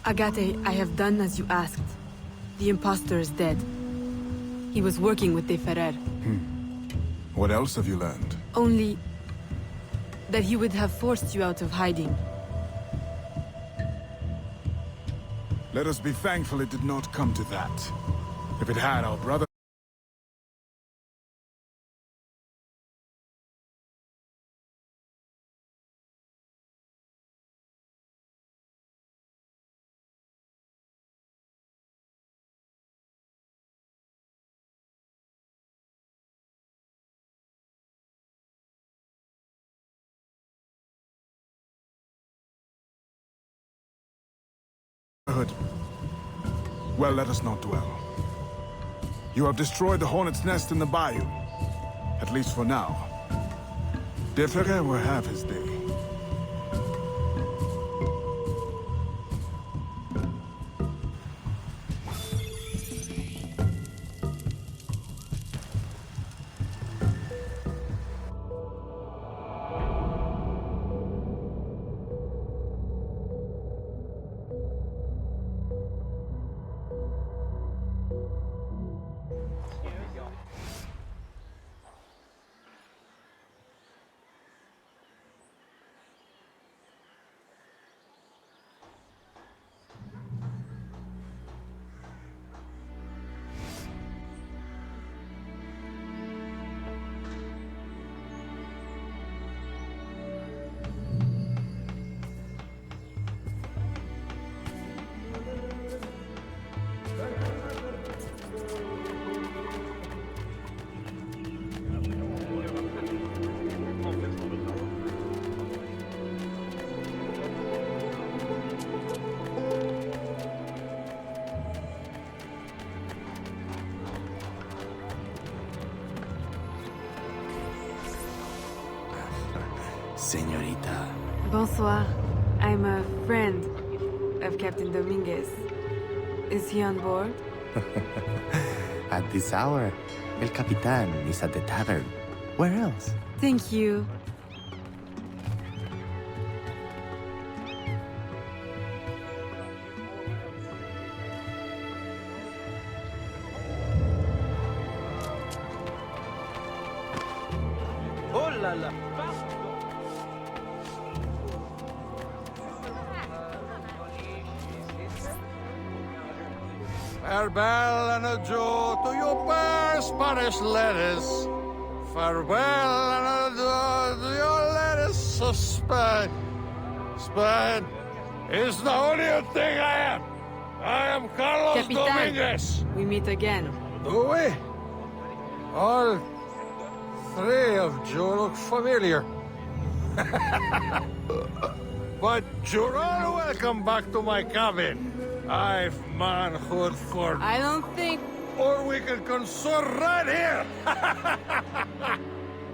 Agate, I have done as you asked. The impostor is dead. He was working with De Ferrer. What else have you learned? Only that he would have forced you out of hiding. Let us be thankful it did not come to that. If it had, our brother... Well, let us not dwell. You have destroyed the hornet's nest in the Bayou. At least for now. De Ferrer will have his day. Señorita. Bonsoir. I'm a friend of Captain Dominguez. Is he on board? At this hour, El Capitan is at the tavern. Where else? Thank you. Oh la la! Farewell and adieu to your fair Spanish ladies. Farewell and adieu to your ladies of Spain. Spain is the only thing I am. I am Carlos Capitan, Dominguez. we meet again. Do we? All three of you look familiar. But you're all welcome back to my cabin. I've manhood for... I don't think... Or we can consort right here.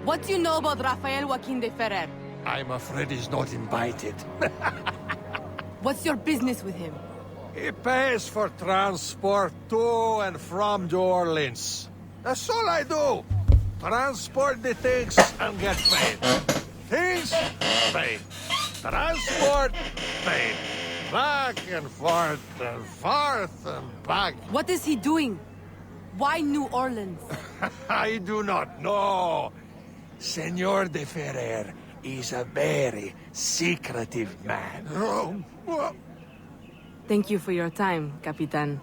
What do you know about Rafael Joaquin de Ferrer? I'm afraid he's not invited. What's your business with him? He pays for transport to and from New Orleans. That's all I do. Transport the things and get paid. Things, paid. Transport, paid. Back and forth and back. What is he doing? Why New Orleans? I do not know. Senor de Ferrer is a very secretive man. Thank you for your time, Capitan.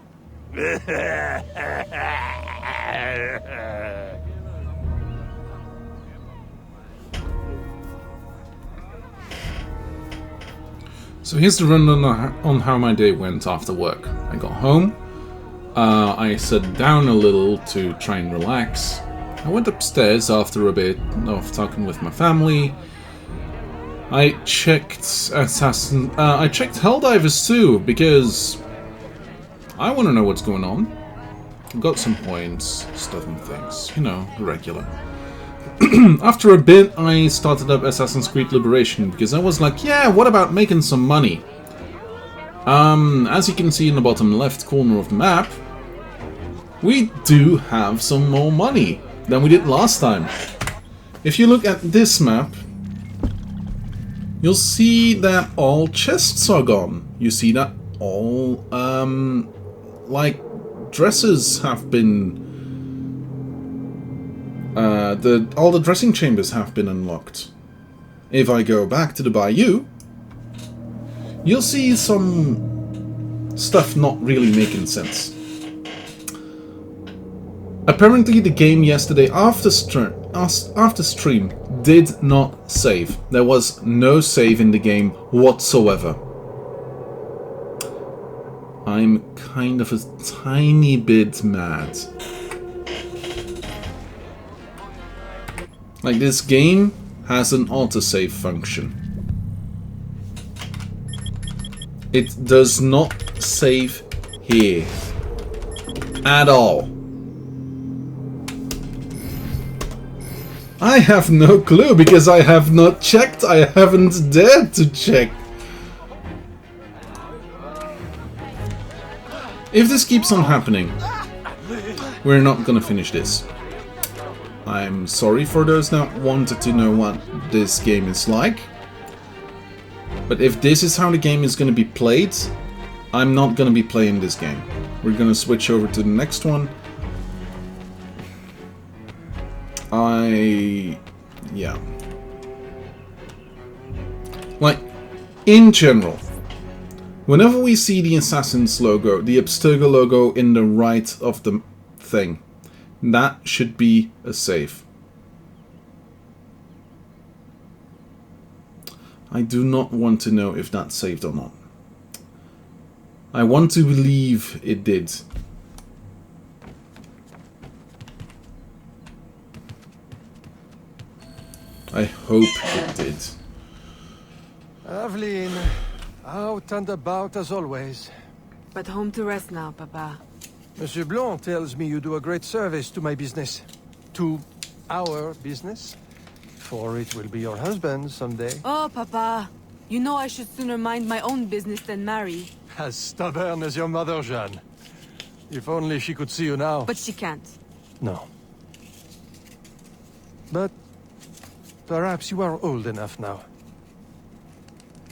So here's the rundown on how my day went after work. I got home, I sat down a little to try and relax. I went upstairs after a bit of talking with my family. I checked I checked Helldivers too, because I want to know what's going on. Got some points, studying things, you know, regular. After a bit, I started up Assassin's Creed Liberation, because I was like, yeah, what about making some money? As you can see in the bottom left corner of the map, we do have some more money than we did last time. If you look at this map, you'll see that all chests are gone. You see that all, like, dresses have been... all the dressing chambers have been unlocked. If I go back to the Bayou, you'll see some stuff not really making sense. Apparently the game yesterday after stream did not save. There was no save in the game whatsoever. I'm kind of a tiny bit mad. Like, this game has an autosave function. It does not save here at all. I have no clue because I have not checked. I haven't dared to check. If this keeps on happening, we're not gonna finish this. I'm sorry for those that wanted to know what this game is like. But if this is how the game is gonna be played, I'm not gonna be playing this game. We're gonna switch over to the next one. Yeah. Like, in general, whenever we see the Assassin's logo, the Abstergo logo in the right of the thing, that should be a save. I do not want to know if that's saved or not. I want to believe it did. I hope it did. Aveline, out and about as always. But home to rest now, Papa. Monsieur Blanc tells me you do a great service to my business. To our business. For it will be your husband someday. Oh, Papa. You know I should sooner mind my own business than marry. As stubborn as your mother, Jeanne. If only she could see you now. But she can't. No. But perhaps you are old enough now.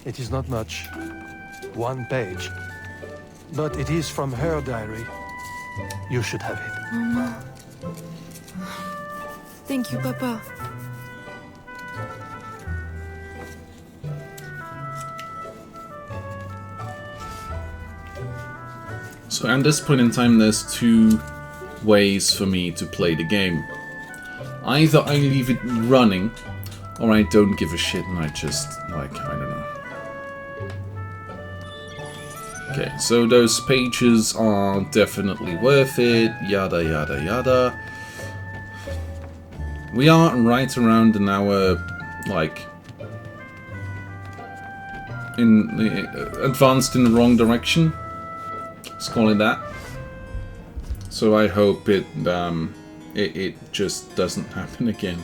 It is not much. 1 page. But it is from her diary. You should have it. Mama. Thank you, Papa. So at this point in time, there's 2 ways for me to play the game. Either I leave it running, or I don't give a shit and I just, like, I don't know. Okay, so those pages are definitely worth it, yada yada yada. We are right around an hour, like, advanced in the wrong direction. Let's call it that. So I hope it just doesn't happen again.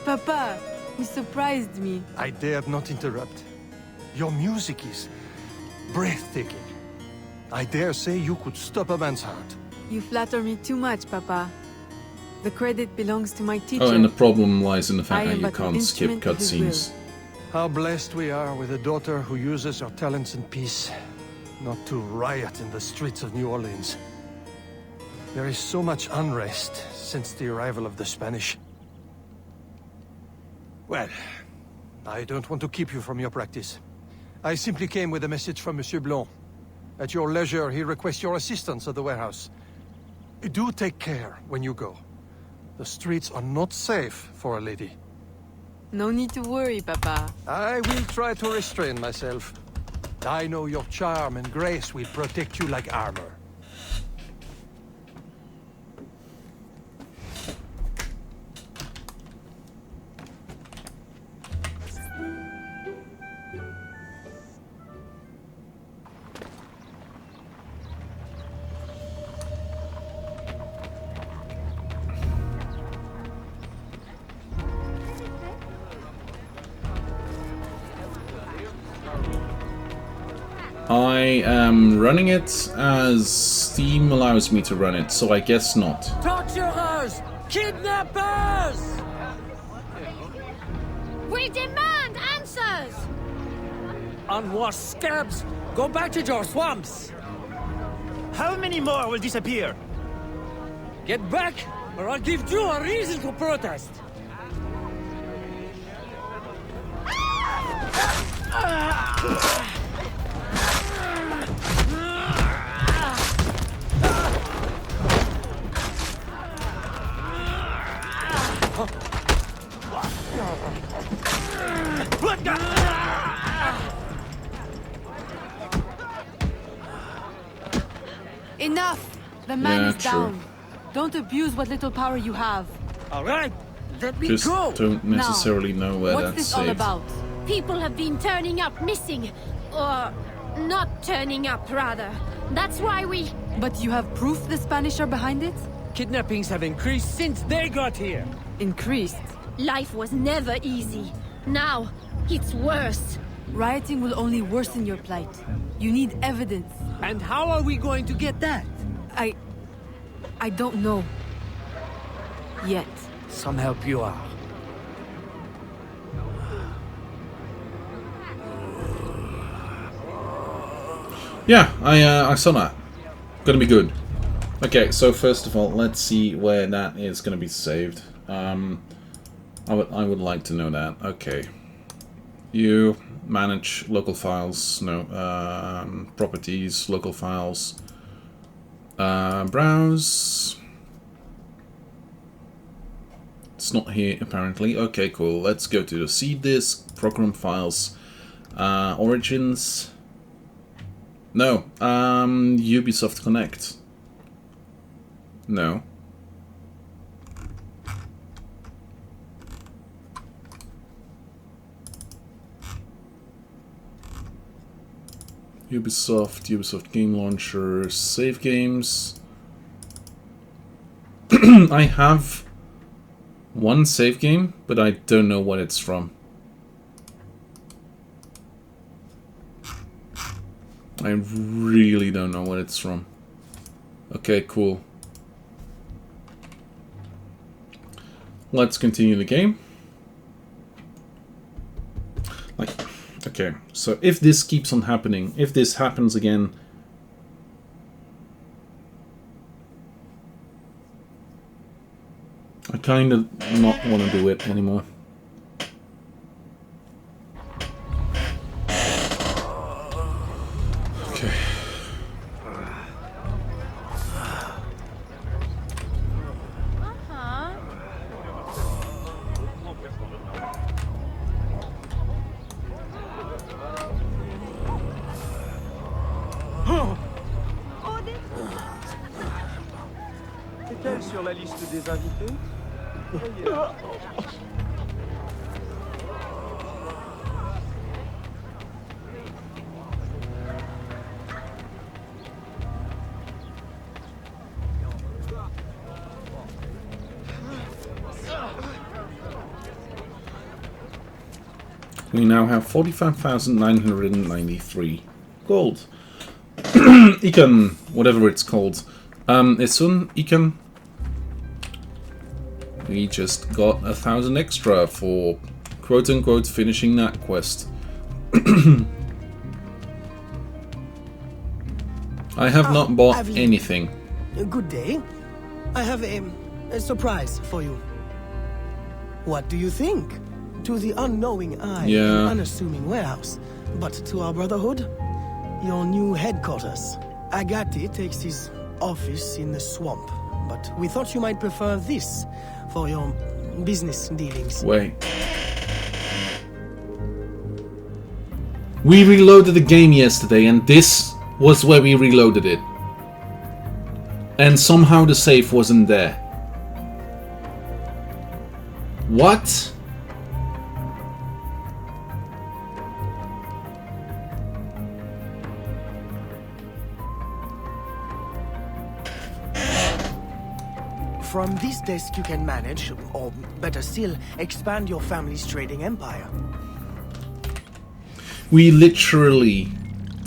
Papa, you surprised me. I dared not interrupt. Your music is breathtaking. I dare say you could stop a man's heart. You flatter me too much, Papa. The credit belongs to my teacher. Oh, and the problem lies in the I fact that am you but an can't skip instrument of his cutscenes. How blessed we are with a daughter who uses her talents in peace, not to riot in the streets of New Orleans. There is so much unrest since the arrival of the Spanish. Well, I don't want to keep you from your practice. I simply came with a message from Monsieur Blanc. At your leisure, he requests your assistance at the warehouse. Do take care when you go. The streets are not safe for a lady. No need to worry, Papa. I will try to restrain myself. I know your charm and grace will protect you like armor. I am running it as Steam allows me to run it, so I guess not. Torturers! Kidnappers! We demand answers! Unwashed scabs! Go back to your swamps! How many more will disappear? Get back, or I'll give you a reason to protest! Enough! The man Yeah, is true. down. Don't abuse what little power you have. Alright, let me Just go! don't necessarily know where What's that's this all saved. about? People have been turning up missing. Or not turning up, rather. That's why we... But you have proof the Spanish are behind it? Kidnappings have increased since they got here. Increased. Life was never easy. Now, it's worse. Rioting will only worsen your plight. You need evidence. And how are we going to get that? I don't know. Yet. Some help you are. Yeah, I saw that. Gonna be good. Okay, so first of all, let's see where that is gonna be saved. I would like to know that. Okay. You manage local files. No. Properties, local files. Browse. It's not here apparently. Okay, cool. Let's go to the C disk, program files, origins. No, Ubisoft Connect. No. Ubisoft Game Launcher, save games. I have one save game, but I don't know what it's from. I really don't know what it's from. Okay, cool. Let's continue the game. Like, okay, so if this keeps on happening, if this happens again, I kind of not want to do it anymore. Okay. Est-elle sur la liste des invités? We now have 45,993 gold. Econ, whatever it's called. Isun, Econ. We just got 1,000 extra for quote-unquote finishing that quest. I have not bought anything. Good day. I have a surprise for you. What do you think? To the unknowing eye, Yeah. an unassuming warehouse. But to our brotherhood, your new headquarters. Agati takes his office in the swamp, but we thought you might prefer this for your business dealings. Wait. We reloaded the game yesterday, and this was where we reloaded it. And somehow the safe wasn't there. What? From this desk you can manage, or better still, expand your family's trading empire. We literally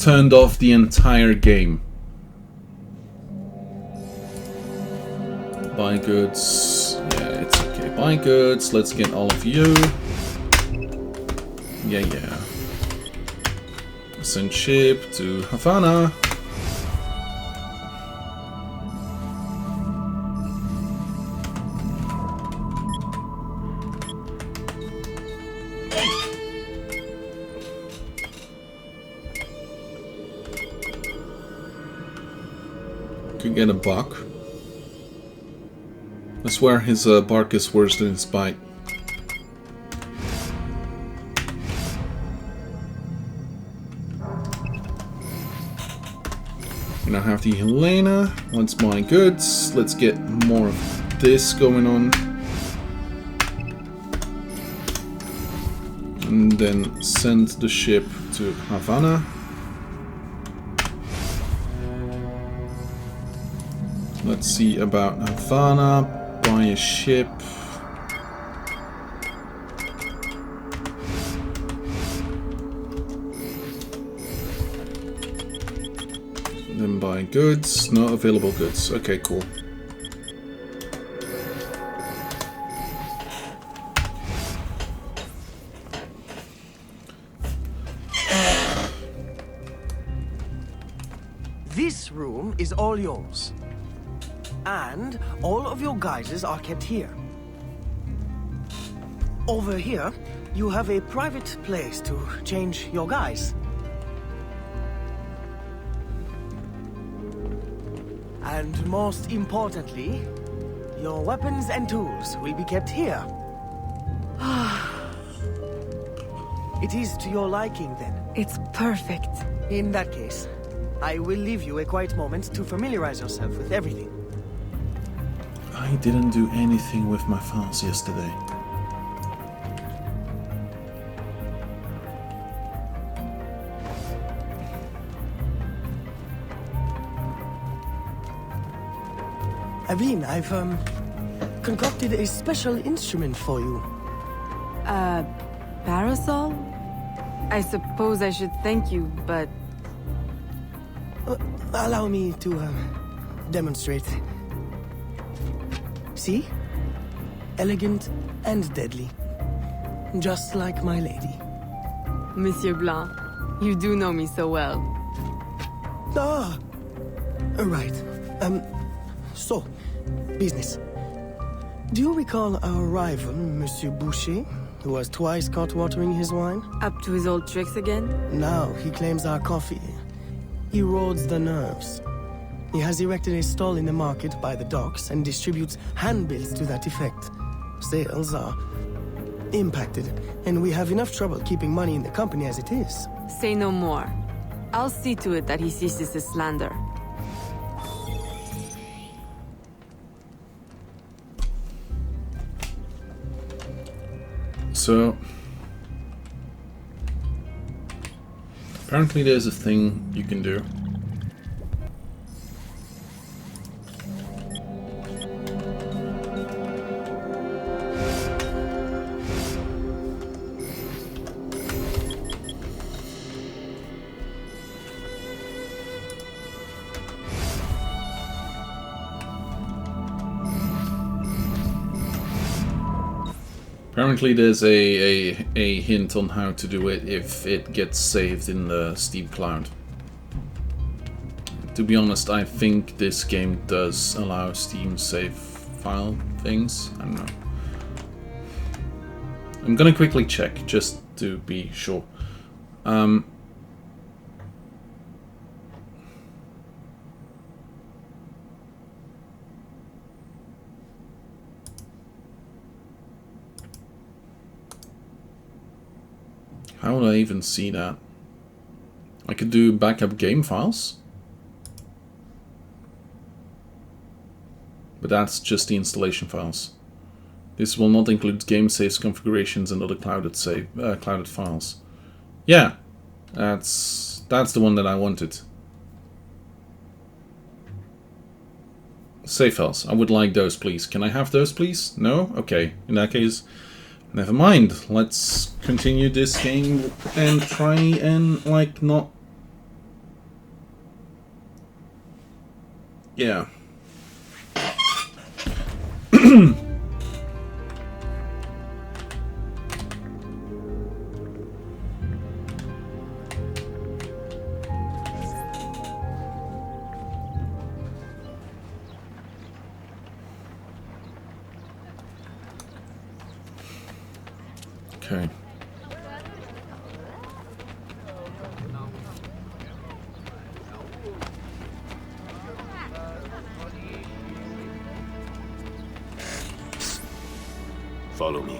turned off the entire game. Buy goods. Yeah, it's okay. Buy goods. Let's get all of you. Yeah. Send ship to Havana. Could get a buck. I swear his bark is worse than his bite. We now have the Helena. Let's buy goods. Let's get more of this going on. And then send the ship to Havana. Let's see about Havana. Buy a ship. Then buy goods. No available goods. Okay, cool. This room is all yours. And all of your guises are kept here. Over here, you have a private place to change your guise. And most importantly, your weapons and tools will be kept here. It is to your liking, then. It's perfect. In that case, I will leave you a quiet moment to familiarize yourself with everything. I didn't do anything with my files yesterday. Aveen, I've concocted a special instrument for you. Parasol? I suppose I should thank you, but... Allow me to demonstrate. See? Elegant and deadly. Just like my lady. Monsieur Blanc, you do know me so well. Ah! Right. So, business. Do you recall our rival, Monsieur Boucher, who was twice caught watering his wine? Up to his old tricks again? Now he claims our coffee erodes the nerves. He has erected a stall in the market by the docks and distributes handbills to that effect. Sales are impacted, and we have enough trouble keeping money in the company as it is. Say no more. I'll see to it that he ceases his slander. So, apparently there's a thing you can do. Apparently there's a hint on how to do it if it gets saved in the Steam Cloud. To be honest, I think this game does allow Steam save file things. I don't know. I'm gonna quickly check just to be sure. How would I even see that? I could do backup game files. But that's just the installation files. This will not include game saves, configurations, and other clouded files. Yeah, that's the one that I wanted. Save files. I would like those, please. Can I have those, please? No? Okay. In that case, never mind. Let's continue this game and try and, like, not Yeah. Okay. Follow me.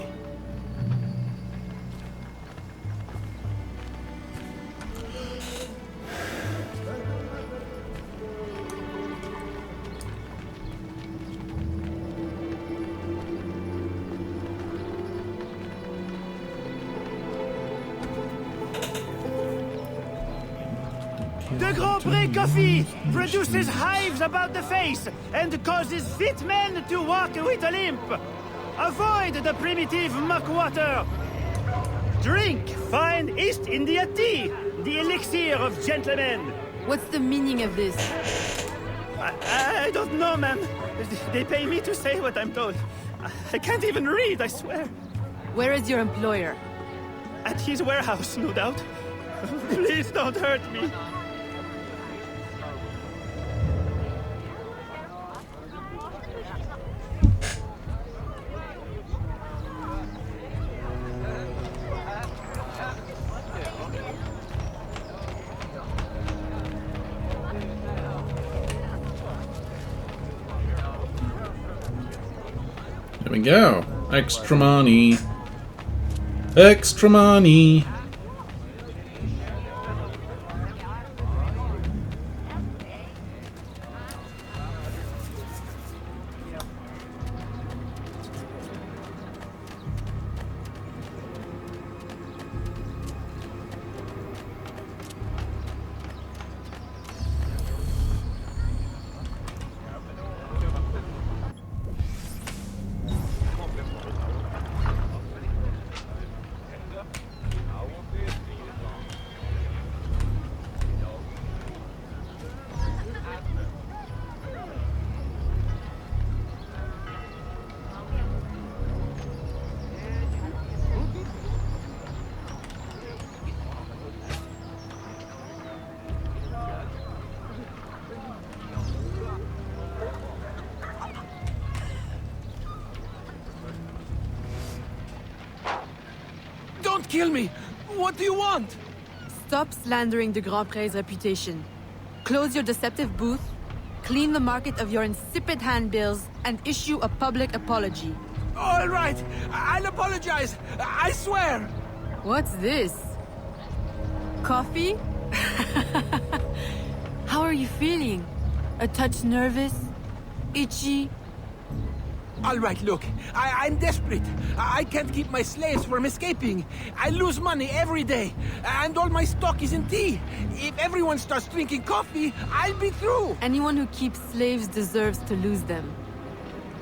The Grand Prix coffee produces hives about the face and causes fit men to walk with a limp. Avoid the primitive muck water. Drink fine East India tea, the elixir of gentlemen. What's the meaning of this? I don't know, ma'am. They pay me to say what I'm told. I can't even read, I swear. Where is your employer? At his warehouse, no doubt. Please don't hurt me. There we go. Extra money. Extra money. Don't kill me! What do you want? Stop slandering the Grand Prix's reputation. Close your deceptive booth, clean the market of your insipid handbills, and issue a public apology. All right, I'll apologize. I swear. What's this? Coffee? How are you feeling? A touch nervous? Itchy? All right, look, I'm desperate. I can't keep my slaves from escaping. I lose money every day, and all my stock is in tea. If everyone starts drinking coffee, I'll be through. Anyone who keeps slaves deserves to lose them.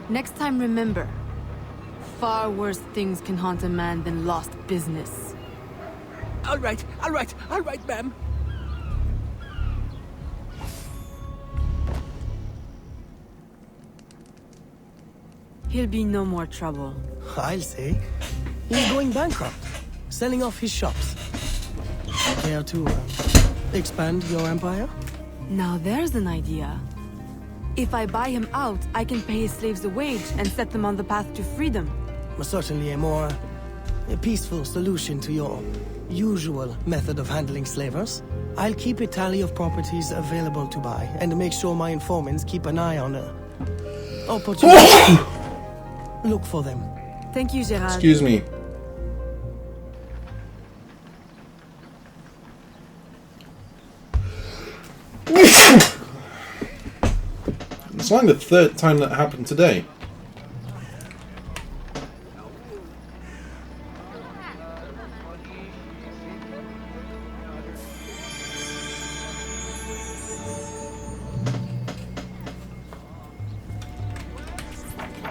Next time, remember, far worse things can haunt a man than lost business. All right, ma'am. He'll be no more trouble. I'll say. He's going bankrupt, selling off his shops. Care to expand your empire? Now there's an idea. If I buy him out, I can pay his slaves a wage and set them on the path to freedom. Certainly a more peaceful solution to your usual method of handling slavers. I'll keep a tally of properties available to buy and make sure my informants keep an eye on opportunities. Look for them. Thank you, Gerard. Excuse me. It's like the third time that happened today.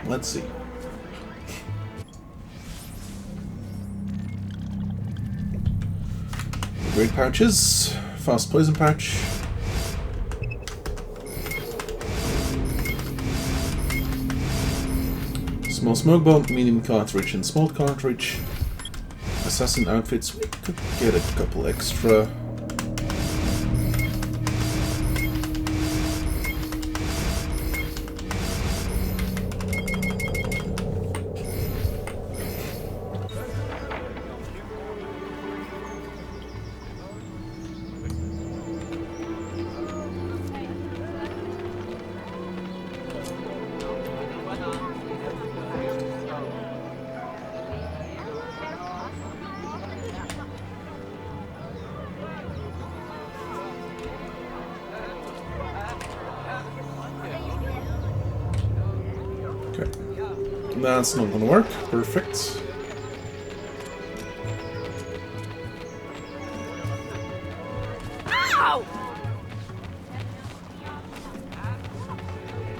Let's see. Great pouches. Fast poison pouch. Small smoke bomb, medium cartridge, and small cartridge. Assassin outfits, we could get a couple extra. That's not gonna work. Perfect. Ow!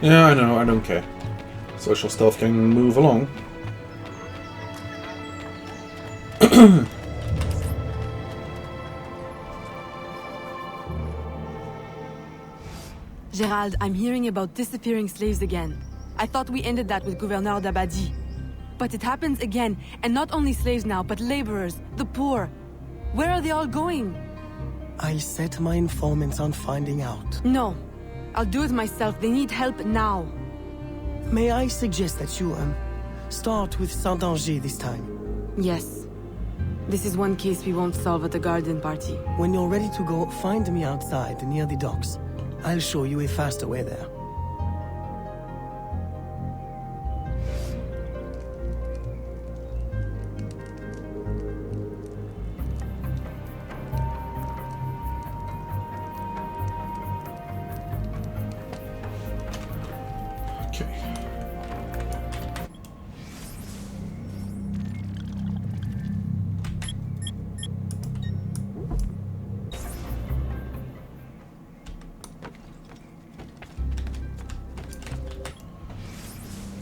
Yeah, I know, I don't care. Social stealth can move along. Gerald, I'm hearing about disappearing slaves again. I thought we ended that with Gouverneur d'Abadie. But it happens again, and not only slaves now, but laborers, the poor. Where are they all going? I set my informants on finding out. No. I'll do it myself. They need help now. May I suggest that you, start with Saint-Danger this time? Yes. This is one case we won't solve at the garden party. When you're ready to go, find me outside, near the docks. I'll show you a faster way there.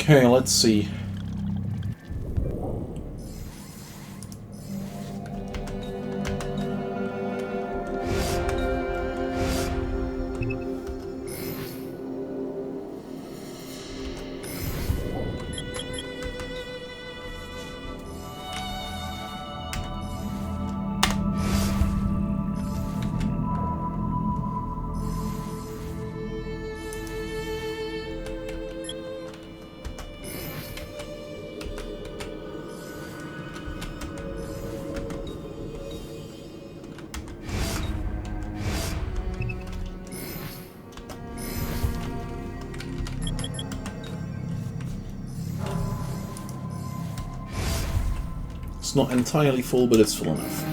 Okay, let's see. It's not entirely full, but it's full enough.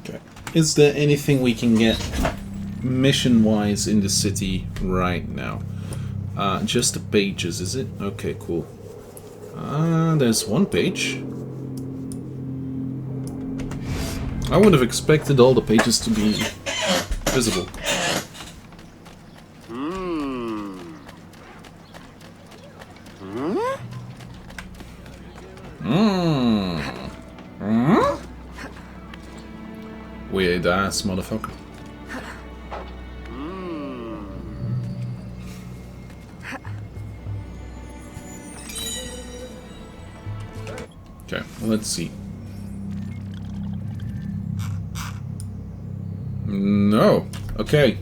Okay. Is there anything we can get mission-wise in the city right now? Just the pages, is it? Okay, cool. There's one page. I would have expected all the pages to be visible. Weird ass motherfucker. Okay, let's see. No. Okay.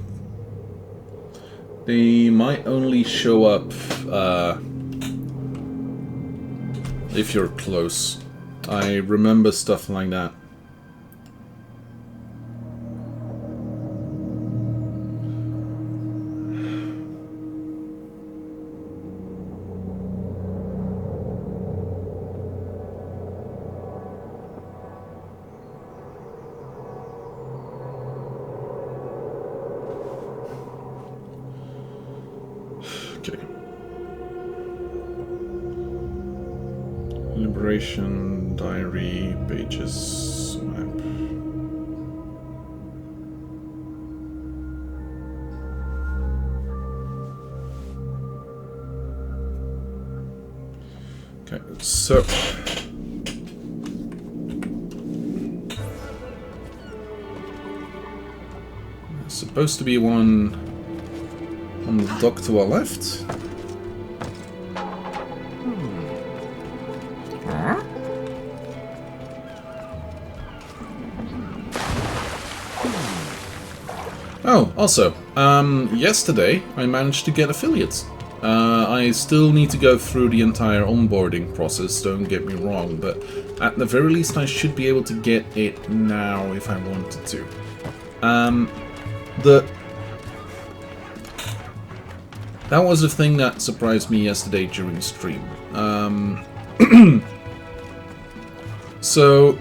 They might only show up if you're close. I remember stuff like that. Okay. Liberation diary pages map. So... There's supposed to be one on the dock to our left. Oh, also, yesterday I managed to get affiliates. I still need to go through the entire onboarding process, don't get me wrong, but at the very least I should be able to get it now if I wanted to. That was a thing that surprised me yesterday during stream. So...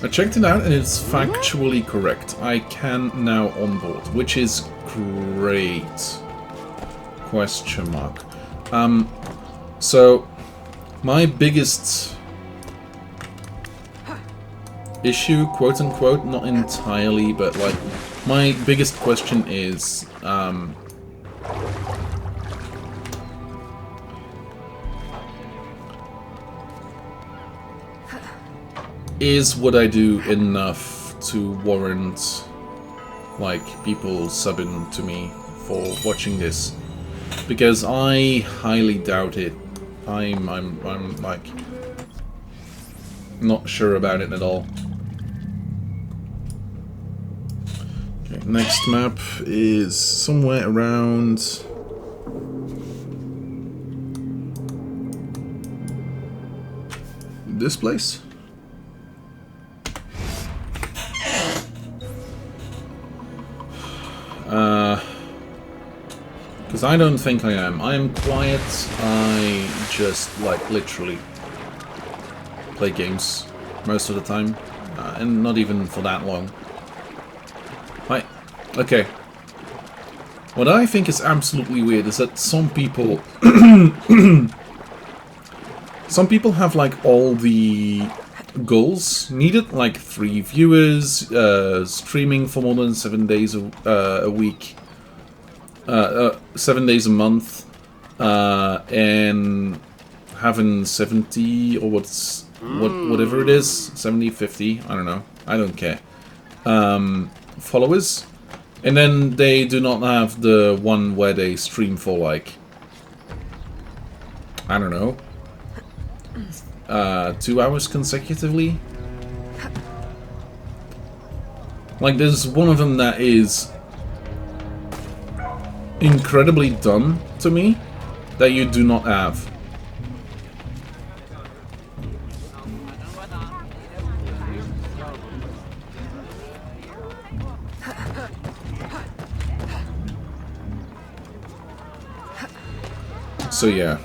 I checked it out and it's factually correct. I can now onboard, which is great. Question mark. So my biggest issue, quote unquote, not entirely, but like my biggest question is would I do enough to warrant like people subbing to me for watching this? Because I highly doubt it. I'm like not sure about it at all. Okay, next map is somewhere around this place. Because I don't think I am. I am quiet. I just, like, literally play games most of the time. And not even for that long. Okay. What I think is absolutely weird is that some people... some people have, like, all the goals needed. Like, 3 viewers, streaming for more than 7 days a week. 7 days a month, and having 70 or whatever it is, 70, 50, I don't know, I don't care, followers, and then they do not have the one where they stream for like, I don't know, 2 hours consecutively. Like there's one of them that is incredibly dumb to me that you do not have. So yeah,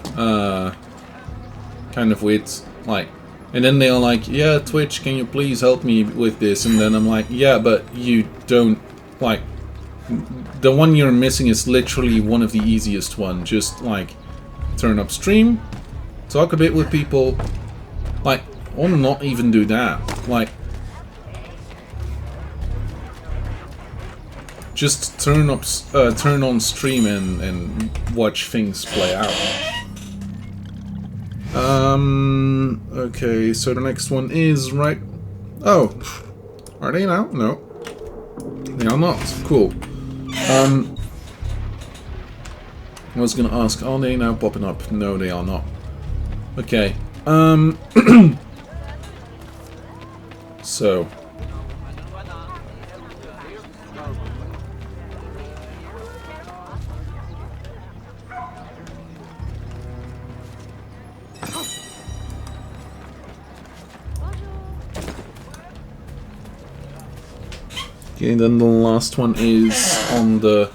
kind of weird, like, and then they're like, yeah, Twitch, can you please help me with this? And then I'm like, yeah, but you don't, like, the one you're missing is literally one of the easiest one. Just, like, turn up stream, talk a bit with people, like, or not even do that. Like, just turn on stream and watch things play out. Okay, so the next one is right... Oh, are they now? No. They are not. Cool. I was gonna ask, are they now popping up? No, they are not. Okay. So. Okay, then the last one is on the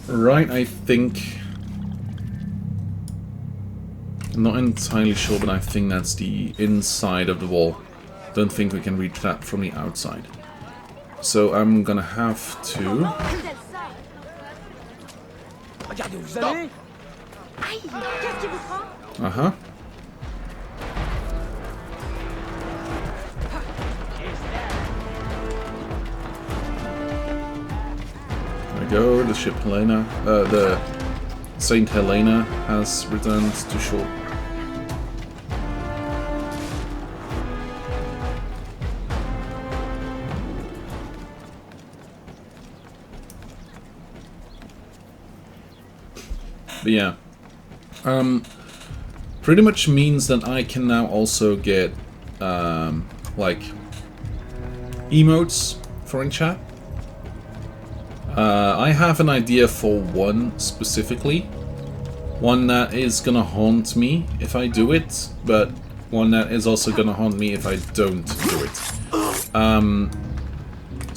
right, I think. I'm not entirely sure, but I think that's the inside of the wall. Don't think we can reach that from the outside. So I'm gonna have to... Uh-huh. There we go, the ship liner, the Saint Helena has returned to shore. But yeah, pretty much means that I can now also get like emotes for in chat. I have an idea for one specifically, one that is gonna haunt me if I do it, but one that is also gonna haunt me if I don't do it.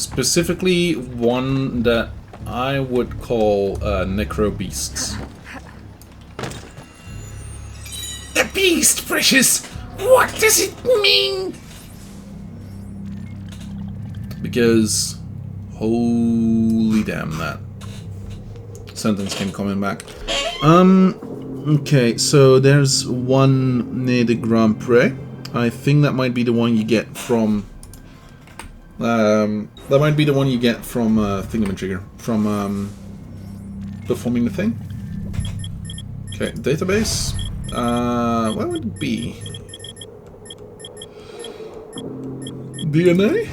Specifically one that I would call Necro Beasts. The beast, Precious! What does it mean? Because holy damn, that sentence came coming back. Okay, so there's one near the Grand Prix. I think that might be the one you get from Thingamajigger, from performing the thing. Okay, database. Where would it be? DNA?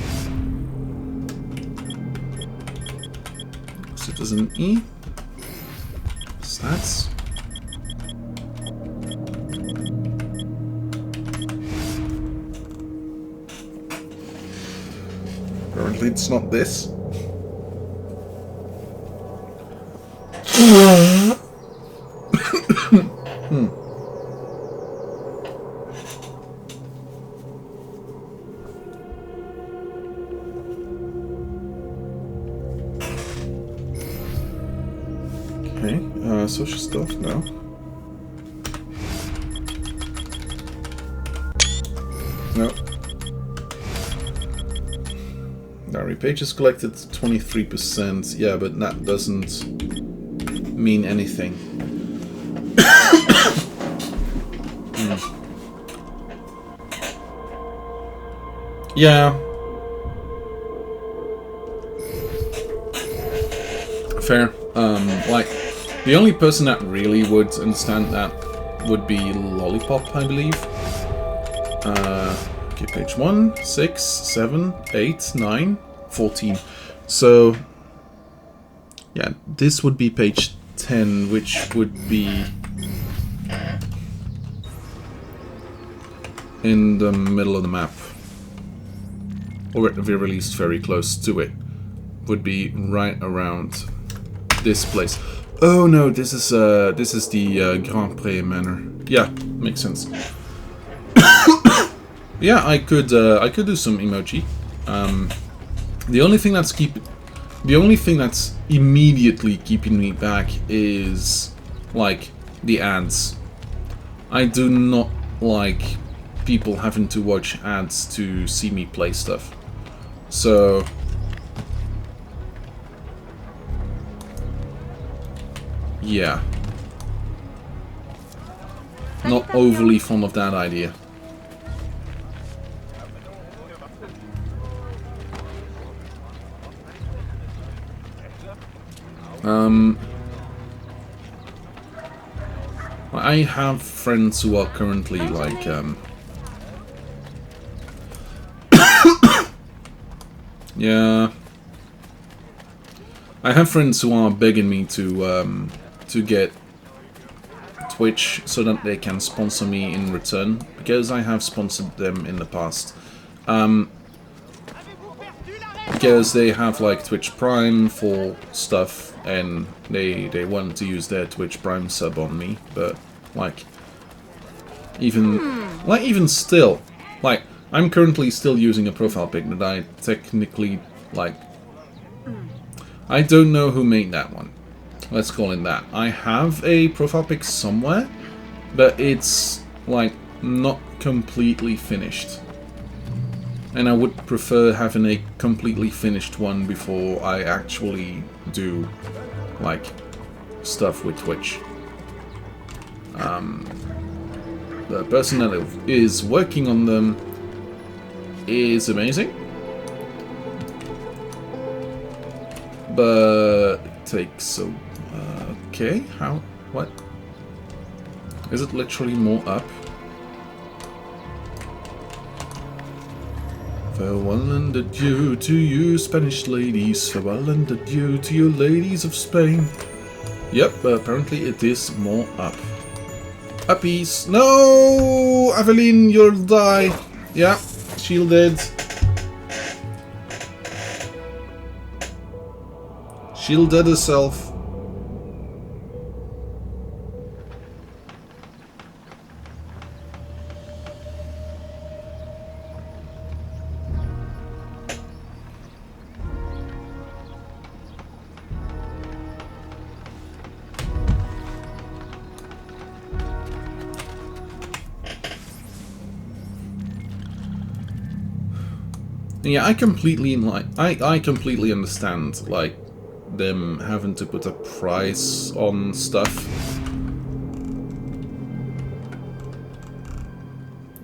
Citizen E. Stats. Apparently it's not this. Social stuff now. No. Diary pages collected 23%. Yeah, but that doesn't mean anything. Yeah. Fair. Like, the only person that really would understand that would be Lollipop, I believe. Okay, page 1, 6, 7, 8, 9, 14. So, yeah, this would be page 10, which would be in the middle of the map. Or at the very least, very close to it. Would be right around this place. Oh no, this is the Grand Prix Manor. Yeah, makes sense. Yeah, I could do some emoji. The only thing that's immediately keeping me back is like the ads. I do not like people having to watch ads to see me play stuff. So yeah. Not overly fond of that idea. I have friends who are currently like yeah. I have friends who are begging me to get Twitch so that they can sponsor me in return, because I have sponsored them in the past. Because they have like Twitch Prime for stuff, and they want to use their Twitch Prime sub on me, but like even still, like I'm currently still using a profile pic that I technically like. I don't know who made that one. Let's call it that. I have a profile pic somewhere, but it's like not completely finished. And I would prefer having a completely finished one before I actually do like stuff with Twitch. The person that is working on them is amazing, but it takes so okay. What? Is it literally more up? Farewell and adieu to you, Spanish ladies. Farewell and adieu to you, ladies of Spain. Yep, but apparently it is more up. Uppies. No! Aveline, you'll die. Yeah, shielded. Shielded herself. Yeah, I completely understand like them having to put a price on stuff.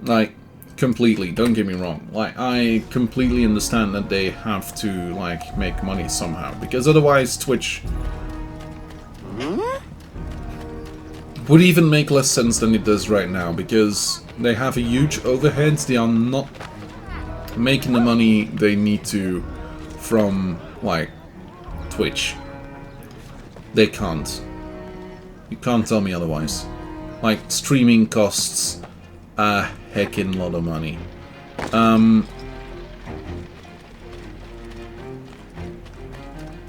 Like, completely, don't get me wrong. Like, I completely understand that they have to like make money somehow, because otherwise Twitch would even make less sense than it does right now, because they have a huge overhead. They are not making the money they need to from like Twitch. They can't. You can't tell me otherwise. Like, streaming costs a heckin' lot of money.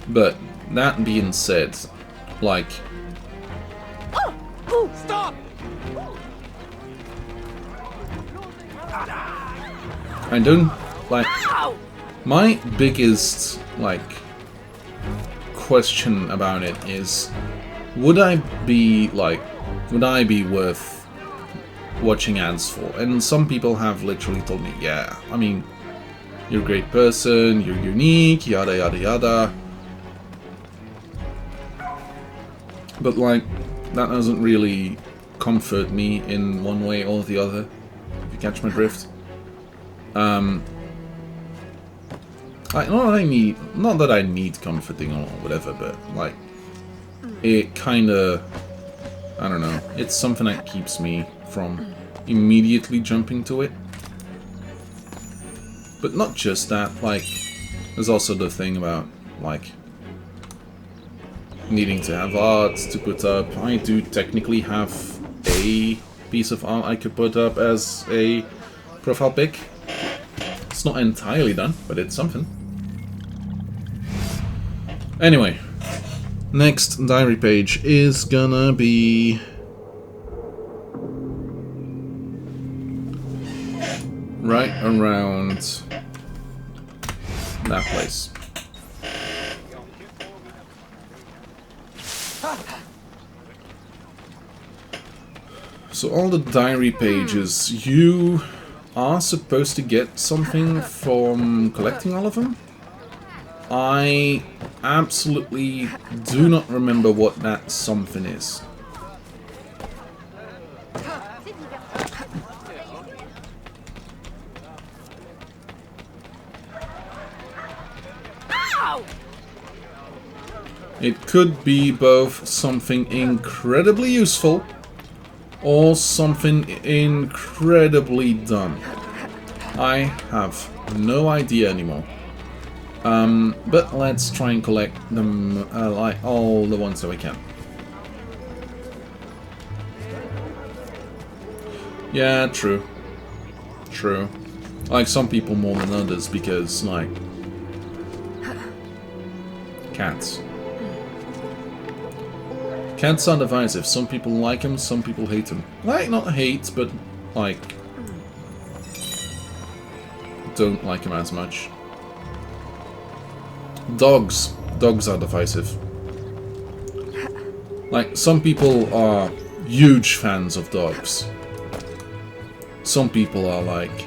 But that being said, like, Stop! I don't like. My biggest like question about it is, would I be worth watching ads for? And some people have literally told me, yeah, I mean, you're a great person, you're unique, yada yada yada. But like, that doesn't really comfort me in one way or the other, if you catch my drift. Not that I need comforting or whatever, but like, it kinda, I don't know, it's something that keeps me from immediately jumping to it. But not just that, like, there's also the thing about, like, needing to have art to put up. I do technically have a piece of art I could put up as a profile pic. It's not entirely done, but it's something. Anyway, next diary page is gonna be right around that place. So all the diary pages, you are supposed to get something from collecting all of them. I absolutely do not remember what that something is. It could be both something incredibly useful or something incredibly dumb. I have no idea anymore. But let's try and collect them, like all the ones that we can. Yeah, true. True. Like, some people more than others because, like, cats. Cats are divisive. Some people like them, some people hate them. Like, not hate, but, like, don't like them as much. Dogs. Dogs are divisive. Like, some people are huge fans of dogs. Some people are, like,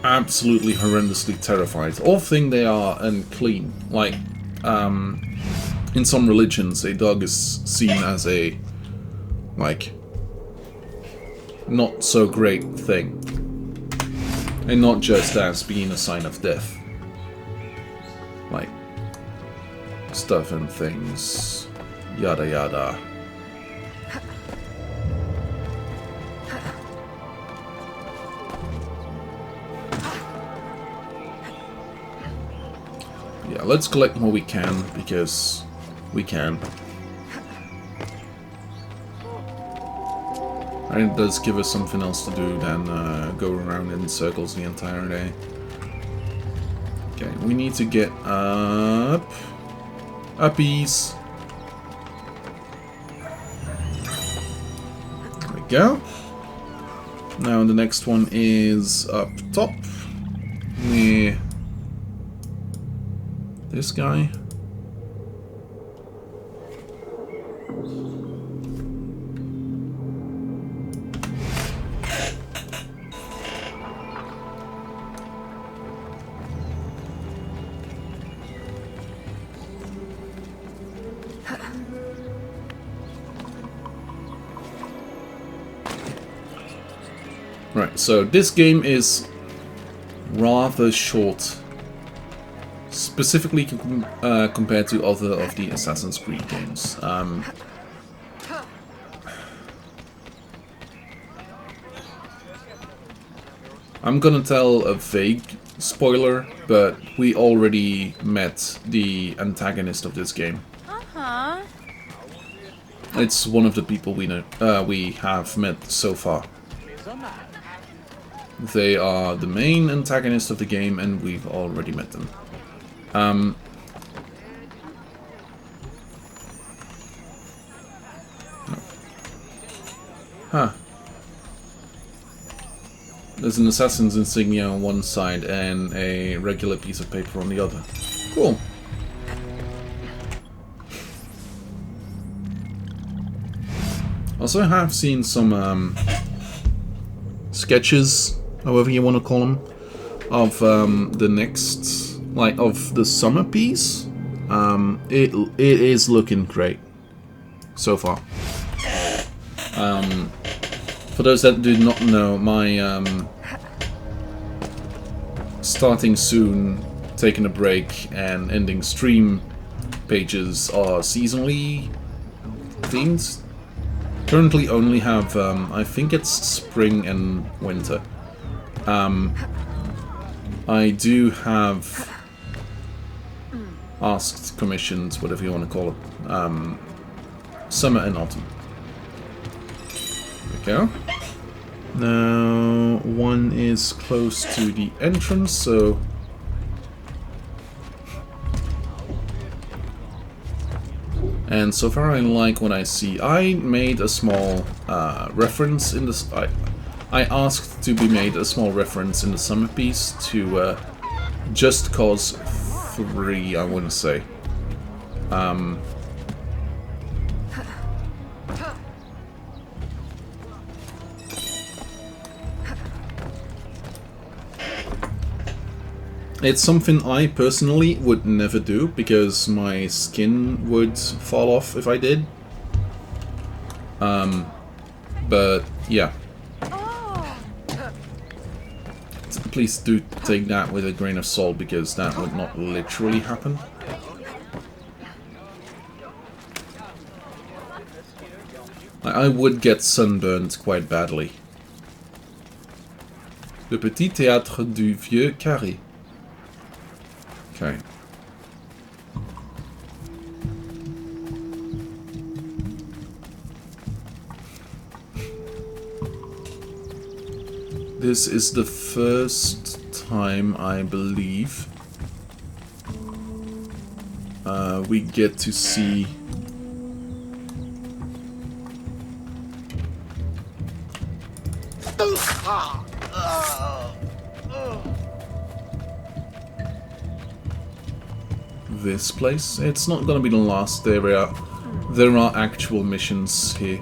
absolutely horrendously terrified, or think they are unclean. Like, in some religions, a dog is seen as a, like, not so great thing. And not just as being a sign of death. Like, stuff and things, yada yada. Yeah, let's collect what we can, because we can. And it does give us something else to do than go around in circles the entire day. Okay, we need to get up. Uppies. There we go. Now the next one is up top. Near this guy. Right, so this game is rather short, specifically compared to other of the Assassin's Creed games. I'm gonna tell a vague spoiler, but we already met the antagonist of this game. It's one of the people we know we have met so far. They are the main antagonist of the game, and we've already met them. Huh. There's an assassin's insignia on one side and a regular piece of paper on the other. Cool. Also, I have seen some sketches, however you want to call them, of the next, like, of the summer piece. It is looking great so far. For those that do not know, my starting soon, taking a break, and ending stream pages are seasonally themed. Currently only have, I think it's spring and winter. I do have asked, commissioned, whatever you want to call it, summer and autumn. There we go. Now, one is close to the entrance, so... And so far I like what I see. I made a small reference in this... I asked to be made a small reference in the summer piece to Just Cause 3, I want to say. It's something I personally would never do, because my skin would fall off if I did. But, yeah. Please do take that with a grain of salt, because that would not literally happen. I would get sunburned quite badly. Le petit théâtre du vieux carré. Okay. This is the first time, I believe, we get to see this place. It's not gonna be the last area. There are actual missions here.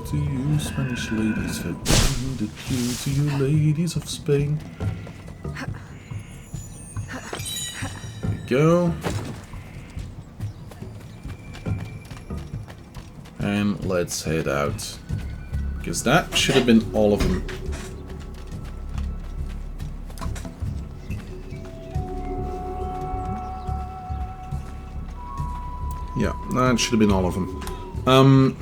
To you Spanish ladies, farewell to you ladies of Spain. There we go. And let's head out. Because that should have been all of them. Yeah, that should have been all of them.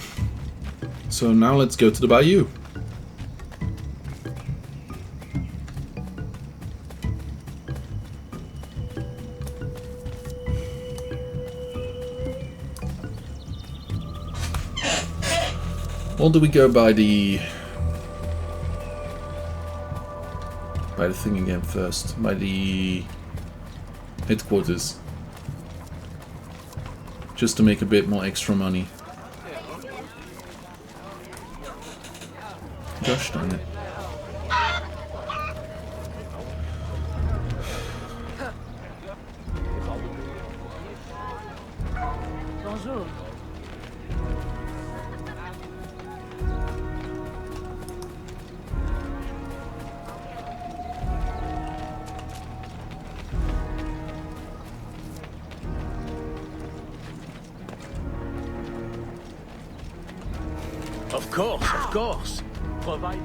So now let's go to the Bayou. Or do we go by the thing again first? By the headquarters. Just to make a bit more extra money. Gosh darn it. Bonjour. Of course. Provided.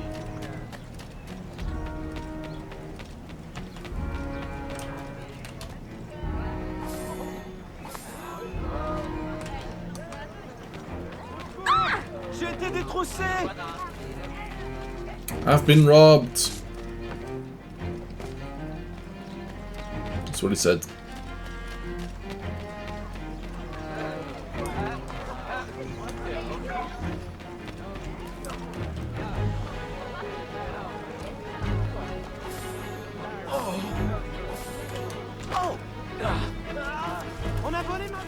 J'ai été détroussé! I've been robbed. That's what he said. On a volé ma...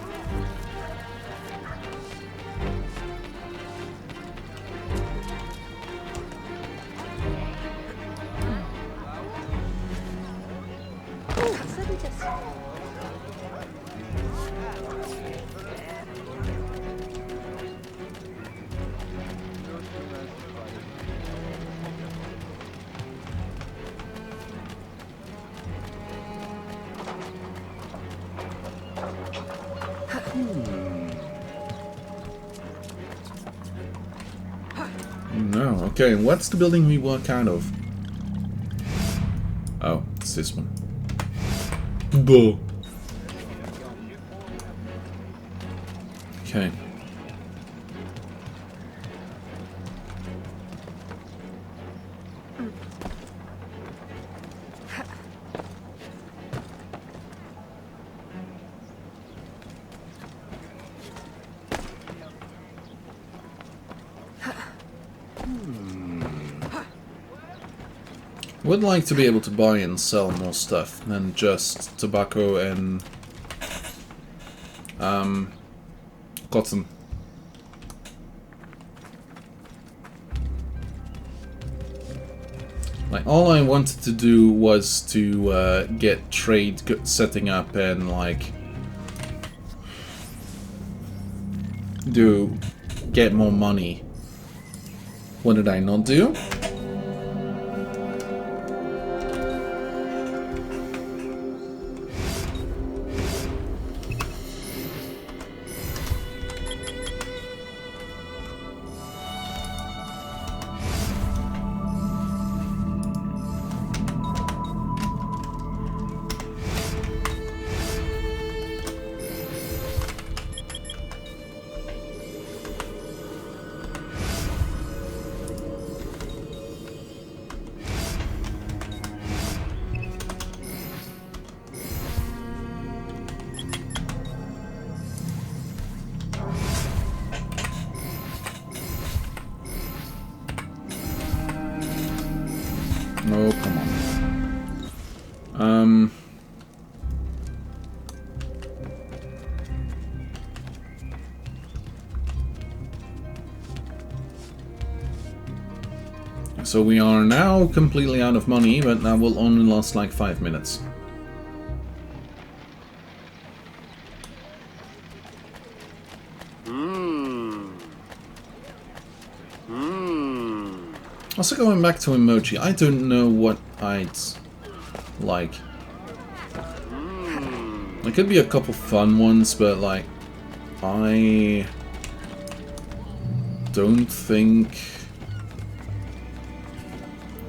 No, okay, what's the building we work out of? Oh, it's this one. Bull. Okay. Would like to be able to buy and sell more stuff than just tobacco and cotton. Like, all I wanted to do was to get trade setting up and like get more money. What did I not do? Oh, come on. So we are now completely out of money, but that will only last like 5 minutes. Also, going back to emoji, I don't know what I'd like. There could be a couple fun ones, but like, I don't think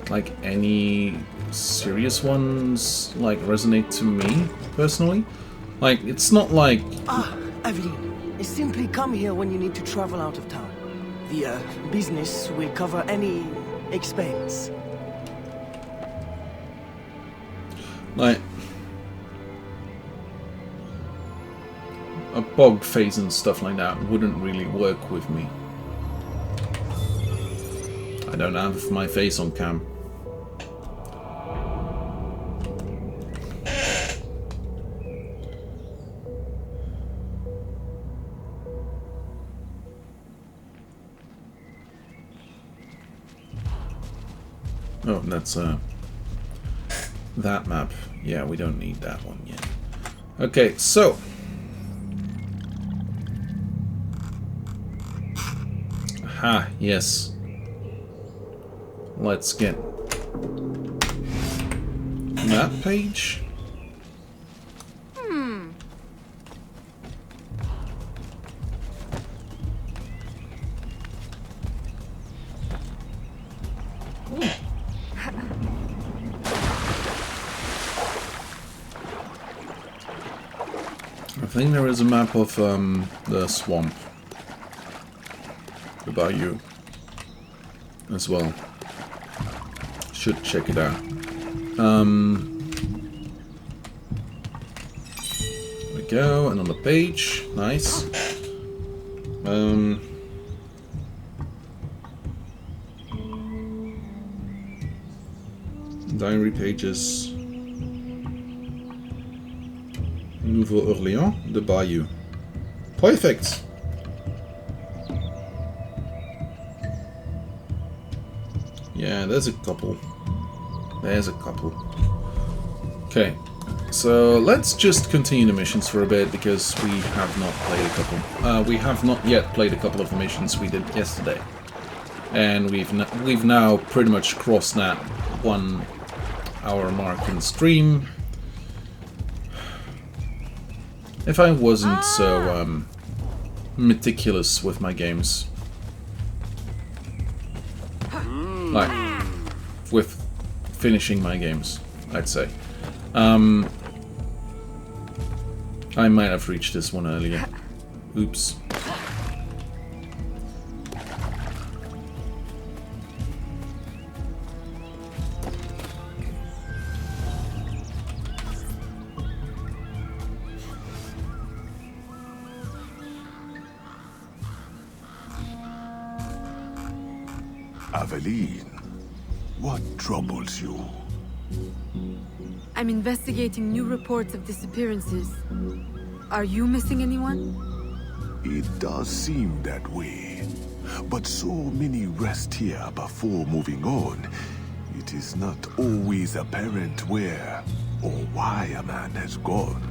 like any serious ones like resonate to me personally. Like, it's not like... Ah, Evelyn, Simply come here when you need to travel out of town. The business will cover any expense. Like a bog face and stuff like that wouldn't really work with me. I don't have my face on cam. Oh, that's that map. Yeah, we don't need that one yet. Okay, so aha, yes. Let's get map page. I think there is a map of the swamp, the Bayou, as well. Should check it out. There we go, and on the page, nice. Diary pages. Nouveau-Orléans, the Bayou. Perfect! Yeah, there's a couple. There's a couple. Okay, so let's just continue the missions for a bit because we have not played a couple. We have not yet played a couple of the missions we did yesterday, and we've now pretty much crossed that 1 hour mark in stream. If I wasn't so meticulous with my games, like with finishing my games, I'd say, I might have reached this one earlier. Oops. Aveline, what troubles you? I'm investigating new reports of disappearances. Are you missing anyone? It does seem that way. But so many rest here before moving on. It is not always apparent where or why a man has gone.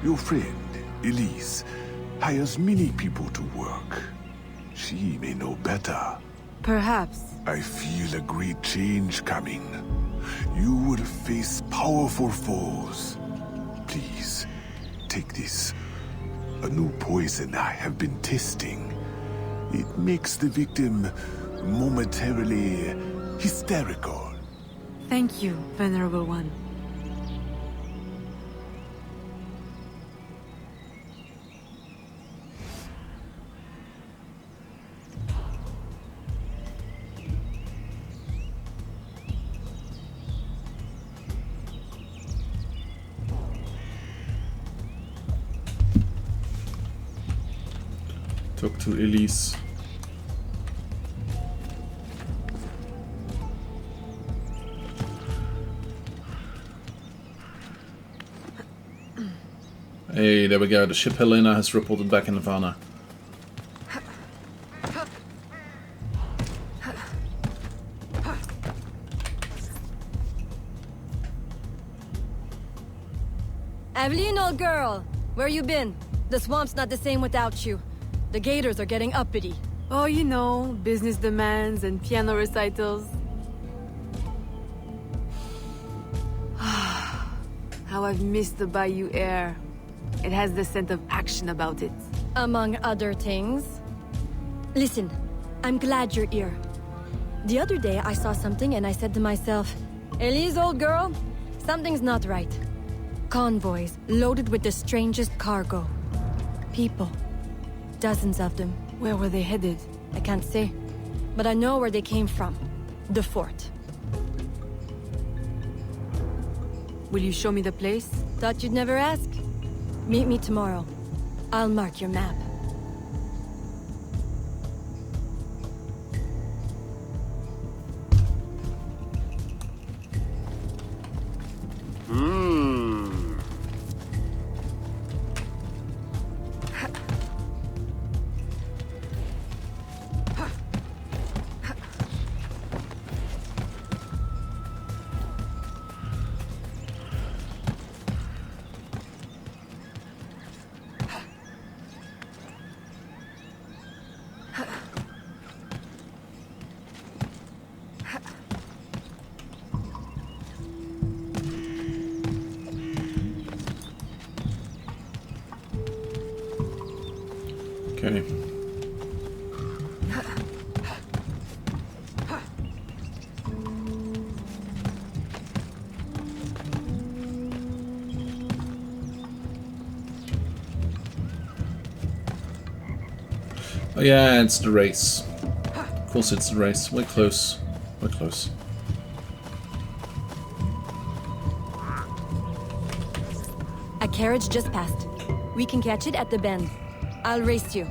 Your friend, Elise, hires many people to work. She may know better. Perhaps. I feel a great change coming. You will face powerful foes. Please, take this. A new poison I have been testing. It makes the victim momentarily hysterical. Thank you, Venerable One. Talk to Elise. Hey, there we go. The ship Helena has reported back in Havana. Aveline, old girl, where you been? The swamp's not the same without you. The gators are getting uppity. Oh, you know, business demands and piano recitals. How I've missed the Bayou air. It has the scent of action about it. Among other things. Listen, I'm glad you're here. The other day I saw something and I said to myself, Elise, old girl, something's not right. Convoys loaded with the strangest cargo. People. Dozens of them. Where were they headed? I can't say. But I know where they came from. The fort. Will you show me the place? Thought you'd never ask. Meet me tomorrow. I'll mark your map. Okay. Oh yeah, it's the race. Of course it's the race. We're close. We're close. A carriage just passed. We can catch it at the bend. I'll race you.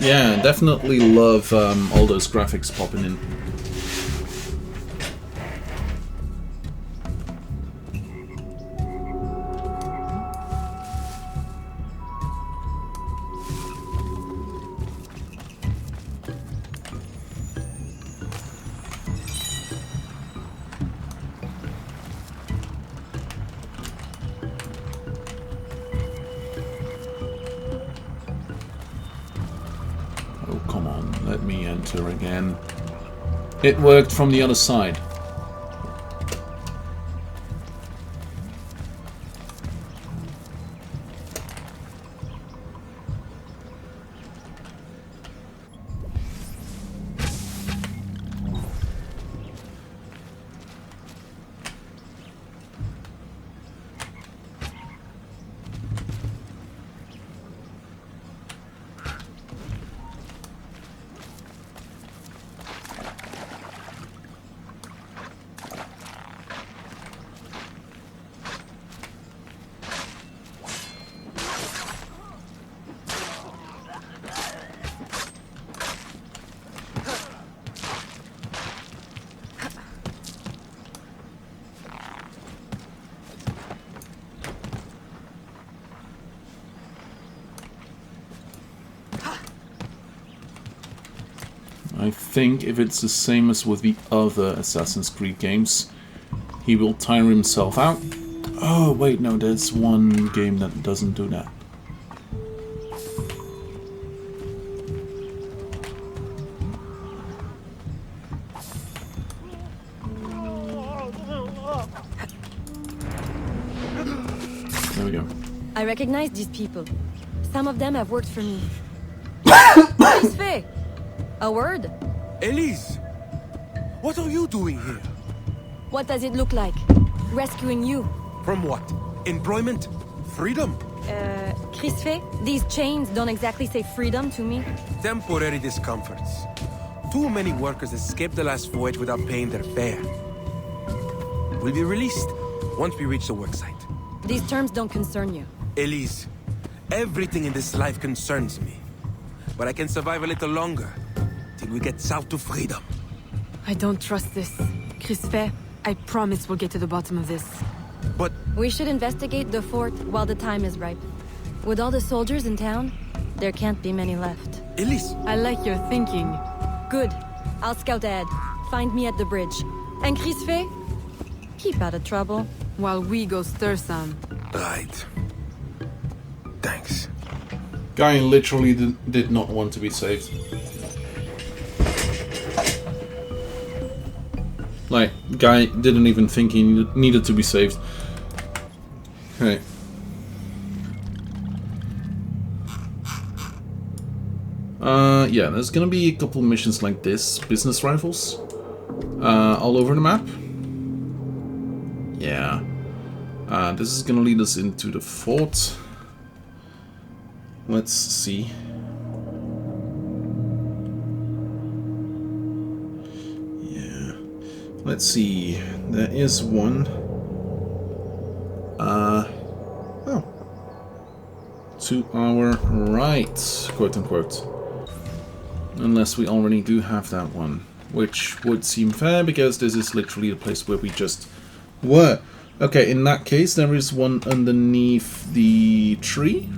Yeah, definitely love all those graphics popping in. Oh, come on, let me enter again. It worked from the other side. I think if it's the same as with the other Assassin's Creed games, he will tire himself out. Oh, wait, no, there's one game that doesn't do that. There we go. I recognize these people. Some of them have worked for me. Crispé! A word? Elise! What are you doing here? What does it look like? Rescuing you. From what? Employment? Freedom? Crispé, these chains don't exactly say freedom to me. Temporary discomforts. Too many workers escaped the last voyage without paying their fare. We'll be released once we reach the worksite. These terms don't concern you. Elise, everything in this life concerns me. But I can survive a little longer, till we get south to freedom. I don't trust this. Crispé, I promise we'll get to the bottom of this. But... We should investigate the fort while the time is ripe. With all the soldiers in town, there can't be many left. Elise! I like your thinking. Good. I'll scout ahead. Find me at the bridge. And Crispé, keep out of trouble. While we go stir some. Right. Thanks. Guy literally did not want to be saved. Like, guy didn't even think he needed to be saved. Okay. Yeah, there's gonna be a couple missions like this. Business rifles. All over the map. Yeah. This is gonna lead us into the fort. Let's see. Yeah. Let's see. There is one. Oh. To our right, quote unquote. Unless we already do have that one. Which would seem fair, because this is literally the place where we just were. Okay, in that case, there is one underneath the tree.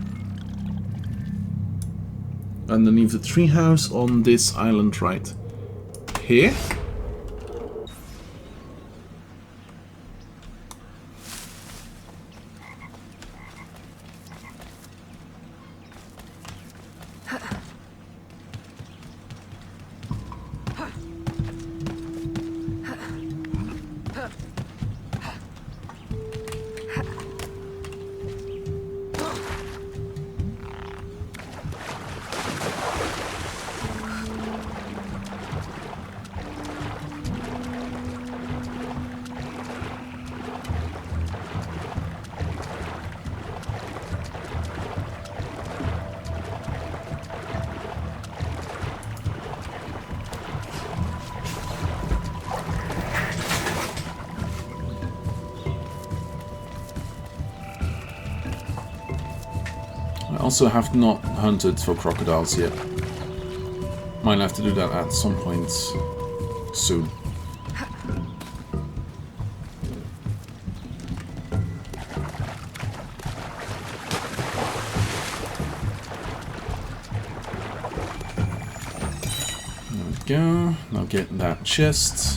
Underneath the treehouse on this island right here. I also have not hunted for crocodiles yet. Might have to do that at some point soon. There we go. Now get that chest.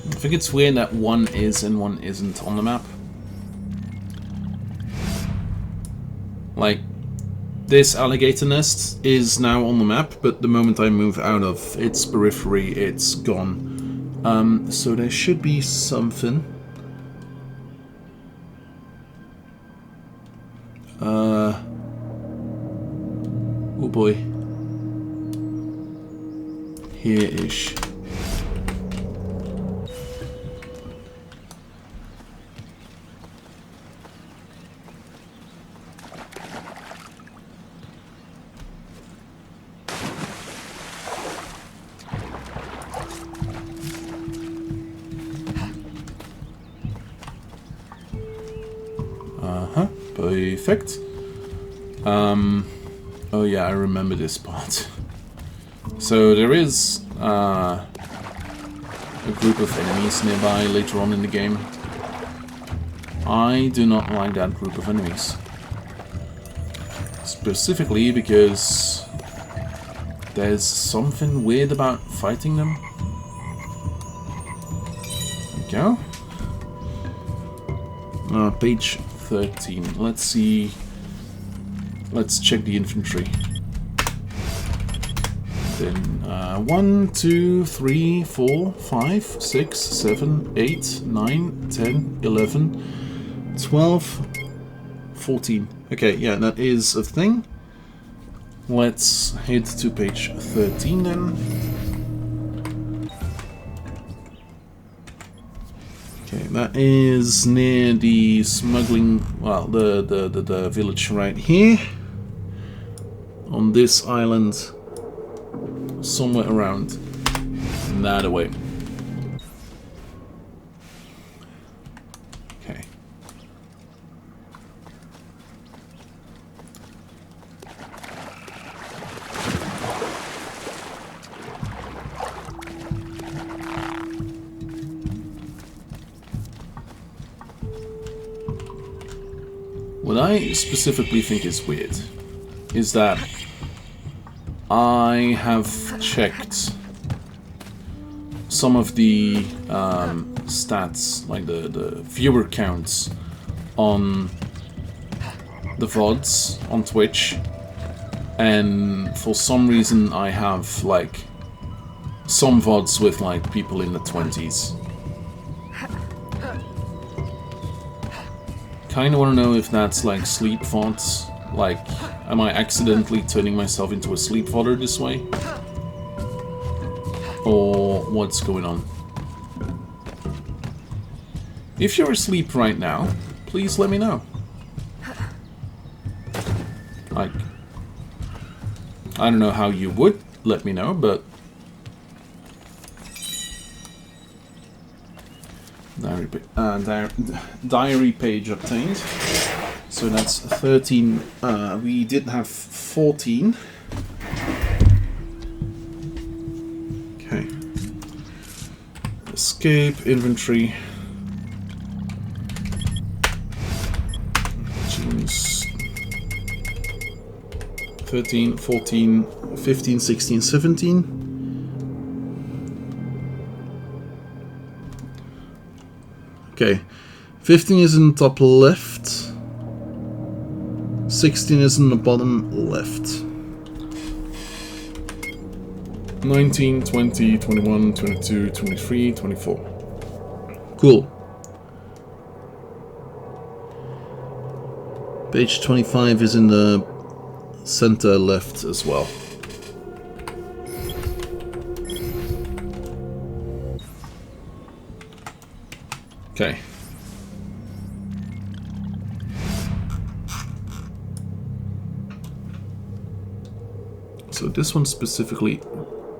I think it's weird that one is and one isn't on the map. Like, this alligator nest is now on the map, but the moment I move out of its periphery, it's gone. So there should be something. Oh boy. Here-ish. Perfect. Oh yeah, I remember this part. So there is a group of enemies nearby later on in the game. I do not like that group of enemies. Specifically because there's something weird about fighting them. There we go. Page 13. Let's see. Let's check the infantry. Then 1, 2, 3, 4, 5, 6, 7, 8, 9, 10, 11, 12, 14. Okay, yeah, that is a thing. Let's head to page 13 then. Okay, that is near the smuggling, well, the village right here. On this island, somewhere around that way. Okay. What I specifically think is weird is that I have checked some of the stats, like the viewer counts on the VODs on Twitch, and for some reason I have like some VODs with like people in the 20s. Kinda wanna know if that's like sleep VODs. Like, am I accidentally turning myself into a sleep VODer this way? Or what's going on? If you're asleep right now, please let me know. Like, I don't know how you would let me know, but diary page obtained. So that's 13. We did have 14. Okay. Escape, inventory. Jeez. 13, 14, 15, 16, 17. Okay. 15 is in the top left. 16 is in the bottom left. 19, 20, 21, 22, 23, 24. Cool. Page 25 is in the center left as well. Okay. So this one's specifically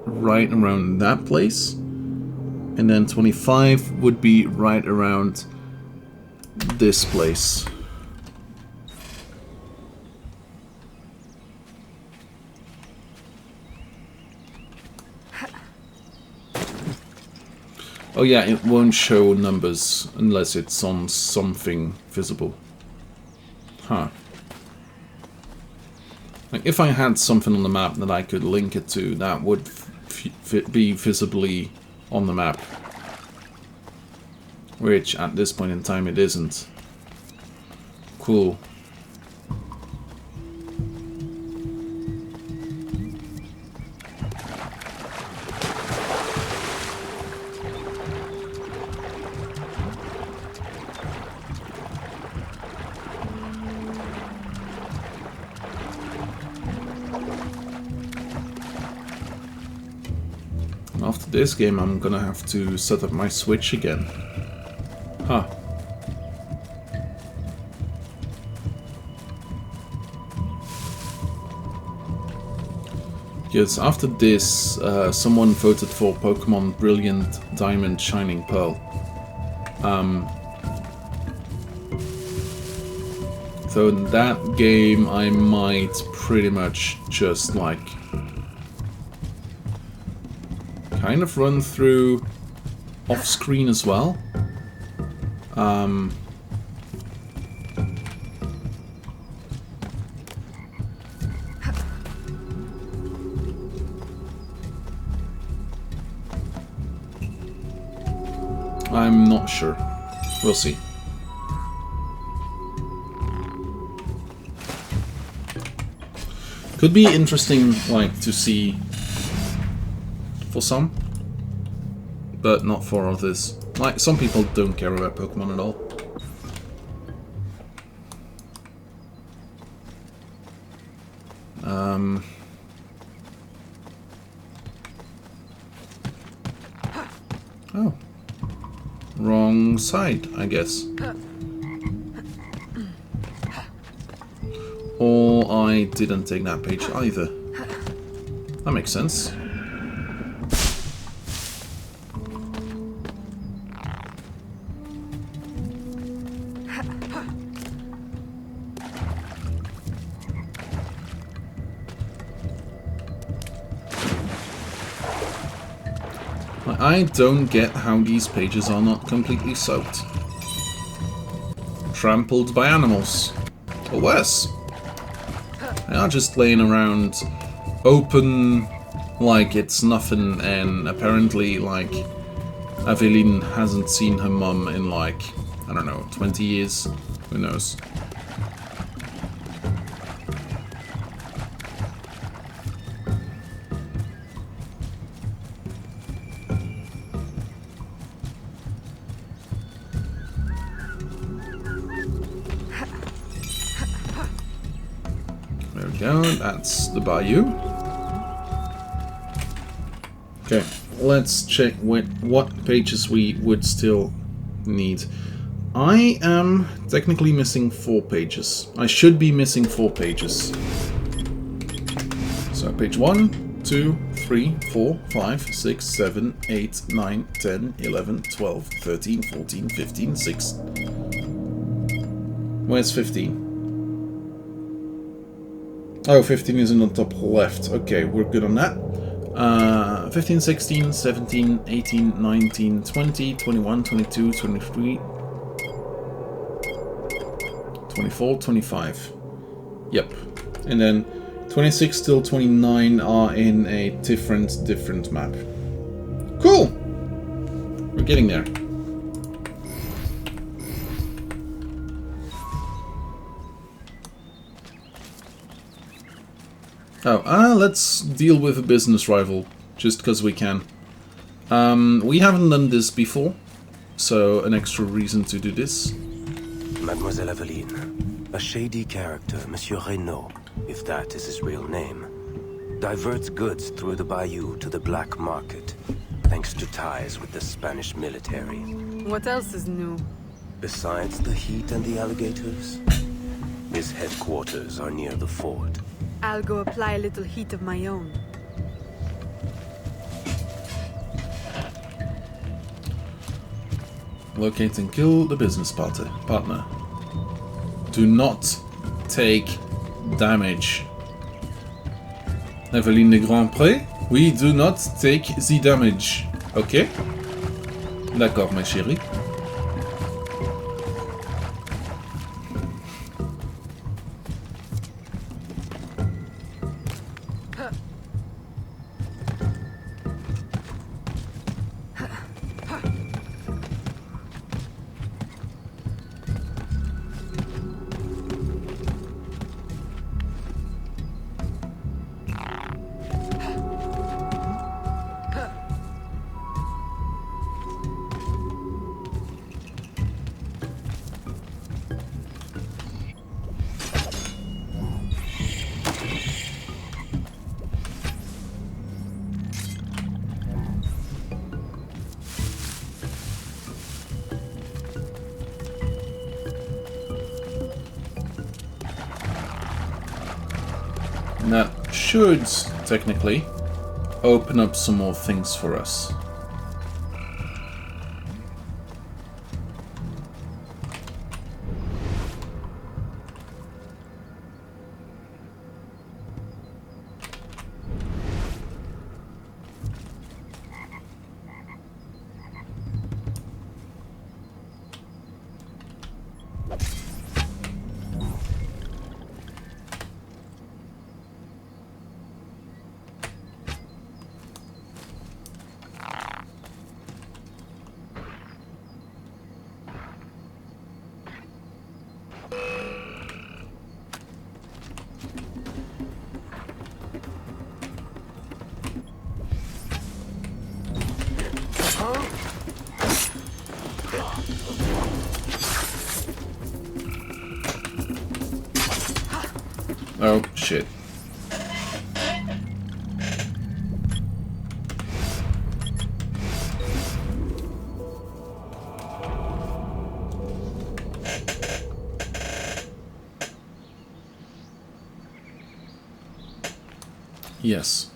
right around that place, and then 25 would be right around this place. Oh yeah, it won't show numbers unless it's on something visible. Huh. Like, if I had something on the map that I could link it to, that would be visibly on the map. Which, at this point in time, it isn't. Cool. After this game, I'm gonna have to set up my Switch again. Huh. Because after this, someone voted for Pokemon Brilliant Diamond Shining Pearl. So in that game, I might pretty much just like kind of run through off screen as well. I'm not sure. We'll see. Could be interesting, like, to see for some, but not for others. Like, some people don't care about Pokemon at all. Oh. Wrong side, I guess. Or I didn't take that page either. That makes sense. I don't get how these pages are not completely soaked. Trampled by animals. Or worse. They are just laying around open like it's nothing, and apparently like Aveline hasn't seen her mum in like, I don't know, 20 years? Who knows? There we go, that's the Bayou. Okay, let's check what pages we would still need. I am technically missing 4 pages. I should be missing 4 pages. So page 1, 2, 3, 4, 5, 6, 7, 8, 9, 10, 11, 12, 13, 14, 15, 16. Where's 15? Oh, 15 is in the top left. Okay, we're good on that. 15, 16, 17, 18, 19, 20, 21, 22, 23, 24, 25. Yep. And then 26 till 29 are in a different map. Cool! We're getting there. Oh, let's deal with a business rival, just because we can. We haven't done this before, so an extra reason to do this. Mademoiselle Aveline, a shady character, Monsieur Renaud, if that is his real name, diverts goods through the Bayou to the black market, thanks to ties with the Spanish military. What else is new? Besides the heat and the alligators, his headquarters are near the fort. I'll go apply a little heat of my own. Locate and kill the business partner. Do not take damage. Aveline de Grandpré, we do not take the damage. Ok? D'accord, ma chérie. And that should, technically, open up some more things for us. Oh, shit. Yes.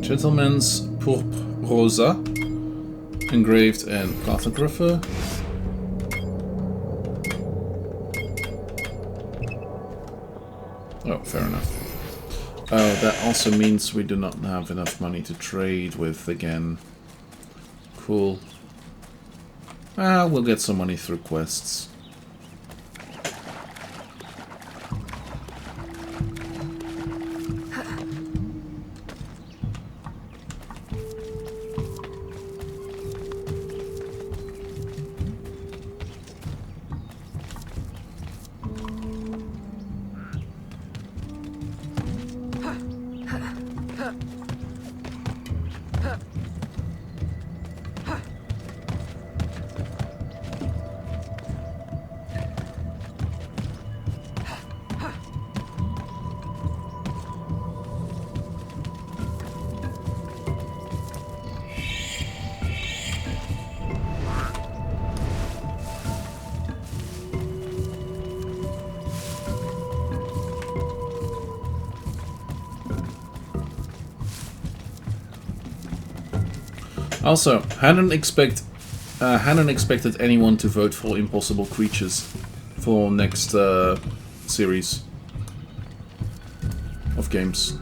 Gentleman's Purple Rosa, engraved and cartographer. Oh, fair enough. That also means we do not have enough money to trade with again. Cool. We'll get some money through quests. Also, hadn't expected anyone to vote for Impossible Creatures for next series of games.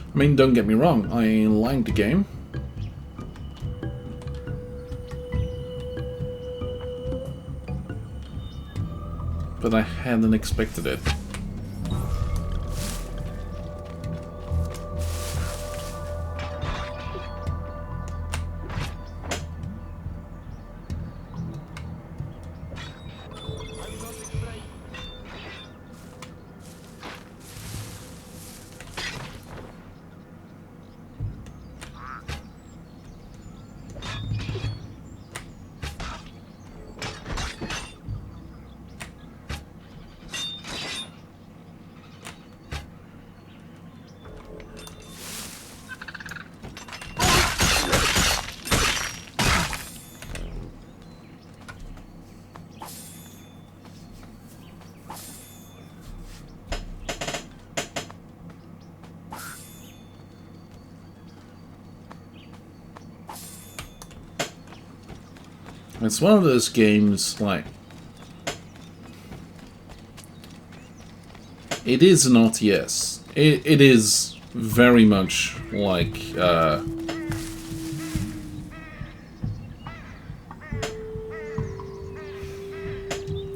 I mean, don't get me wrong, I like the game. But I hadn't expected it. It's one of those games, like... It is not, yes. It is very much like... I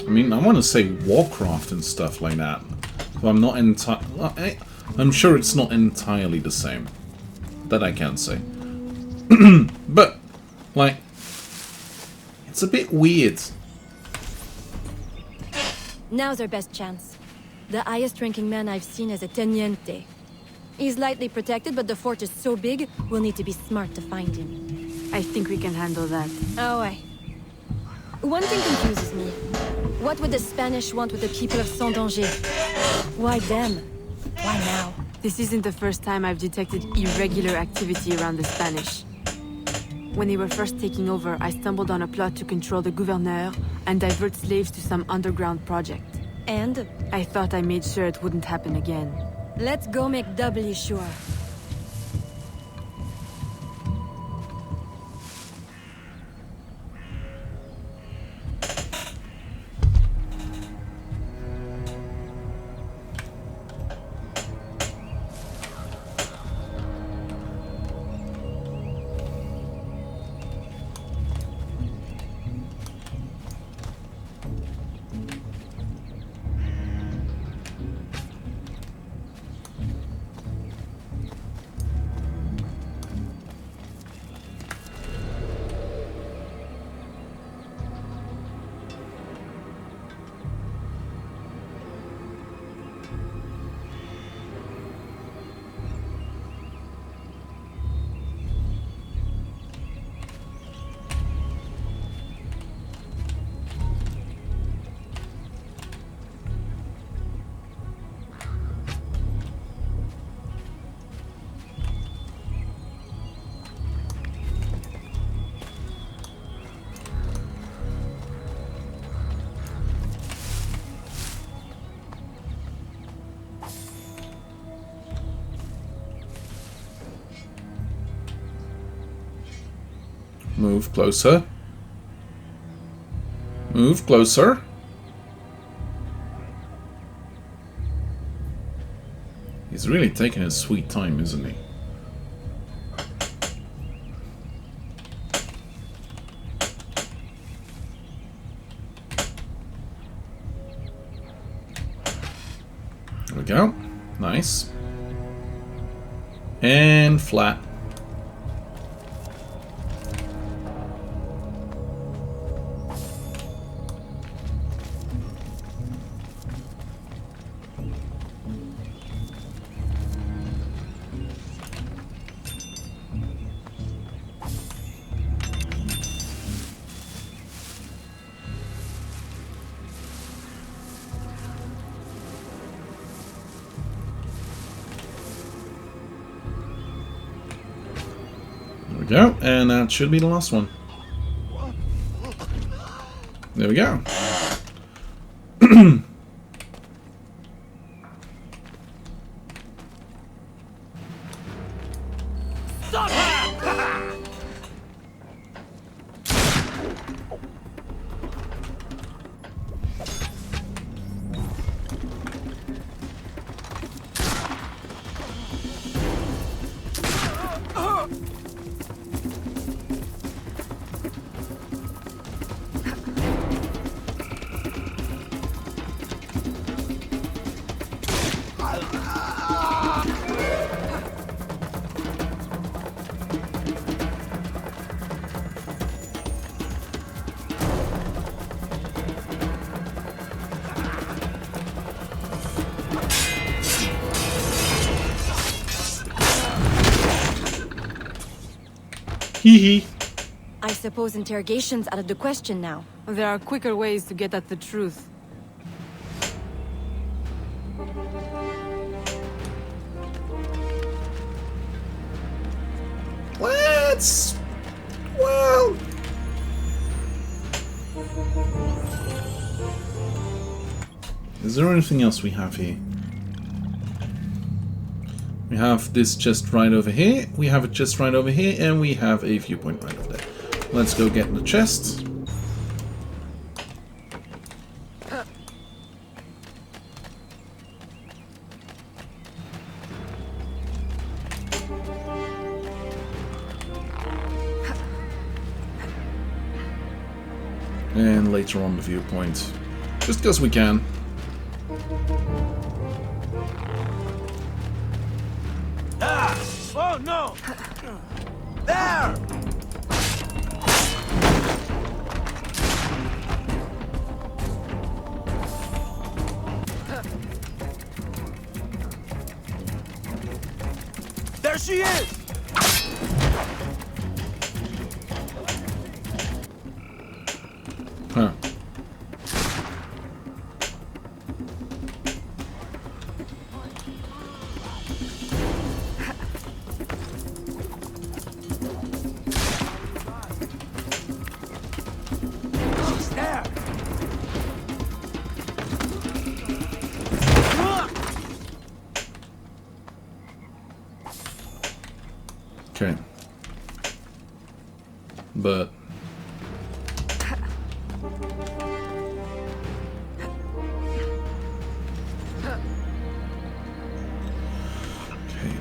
mean, I want to say Warcraft and stuff like that. But I'm not I'm sure it's not entirely the same. That I can say. But, like... It's a bit weird. Now's our best chance. The highest ranking man I've seen is a Teniente. He's lightly protected, but the fort is so big, we'll need to be smart to find him. I think we can handle that. Oh, ouais. One thing confuses me. What would the Spanish want with the people of Saint-Danger? Why them? Why now? This isn't the first time I've detected irregular activity around the Spanish. When they were first taking over, I stumbled on a plot to control the gouverneur and divert slaves to some underground project. And? I thought I made sure it wouldn't happen again. Let's go make doubly sure. Move closer. Move closer. He's really taking his sweet time, isn't he? There we go. Nice. And flat. There we go, and that should be the last one. There we go. Stop her! Hee hee. I suppose interrogation's out of the question now. There are quicker ways to get at the truth. Let's... Well... Is there anything else we have here? We have this chest right over here, we have a chest right over here, and we have a viewpoint right over there. Let's go get the chest. And later on the viewpoint. Just because we can. Ah! Oh no! There! There she is! Huh. She's there! Okay. But...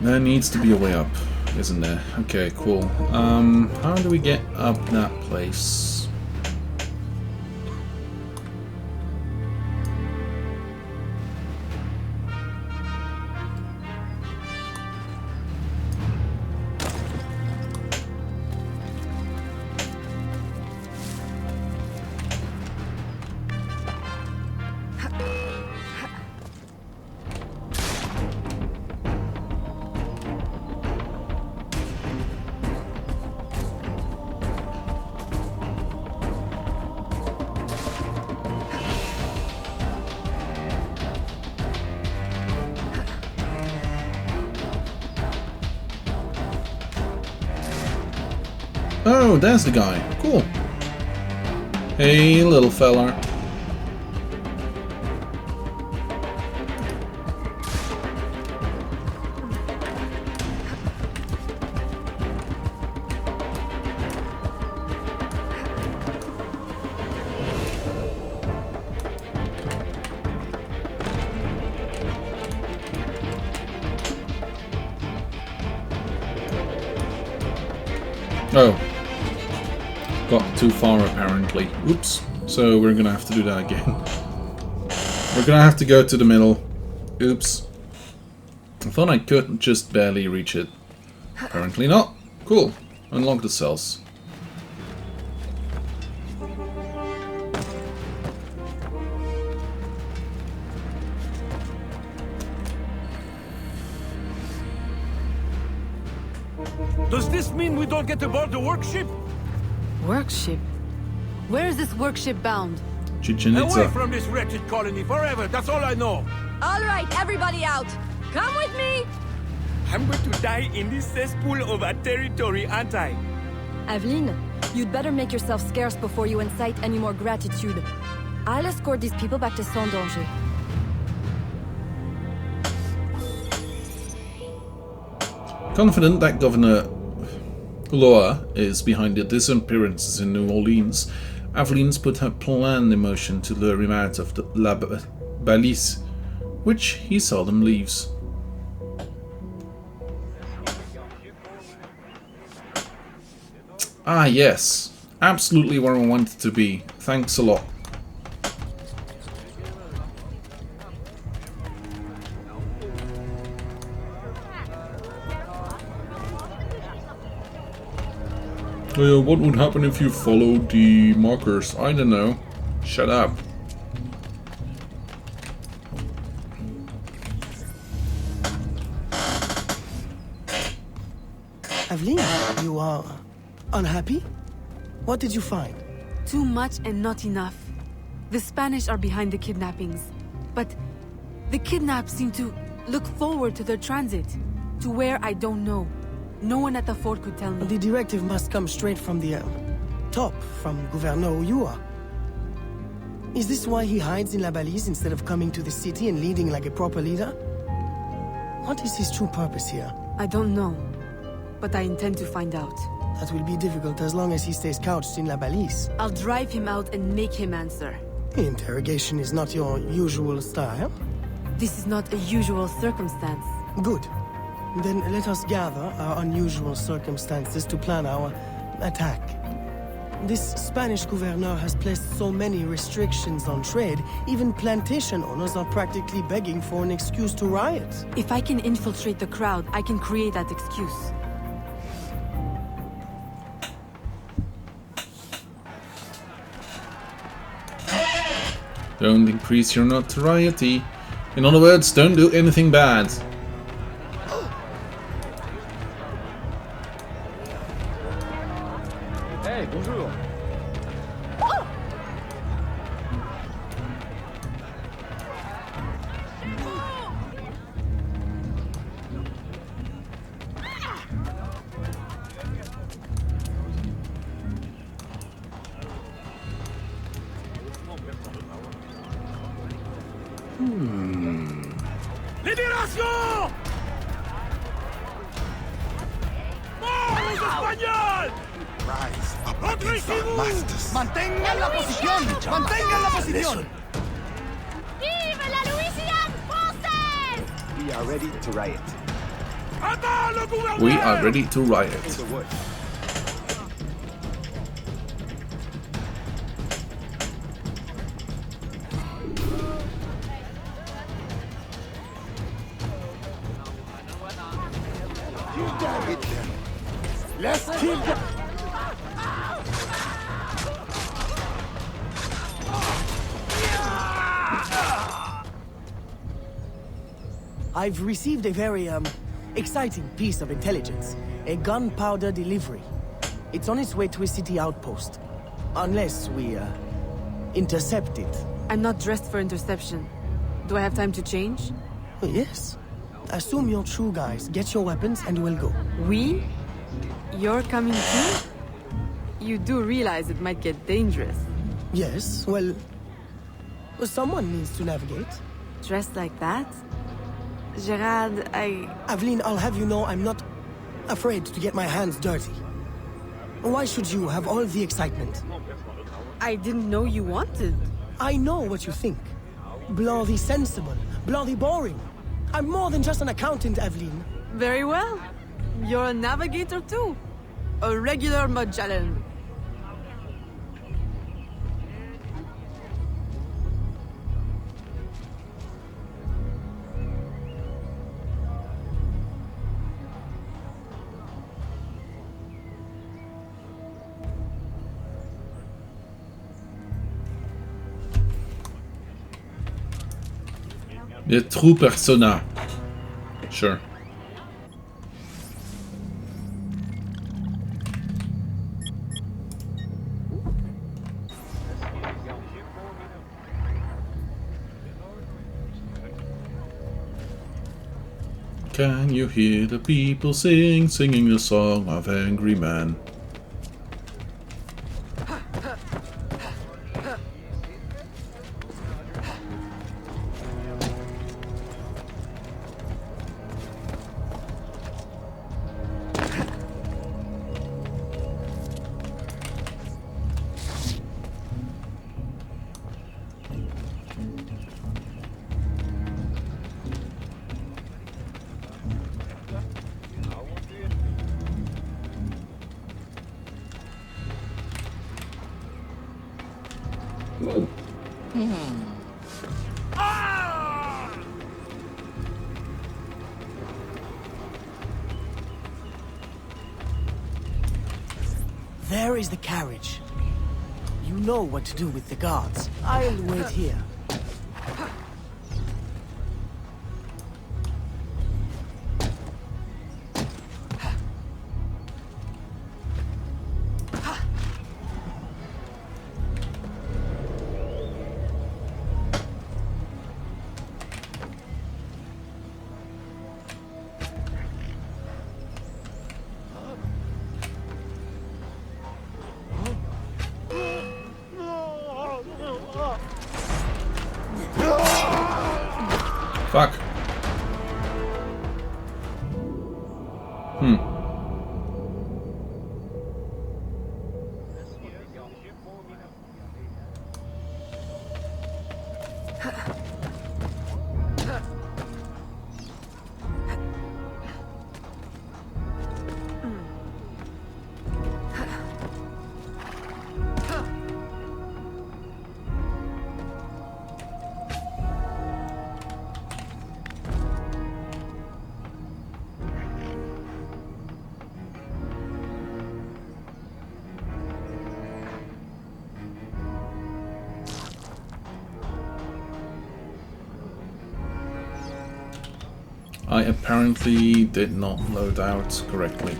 there needs to be a way up, isn't there? Okay, cool. How do we get up that place? Oh, that's the guy. Cool. Hey, little fella. Oh. Got too far apparently. Oops. So we're gonna have to do that again. We're gonna have to go to the middle. Oops. I thought I could just barely reach it. Apparently not. Cool. Unlock the cells. Does this mean we don't get aboard the workship? Workship? Where is this workship bound? Chichen Itza. Away from this wretched colony forever, that's all I know. All right, everybody out. Come with me. I'm going to die in this cesspool of a territory, aren't I? Aveline, you'd better make yourself scarce before you incite any more gratitude. I'll escort these people back to Sans Danger. Confident that Governor Ulloa is behind the disappearances in New Orleans, Aveline's put her plan in motion to lure him out of the La Balise, which he seldom leaves. Ah yes, absolutely where I wanted to be. Thanks a lot. What would happen if you followed the markers? I don't know. Shut up. Aveline, you are unhappy? What did you find? Too much and not enough. The Spanish are behind the kidnappings, but the kidnapped seem to look forward to their transit, to where I don't know. No one at the fort could tell me. The directive must come straight from the top, from Gouverneur Ulloa. Is this why he hides in La Balise instead of coming to the city and leading like a proper leader? What is his true purpose here? I don't know, but I intend to find out. That will be difficult as long as he stays couched in La Balise. I'll drive him out and make him answer. Interrogation is not your usual style. This is not a usual circumstance. Good. Then let us gather our unusual circumstances to plan our attack. This Spanish gouverneur has placed so many restrictions on trade, even plantation owners are practically begging for an excuse to riot. If I can infiltrate the crowd, I can create that excuse. Don't increase your notoriety. In other words, don't do anything bad. Hey, bonjour. Libération! Mort aux Espagnols! Rise up Entrez against chez our vous! masters. ¡Mantengan la posición! ¡Mantengan la posición! Vive la Louisiane française! We are ready to riot. Attends le gouverneur! We are ready to riot. In the woods. Hit them. Let's kill them! I've received a very, exciting piece of intelligence. A gunpowder delivery. It's on its way to a city outpost. Unless we, intercept it. I'm not dressed for interception. Do I have time to change? Oh, yes. Assume you're true guys. Get your weapons and we'll go. We? You're coming too? You do realize it might get dangerous. Yes, well, someone needs to navigate. Dressed like that? Gerard, Aveline, I'll have you know I'm not afraid to get my hands dirty. Why should you have all the excitement? I didn't know you wanted. I know what you think. Bloody sensible, bloody boring. I'm more than just an accountant, Aveline. Very well. You're a navigator too. A regular Magellan. The true persona. Sure. Can you hear the people singing the song of Angry Man? There is the carriage. You know what to do with the guards. I'll wait here. Fuck. I apparently did not load out correctly.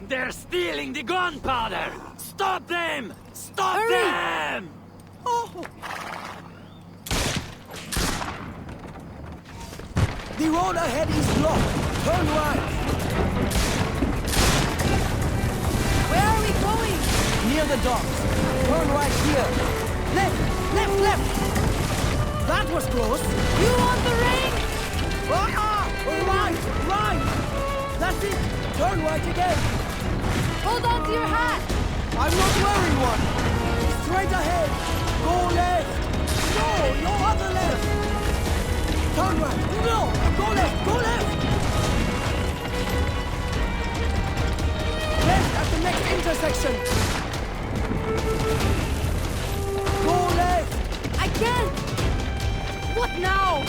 They're stealing the gunpowder! Stop them! Stop them! Oh. The road ahead is blocked. Turn right. Where are we going? Near the docks. Turn right here. Left, left, left. That was close. You want the ring? Right! That's it! Turn right again! Hold on to your hat! I'm not wearing one! Straight ahead! Go left! No, your other left! Turn right! No! Go left! Go left! Left at the next intersection! Go left! I can't! What now?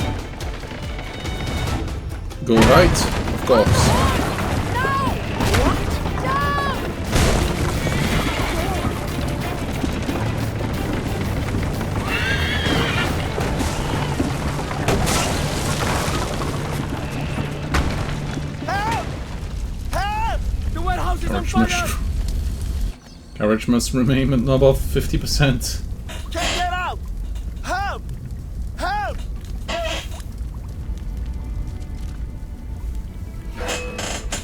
Go right, of course. Carriage must remain at above 50%. Can't get out! Help! Help!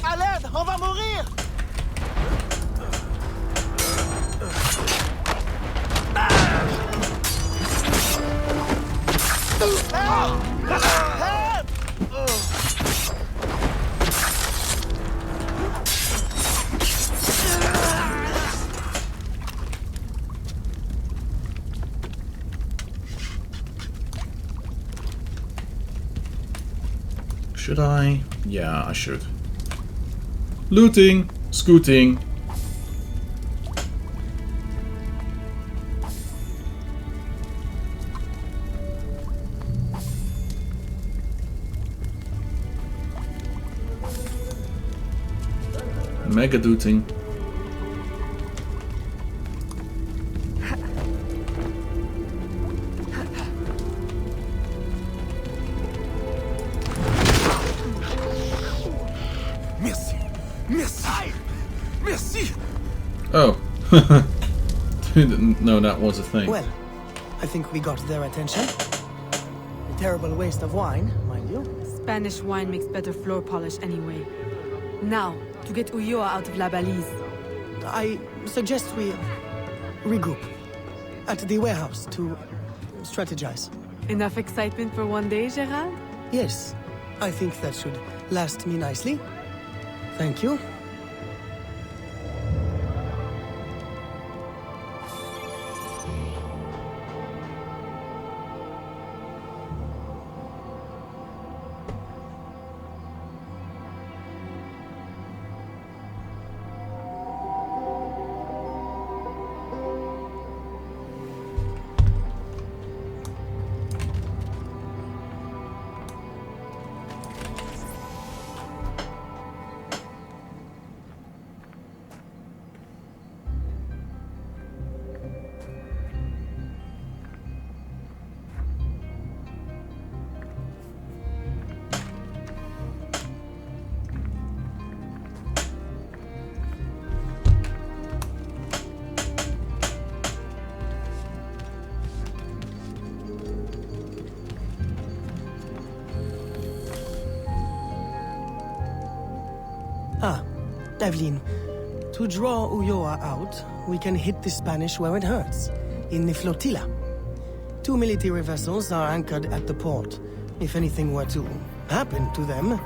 À l'aide! On va mourir! Should I? Yeah, I should. Looting! Scooting! Mega dooting. Oh. Didn't know that was a thing. Well, I think we got their attention. A terrible waste of wine, mind you. Spanish wine makes better floor polish anyway. Now, to get Ulloa out of La Balise. I suggest we regroup at the warehouse to strategize. Enough excitement for one day, Gerard? Yes, I think that should last me nicely. Thank you. Evelyn, to draw Ulloa out, we can hit the Spanish where it hurts, in the flotilla. 2 military vessels are anchored at the port. If anything were to happen to them,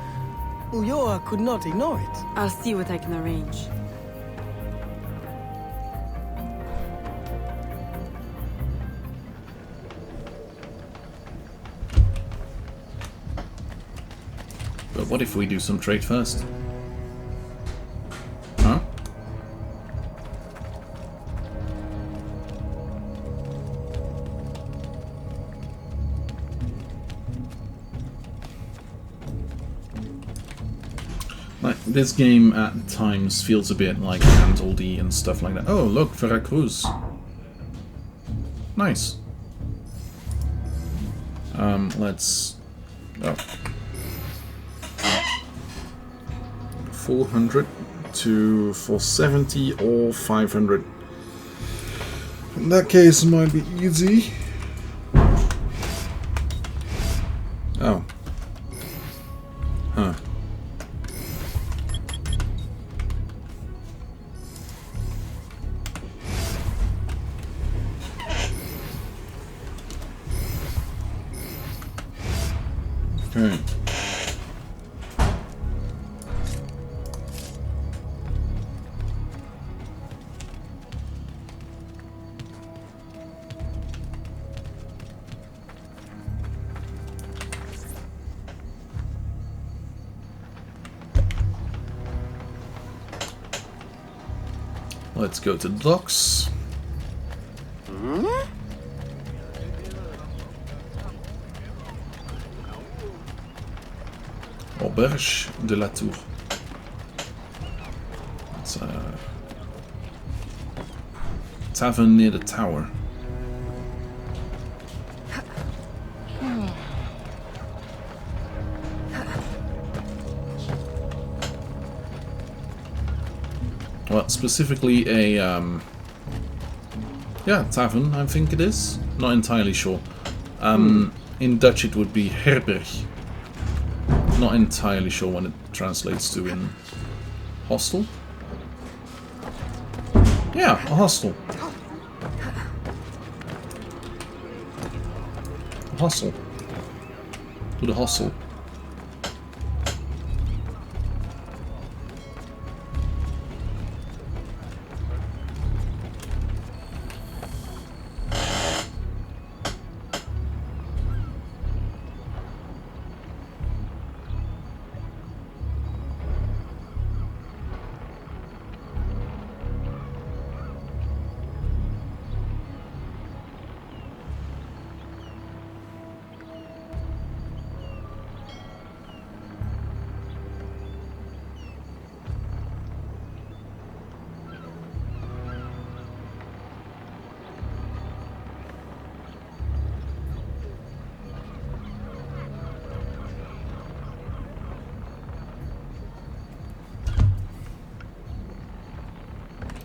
Ulloa could not ignore it. I'll see what I can arrange. But what if we do some trade first? Huh? Like, this game at times feels a bit like handholdy and stuff like that. Oh, look, Veracruz. Nice. Let's... Oh. 400 to 470 or 500. In that case, it might be easy. Oh. Huh. Okay. Let's go to the docks. Auberge de la Tour. It's a tavern near the tower. Well, specifically a tavern, I think it is. Not entirely sure. In Dutch it would be herberg. Not entirely sure what it translates to in hostel. Yeah, a hostel. A hostel. To the hostel.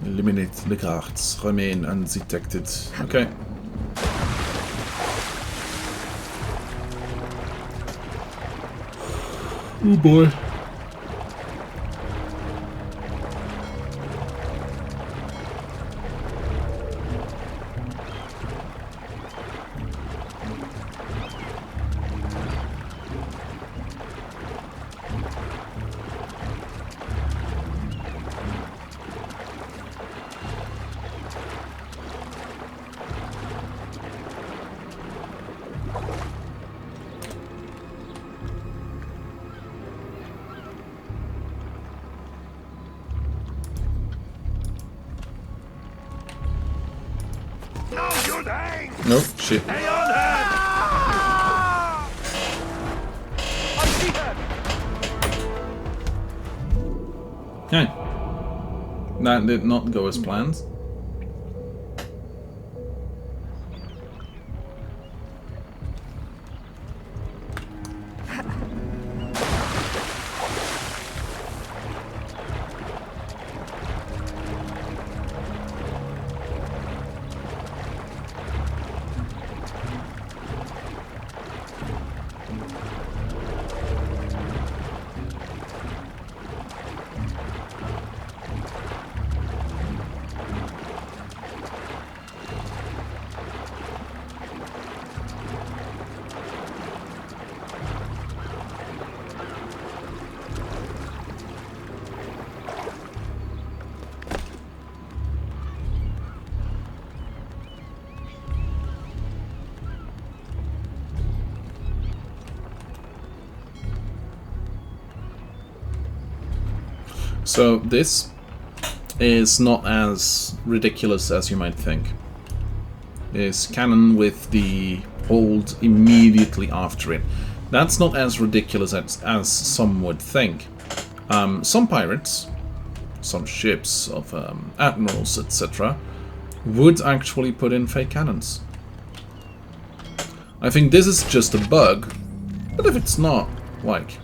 Eliminate the guards. Remain undetected. Okay. Oh boy. Nope, shit. Stay on her! I see her! Okay. That did not go as planned. So this is not as ridiculous as you might think. It's canon with the hold immediately after it. That's not as ridiculous as some would think. Some pirates, some ships of admirals, etc., would actually put in fake cannons. I think this is just a bug, but if it's not, like...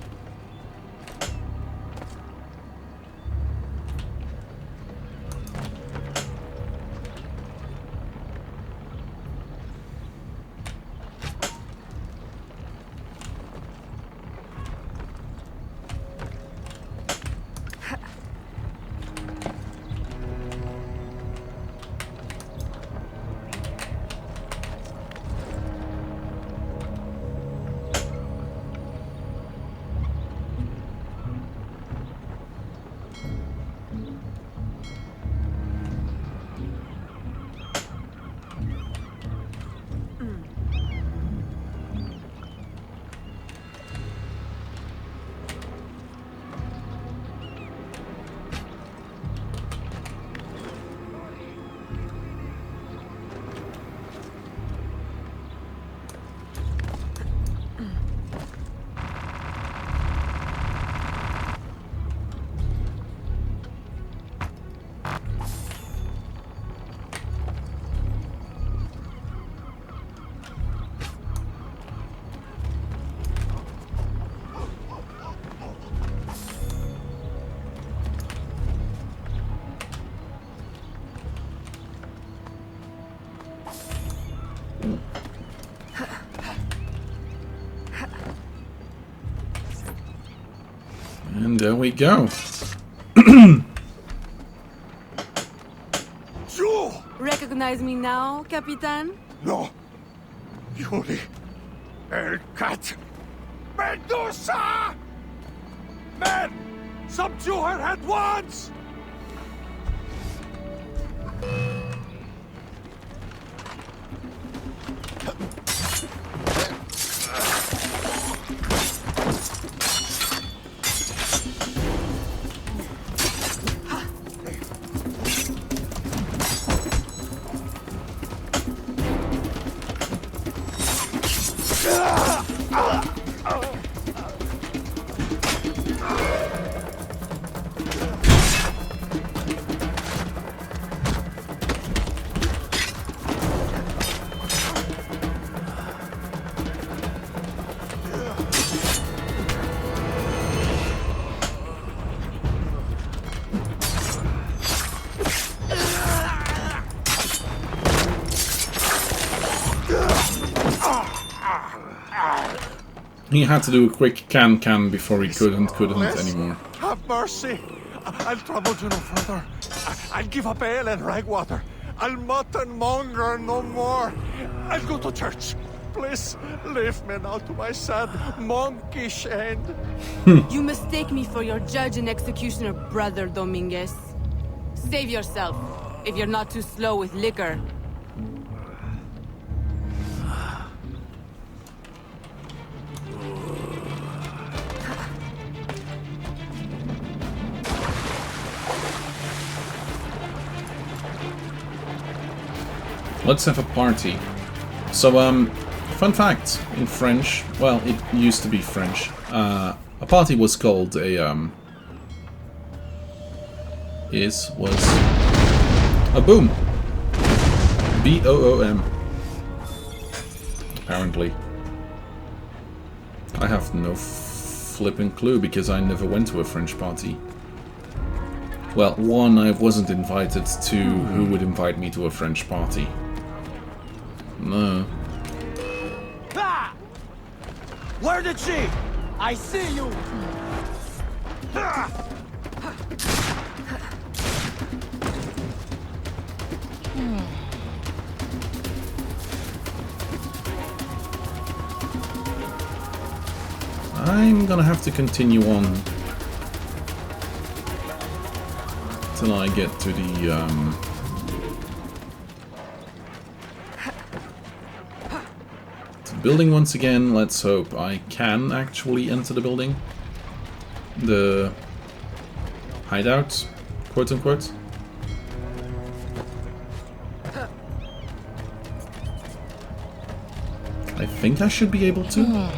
And there we go. You! Recognize me now, Capitan? No. Yuri. El Cat. Medusa! Men! Subdue her at once! He had to do a quick can before he couldn't anymore. Have mercy. I'll trouble you no further. I'll give up ale and ragwater. I'll mutton monger no more. I'll go to church. Please leave me now to my sad monkish end. You mistake me for your judge and executioner, Brother Dominguez. Save yourself, if you're not too slow with liquor. Let's have a party. So, fun fact, in French, well, it used to be French, a party was called a boom. B-O-O-M. Apparently. I have no flipping clue because I never went to a French party. Well, one, I wasn't invited. Two, who would invite me to a French party? No. Ah! Where did she? I see you! Ah! I'm gonna have to continue on till I get to the building once again. Let's hope I can actually enter the building. The hideout, quote unquote. I think I should be able to.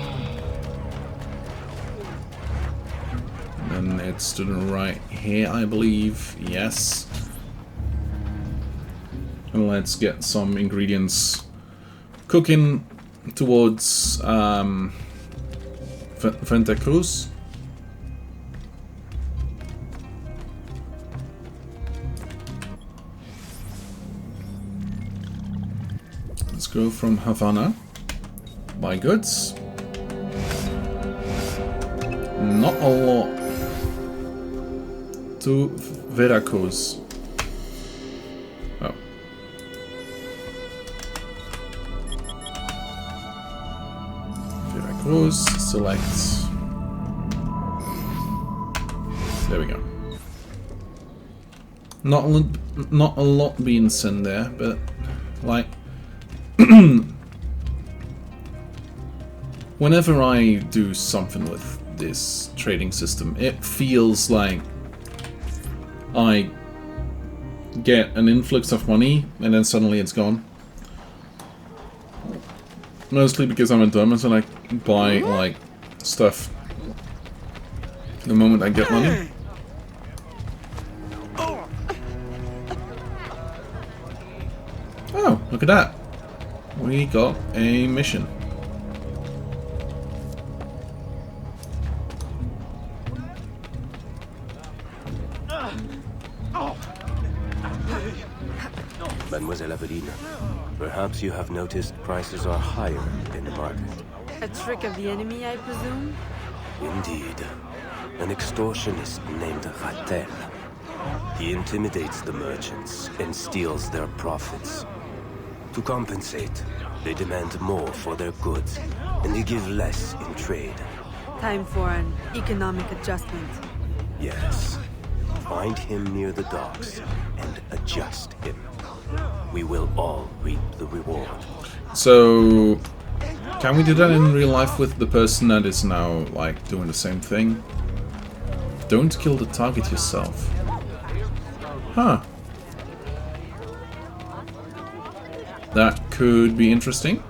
And it's to the right here, I believe. Yes. And let's get some ingredients cooking towards Venta Cruz. Let's go from Havana. Buy goods. Not a lot. To Veracruz. Oh. Veracruz, select. There we go. Not a lot being sent there, but like whenever I do something with this trading system, it feels like I get an influx of money and then suddenly it's gone. Mostly because I'm a dumbass and I buy like stuff the moment I get money. Oh, look at that. We got a mission. Mademoiselle Aveline, perhaps you have noticed prices are higher in the market. A trick of the enemy, I presume? Indeed. an extortionist named Ratel. He intimidates the merchants and steals their profits. To compensate, they demand more for their goods, and they give less in trade. Time for an economic adjustment. Yes. Find him near the docks and adjust him. We will all reap the reward. So, can we do that in real life with the person that is now, like, doing the same thing? Don't kill the target yourself. Huh. That could be interesting.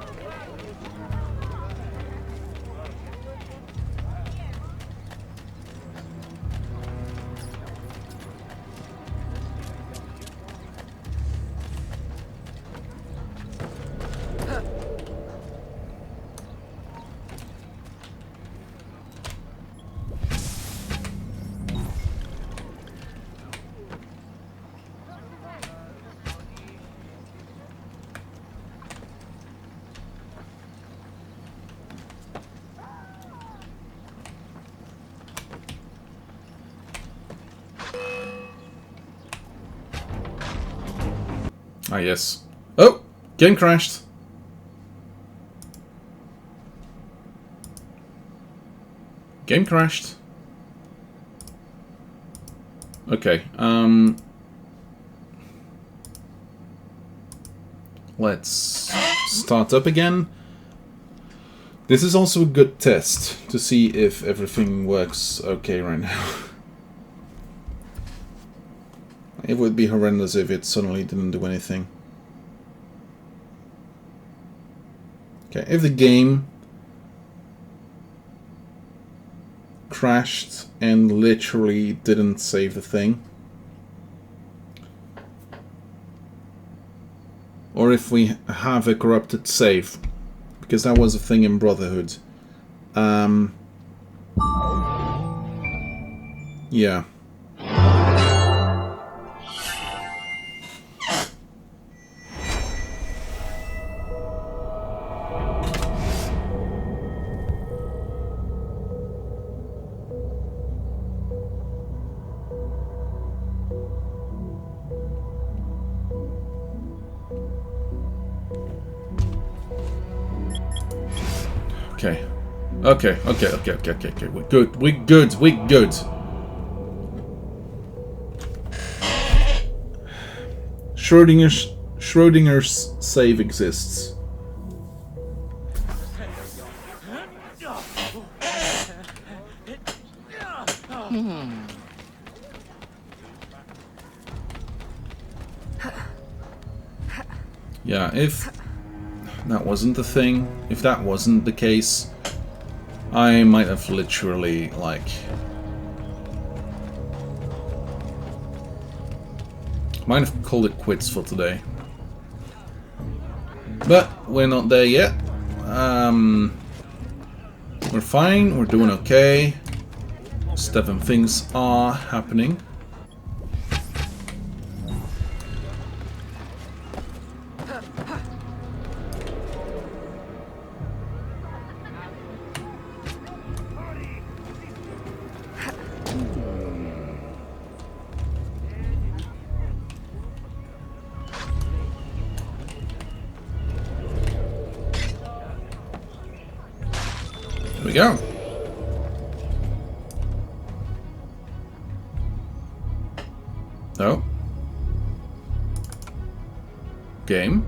Ah, yes. Oh! Game crashed! Game crashed. Okay, let's start up again. This is also a good test to see if everything works okay right now. It would be horrendous if it suddenly didn't do anything. Okay, if the game crashed and literally didn't save the thing, or if we have a corrupted save, because that was a thing in Brotherhood. Yeah. Okay. Okay. We're good. We're good. Schrodinger's save exists. Yeah, if that wasn't the thing, if that wasn't the case, I might have literally, like, might have called it quits for today. But we're not there yet. We're fine, we're doing okay. Stuff and things are happening. There we go. Oh. Game.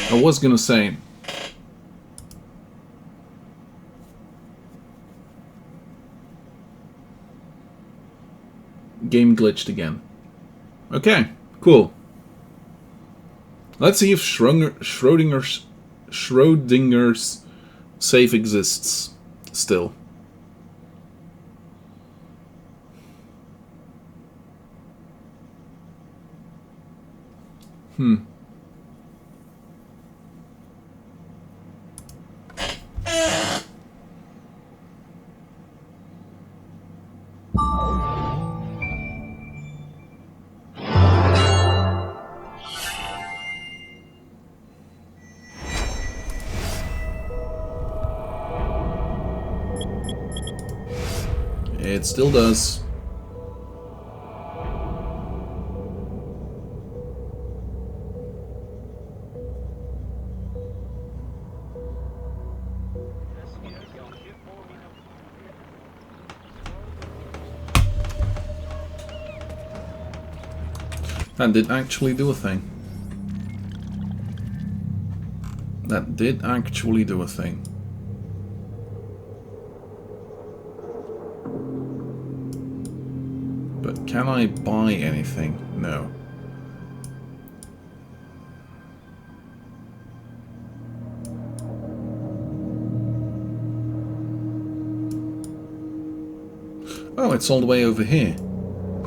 I was gonna say, game glitched again. Okay, cool. Let's see if Schrodinger's save exists still. It still does. That did actually do a thing. That did actually do a thing. But can I buy anything? No. Oh, it's all the way over here.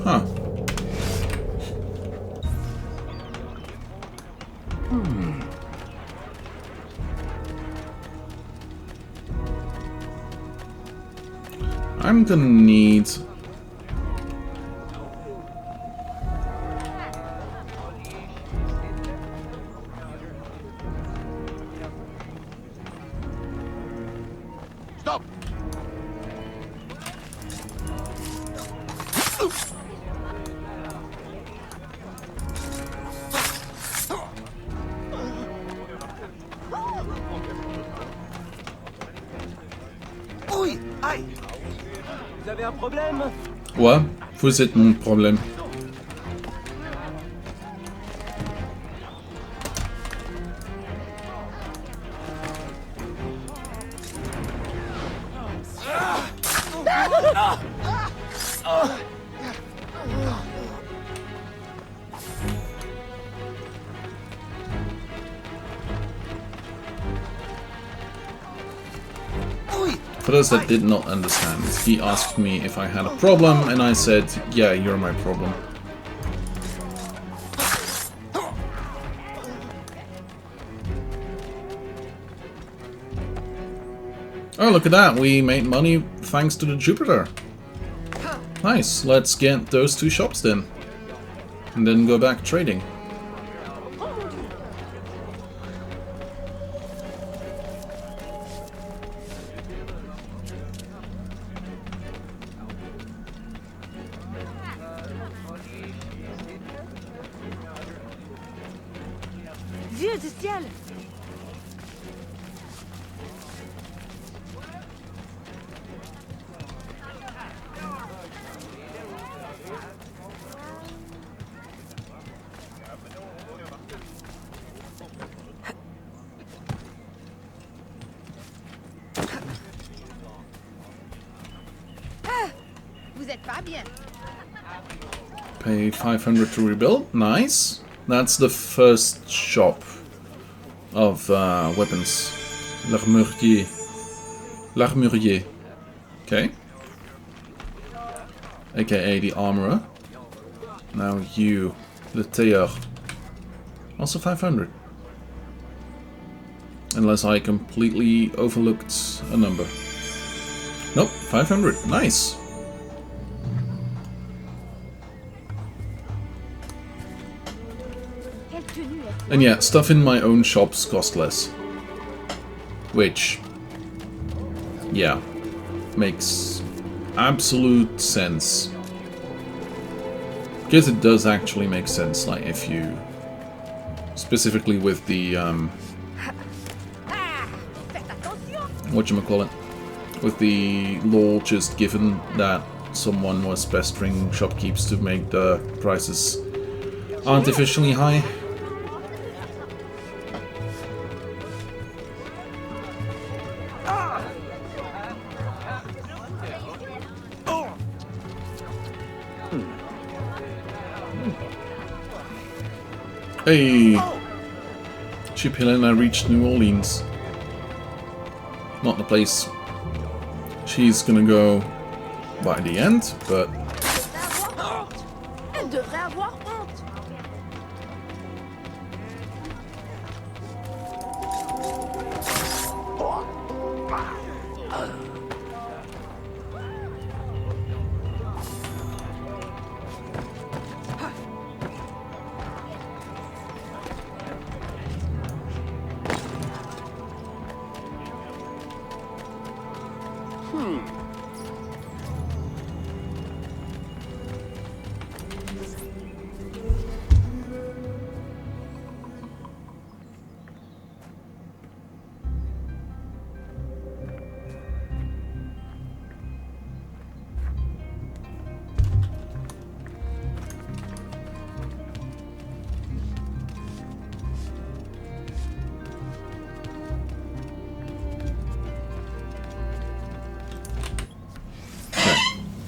Huh. I'm gonna need... Stop! Oui, aïe. Vous avez un problème? Ouais, vous êtes mon problème. For those that did not understand, he asked me if I had a problem, and I said, yeah, you're my problem. Oh, look at that, we made money thanks to the Jupiter. Nice, let's get those two shops then. And then go back trading. Dieu du ciel! Vous êtes pas bien. Pay 500 to rebuild, nice. That's the first shop of weapons. L'armurier. L'armurier. Okay. AKA the armorer. Now you, the tailleur. Also 500. Unless I completely overlooked a number. Nope, 500. Nice. And yeah, stuff in my own shops cost less. Which, yeah, makes absolute sense. Because it does actually make sense, like if you... Specifically with the, whatchamacallit? With the law just given that someone was pestering shopkeepers to make the prices artificially high. Hey! Chip Hill and I reached New Orleans. Not the place she's gonna go by the end, but... Elle devrait avoir honte.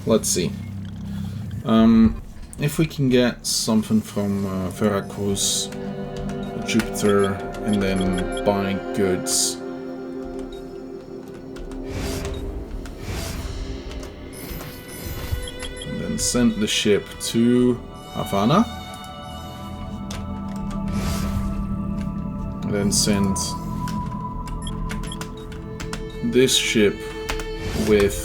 Let's see. If we can get something from Veracruz, Jupiter, and then buy goods. And then send the ship to Havana. And then send this ship with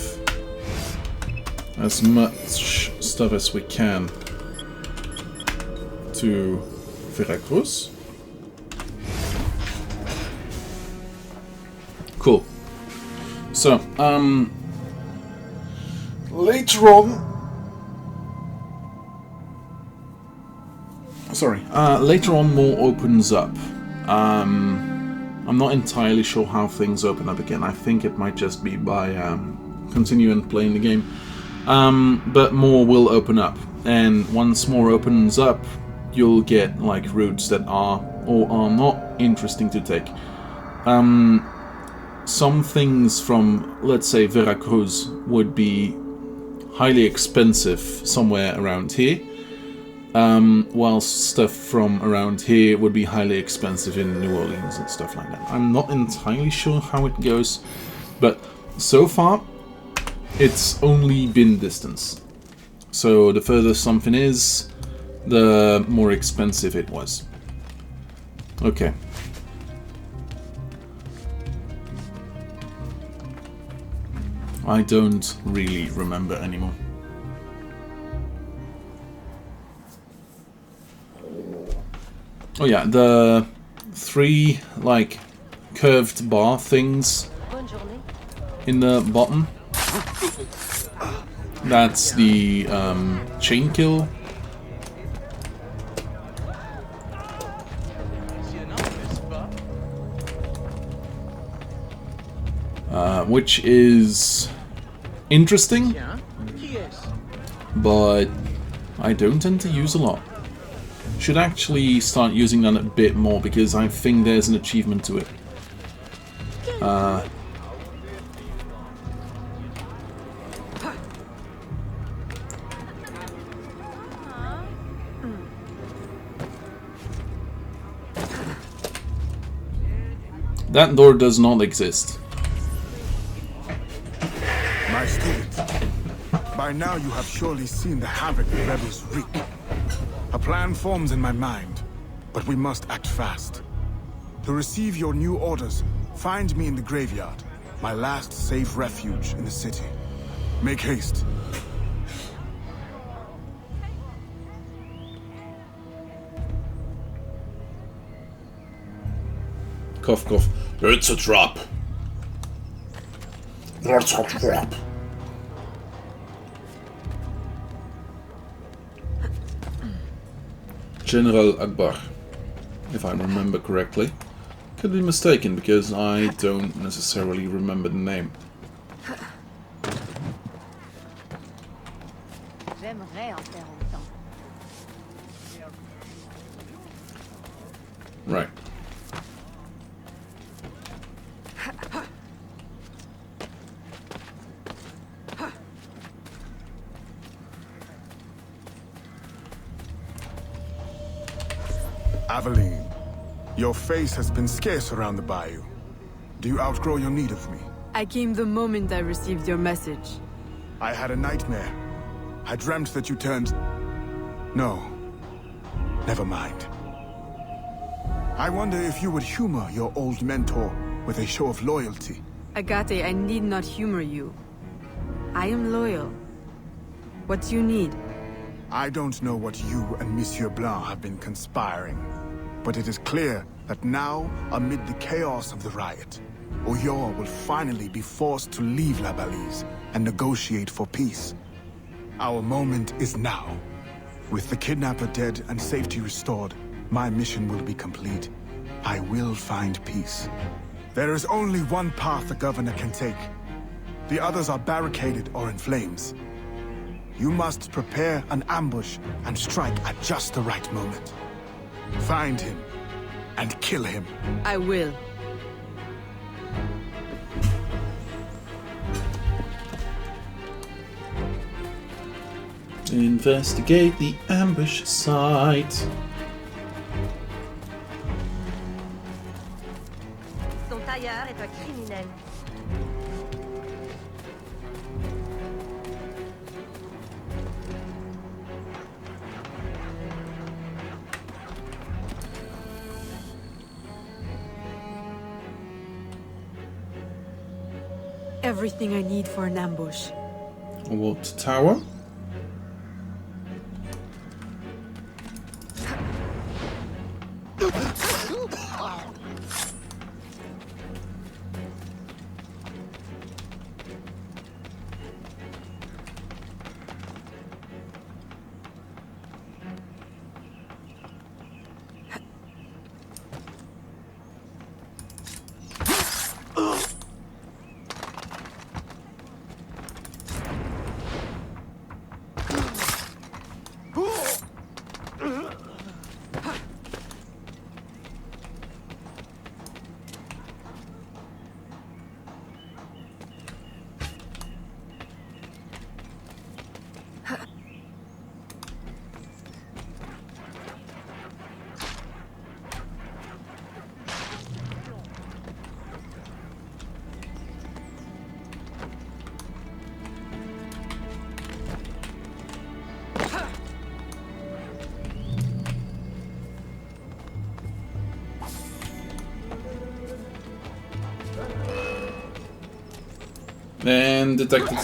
as much stuff as we can to Veracruz. Cool. So, later on... later on more opens up. I'm not entirely sure how things open up again. I think it might just be by continuing playing the game. But more will open up, and once more opens up, you'll get like routes that are or are not interesting to take. Some things from, let's say, Veracruz would be highly expensive somewhere around here, while stuff from around here would be highly expensive in New Orleans and stuff like that. I'm not entirely sure how it goes, but so far it's only been distance. So the further something is, the more expensive it was. Okay. I don't really remember anymore. Oh yeah, the 3 like curved bar things in the bottom. That's the chain kill. Which is interesting, but I don't tend to use a lot. Should actually start using that a bit more because I think there's an achievement to it. That door does not exist. My student, by now you have surely seen the havoc the rebels wreak. A plan forms in my mind, but we must act fast. To receive your new orders, find me in the graveyard, my last safe refuge in the city. Make haste. Cough, cough. It's a trap. It's a trap. General Akbar, if I remember correctly. Could be mistaken because I don't necessarily remember the name. Right. Aveline, your face has been scarce around the Bayou. Do you outgrow your need of me? I came the moment I received your message. I had a nightmare. I dreamt that you turned... No. Never mind. I wonder if you would humor your old mentor with a show of loyalty. Agate, I need not humor you. I am loyal. What do you need? I don't know what you and Monsieur Blanc have been conspiring, but it is clear that now, amid the chaos of the riot, Oyor will finally be forced to leave La Balise and negotiate for peace. Our moment is now. With the kidnapper dead and safety restored, my mission will be complete. I will find peace. There is only one path the governor can take. The others are barricaded or in flames. You must prepare an ambush and strike at just the right moment. Find him and kill him. I will. Investigate the ambush site. Son tailleur est un criminel. Everything I need for an ambush. What tower? And detected.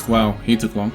Wow, he took long.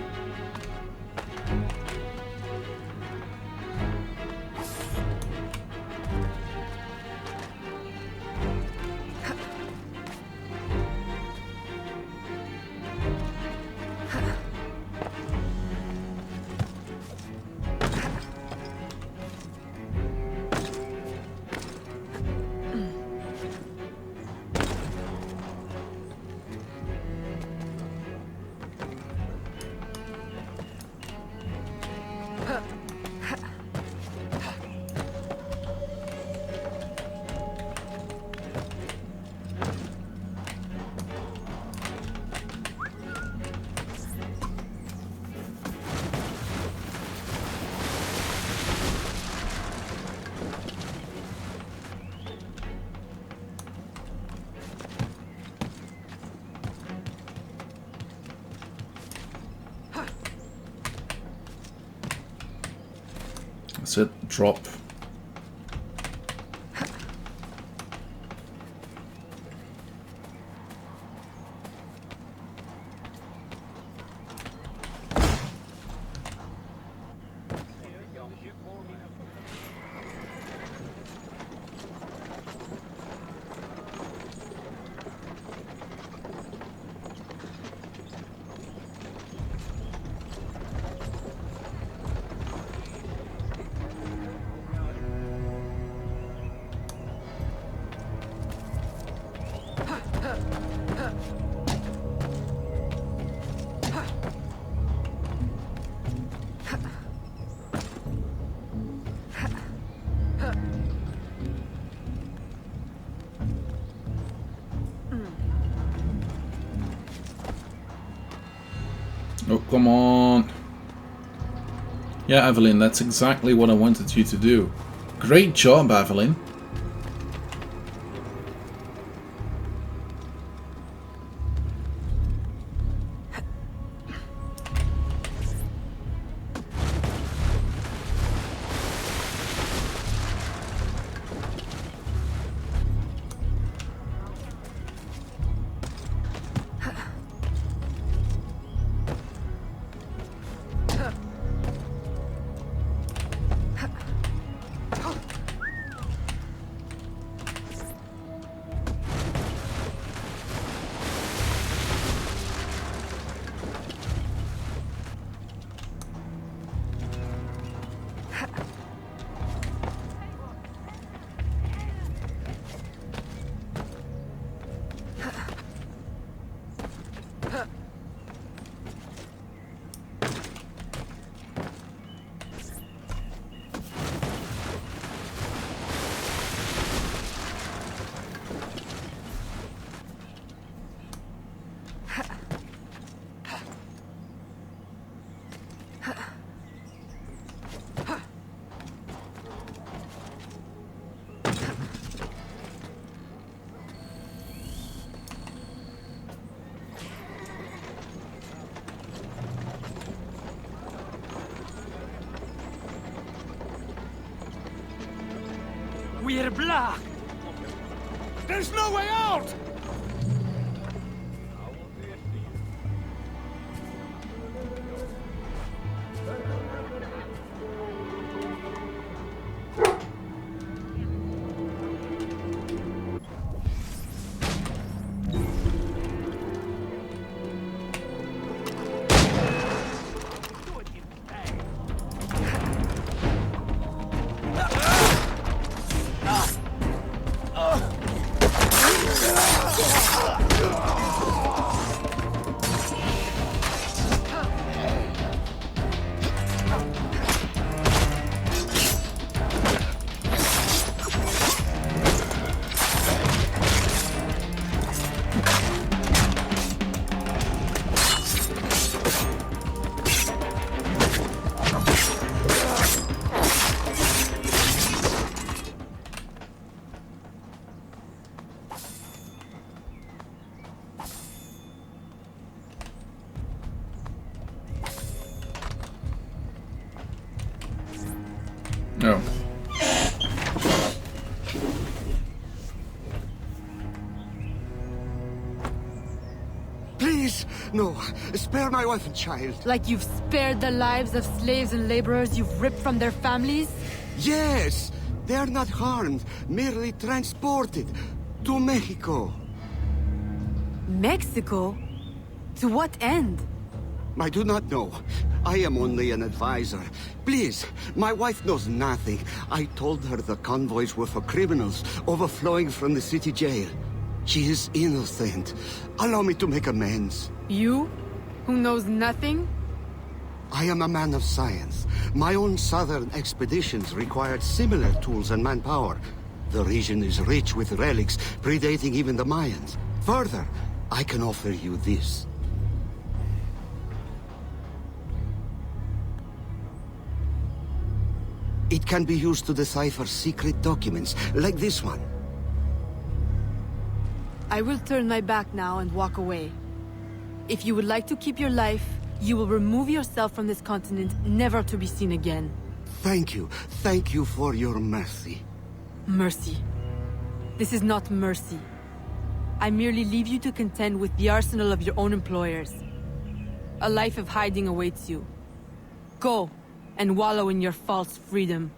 That's it. Drop. Oh, come on. Yeah, Evelyn, that's exactly what I wanted you to do. Great job, Evelyn. We're blocked! There's no way out! No. Please, no. Spare my wife and child. Like you've spared the lives of slaves and laborers you've ripped from their families? Yes! They are not harmed, merely transported to Mexico. Mexico? To what end? I do not know. I am only an advisor. Please, my wife knows nothing. I told her the convoys were for criminals overflowing from the city jail. She is innocent. Allow me to make amends. You? Who knows nothing? I am a man of science. My own southern expeditions required similar tools and manpower. The region is rich with relics predating even the Mayans. Further, I can offer you this. It can be used to decipher secret documents, like this one. I will turn my back now and walk away. If you would like to keep your life, you will remove yourself from this continent, never to be seen again. Thank you for your mercy. Mercy. This is not mercy. I merely leave you to contend with the arsenal of your own employers. A life of hiding awaits you. Go, and wallow in your false freedom.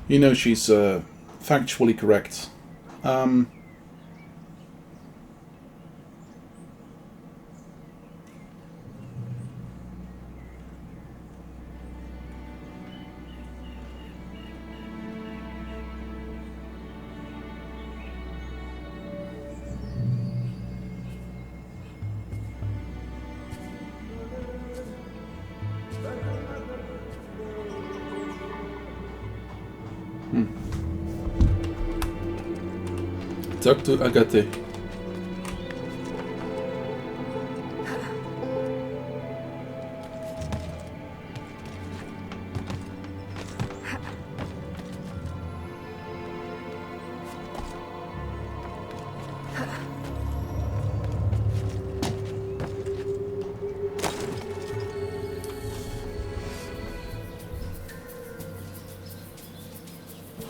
You know, she's factually correct. Talk to Agate.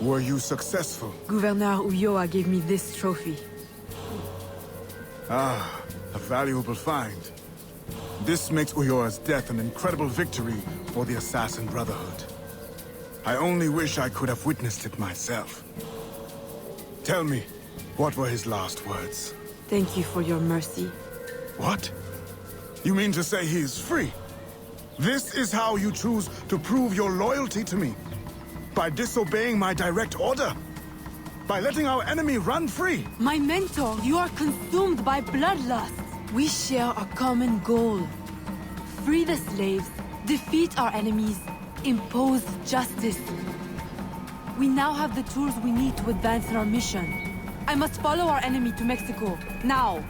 Were you successful? Gouverneur Ulloa gave me this trophy. Ah, a valuable find. This makes Ulloa's death an incredible victory for the Assassin Brotherhood. I only wish I could have witnessed it myself. Tell me, what were his last words? Thank you for your mercy. What? You mean to say he is free? This is how you choose to prove your loyalty to me? By disobeying my direct order? By letting our enemy run free? My mentor, you are consumed by bloodlust. We share a common goal. Free the slaves, defeat our enemies, impose justice. We now have the tools we need to advance in our mission. I must follow our enemy to Mexico, now.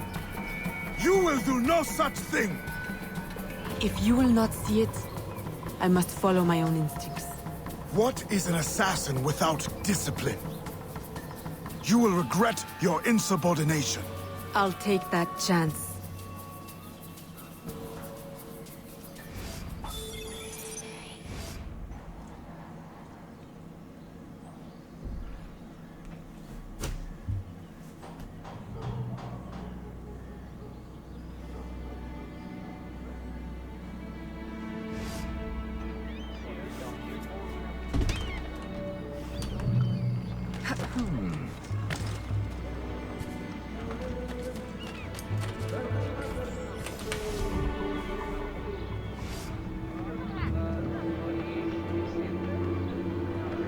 You will do no such thing! If you will not see it, I must follow my own instincts. What is an assassin without discipline? You will regret your insubordination. I'll take that chance.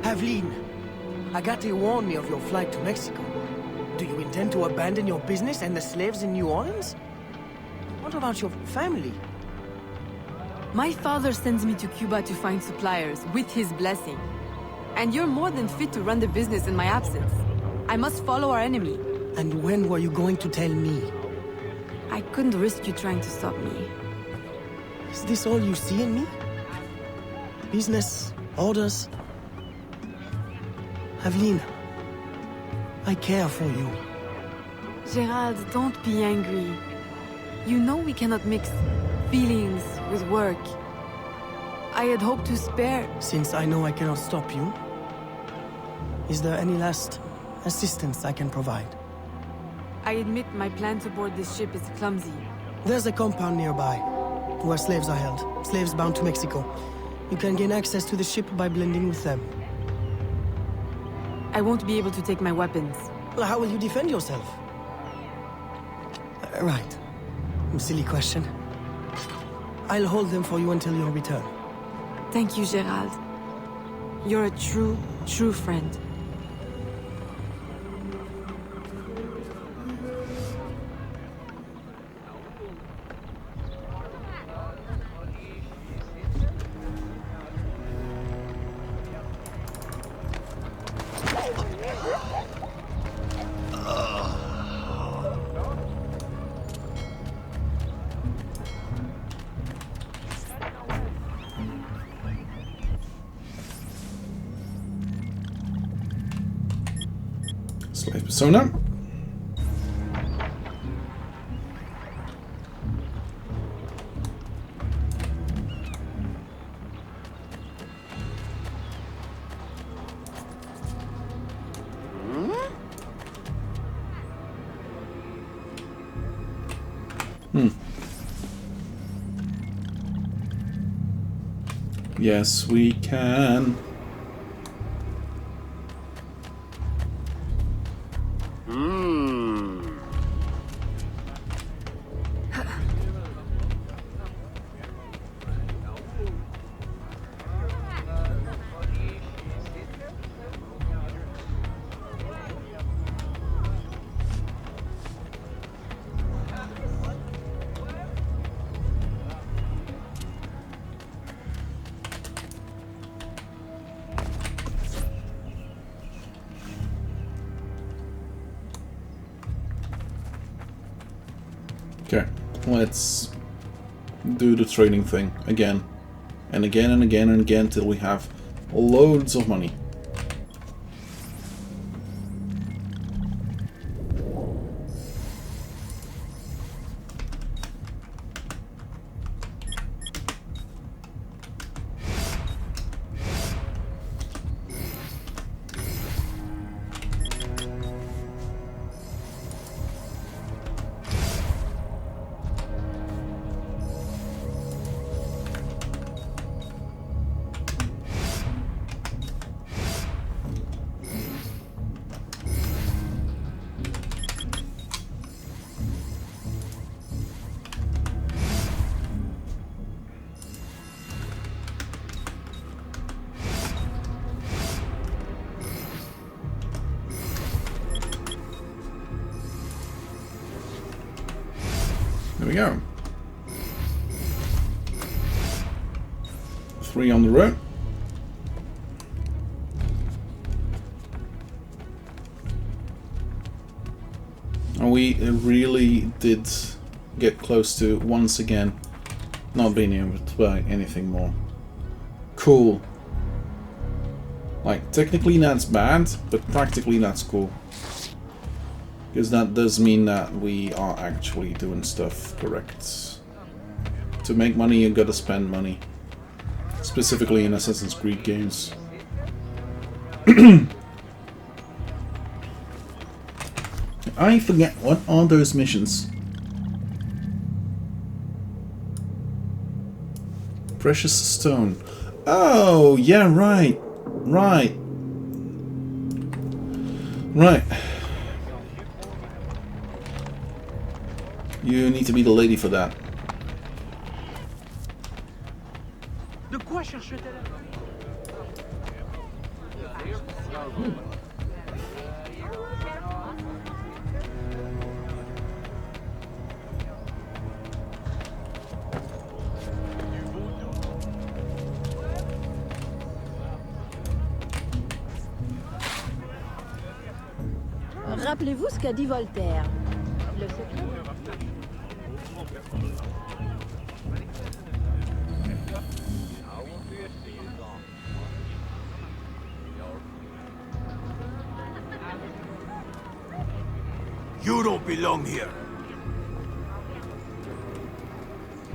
Aveline, Agate warned me of your flight to Mexico. Do you intend to abandon your business and the slaves in New Orleans? What about your family? My father sends me to Cuba to find suppliers, with his blessing. And you're more than fit to run the business in my absence. I must follow our enemy. And when were you going to tell me? I couldn't risk you trying to stop me. Is this all you see in me? Business, orders? Aveline, I care for you. Gerald, don't be angry. You know we cannot mix feelings with work. I had hoped to spare... Since I know I cannot stop you, is there any last assistance I can provide? I admit my plan to board this ship is clumsy. There's a compound nearby, where slaves are held. Slaves bound to Mexico. You can gain access to the ship by blending with them. I won't be able to take my weapons. Well, how will you defend yourself? Right. Silly question. I'll hold them for you until your return. Thank you, Gerald. You're a true, true friend. Slave persona. Yes, we can. Okay, let's do the trading thing again. And again and again and again till we have loads of money. There we go. 3 on the road. And we really did get close to, once again, not being able to buy anything more. Cool. Like, technically that's bad, but practically that's cool. Because that does mean that we are actually doing stuff correct. To make money, you gotta spend money. Specifically in Assassin's Creed games. I forget, what are those missions? Precious stone. Oh, yeah, right. Right. Right. You need to be the lady for that. De quoi cherche-t-elle? Rappelez-vous ce qu'a dit Voltaire. Le secret. You don't belong here.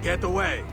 Get away.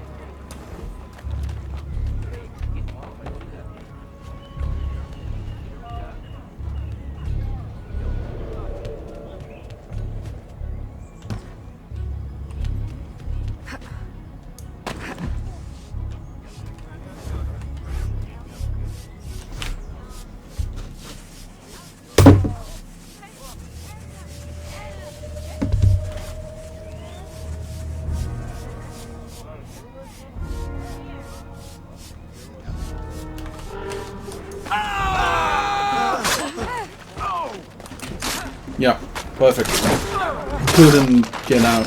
Yeah, perfect. Couldn't get out.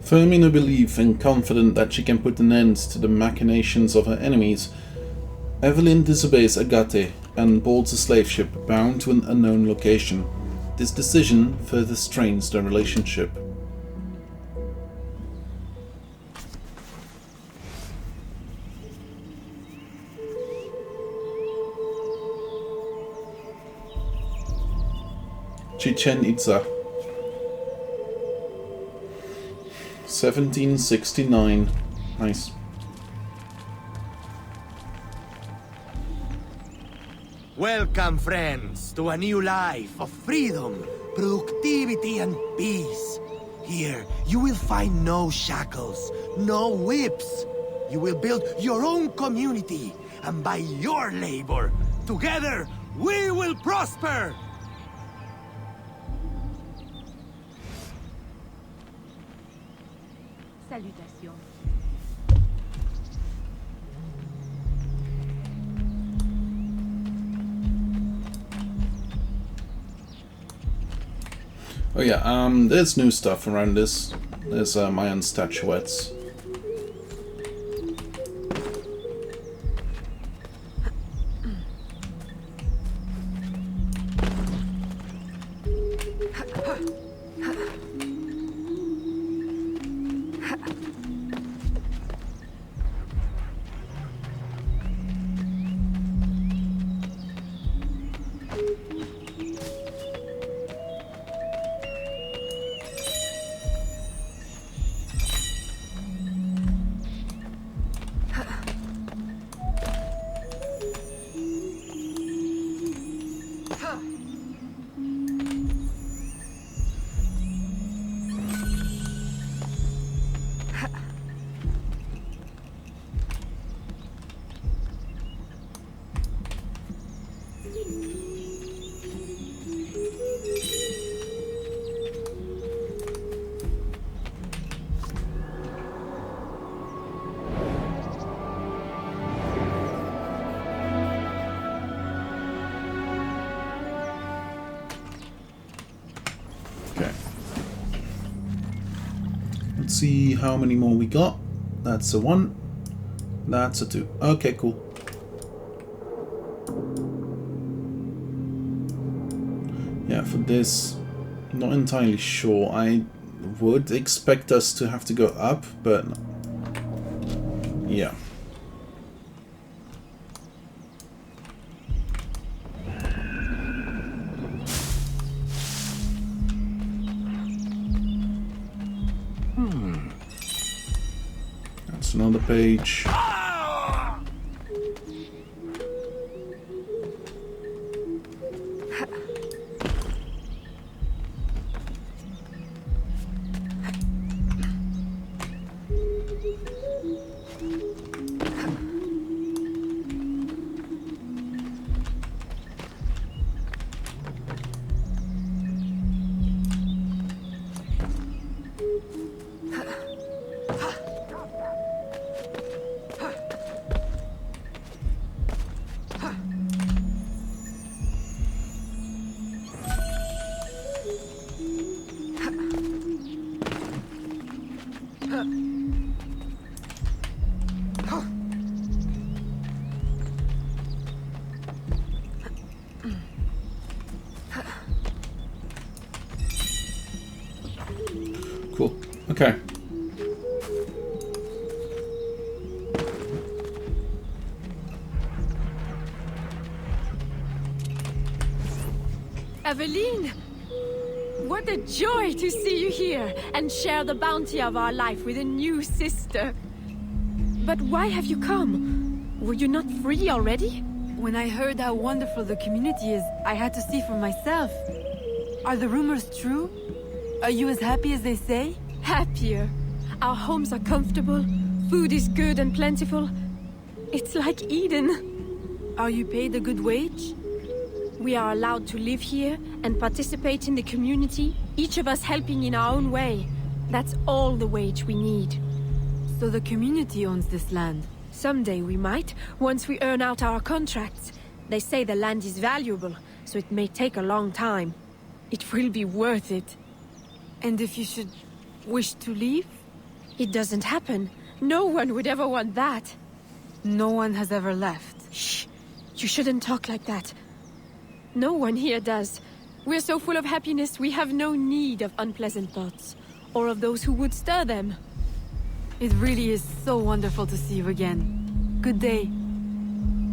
Firm in her belief and confident that she can put an end to the machinations of her enemies, Evelyn disobeys Agate and boards a slave ship bound to an unknown location. This decision further strains their relationship. Chichen Itza, 1769. Nice. Welcome, friends, to a new life of freedom, productivity, and peace. Here, you will find no shackles, no whips. You will build your own community, and by your labor, together, we will prosper! Salutations. Oh yeah, there's new stuff around this. There's Mayan statuettes. See how many more we got. That's a 1. That's a 2. Okay, cool. Yeah, for this, not entirely sure. I would expect us to have to go up, but yeah. Another page. Cool. Okay. Eveline! What a joy to see you here and share the bounty of our life with a new sister. But why have you come? Were you not free already? When I heard how wonderful the community is, I had to see for myself. Are the rumors true? Are you as happy as they say? Happier. Our homes are comfortable, food is good and plentiful. It's like Eden. Are you paid a good wage? We are allowed to live here and participate in the community, each of us helping in our own way. That's all the wage we need. So the community owns this land? Someday we might, once we earn out our contracts. They say the land is valuable, so it may take a long time. It will be worth it. And if you should wish to leave? It doesn't happen. No one would ever want that. No one has ever left. Shh. You shouldn't talk like that. No one here does. We're so full of happiness, we have no need of unpleasant thoughts. Or of those who would stir them. It really is so wonderful to see you again. Good day.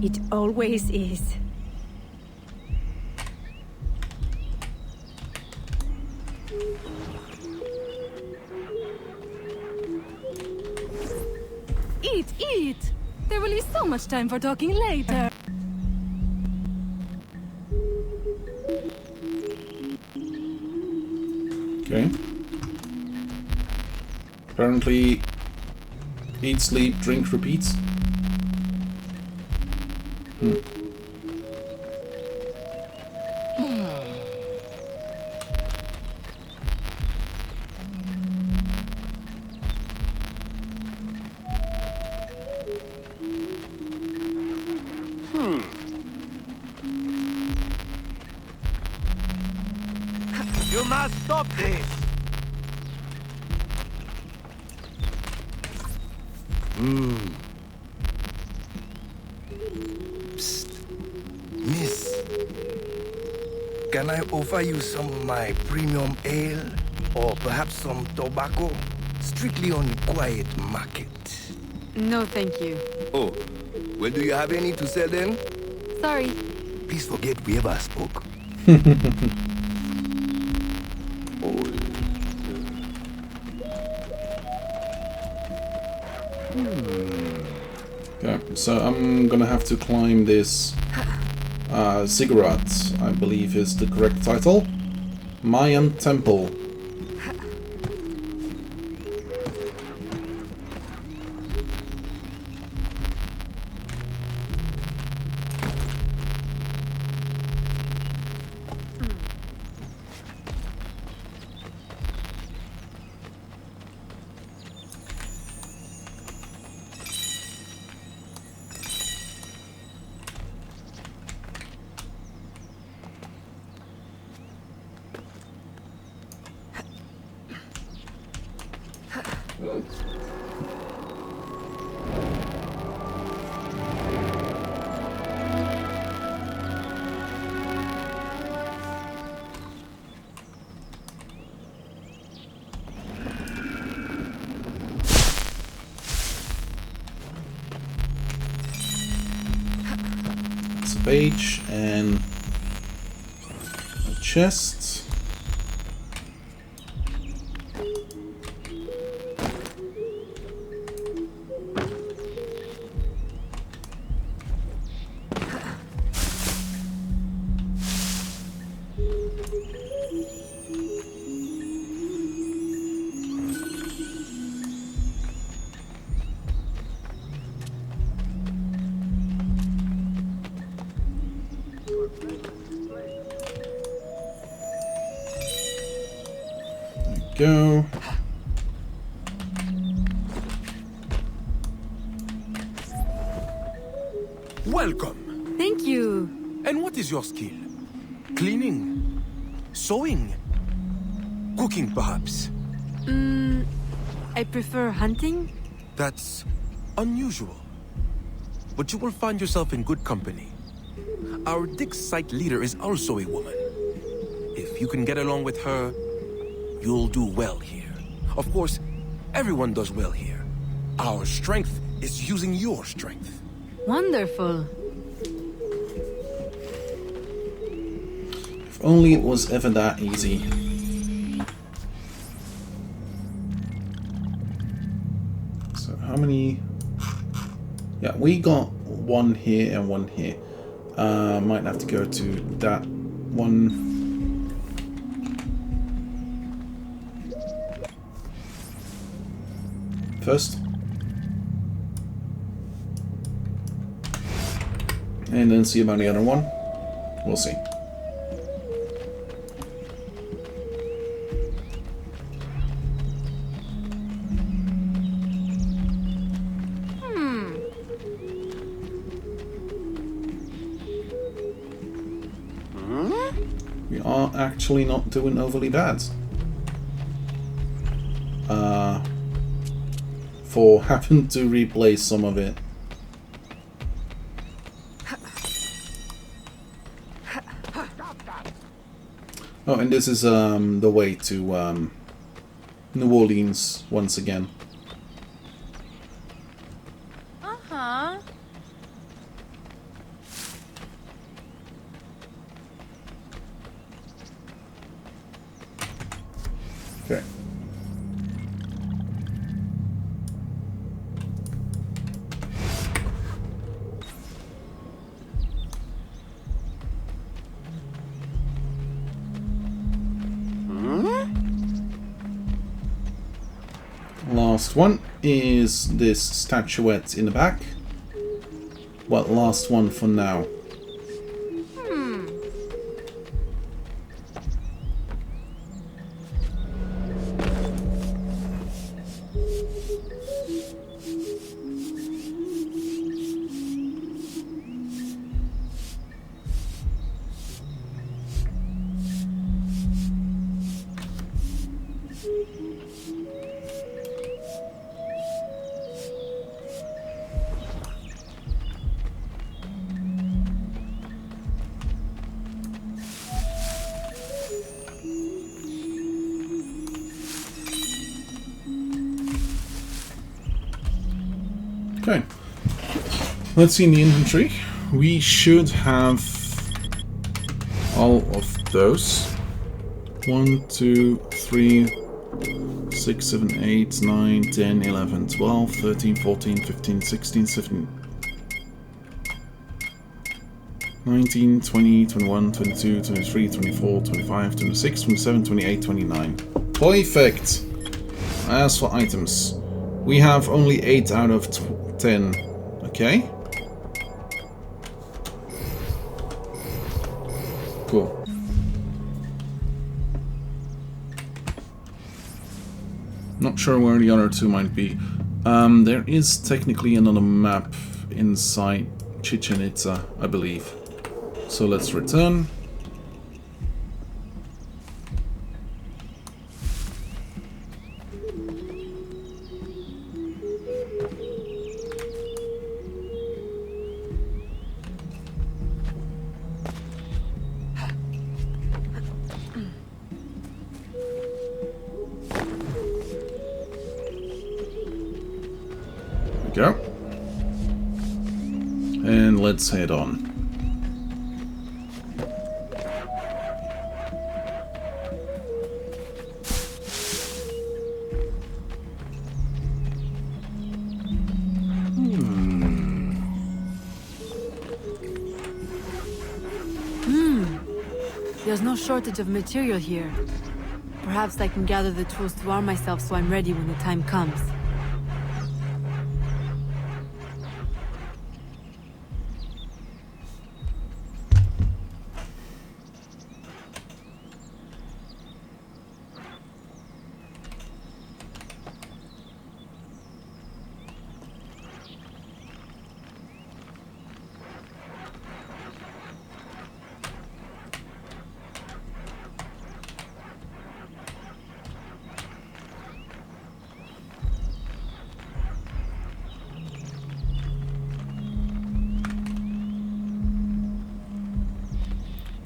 It always is. Eat! There will be so much time for talking later. Okay. Apparently, eat, sleep, drink, repeat. You must stop this! Psst. Miss, can I offer you some of my premium ale? Or perhaps some tobacco? Strictly on quiet market. No, thank you. Oh, well, do you have any to sell then? Sorry. Please forget we ever spoke. Okay, so I'm gonna have to climb this ziggurat, I believe is the correct title. Mayan Temple. It's a page and a chest. Go. Welcome. Thank you. And what is your skill? Cleaning? Sewing? Cooking, perhaps? I prefer hunting. That's unusual. But you will find yourself in good company. Our dig site leader is also a woman. If you can get along with her, you'll do well here. Of course, everyone does well here. Our strength is using your strength. Wonderful. If only it was ever that easy. So how many? Yeah, we got one here and one here. Might have to go to that one. First. And then see about the other one. We'll see. We are actually not doing overly bad. for having to replay some of it. Oh, and this is the way to New Orleans once again. Uh-huh. Okay. Last one is this statuette in the back. Well, last one for now. Okay, let's see in the inventory. We should have all of those. 1, 2, 3, 6, 7, 8, 9, 10, 11, 12, 13, 14, 15, 16, 17, 19, 20, 21, 22, 23, 24, 25, 26, 27, 28, 29. Perfect! As for items, we have only 8 out of 10. Okay. Cool. Not sure where the other 2 might be. There is technically another map inside Chichen Itza, I believe. So let's return. Go. And let's head on. There's no shortage of material here. Perhaps I can gather the tools to arm myself so I'm ready when the time comes.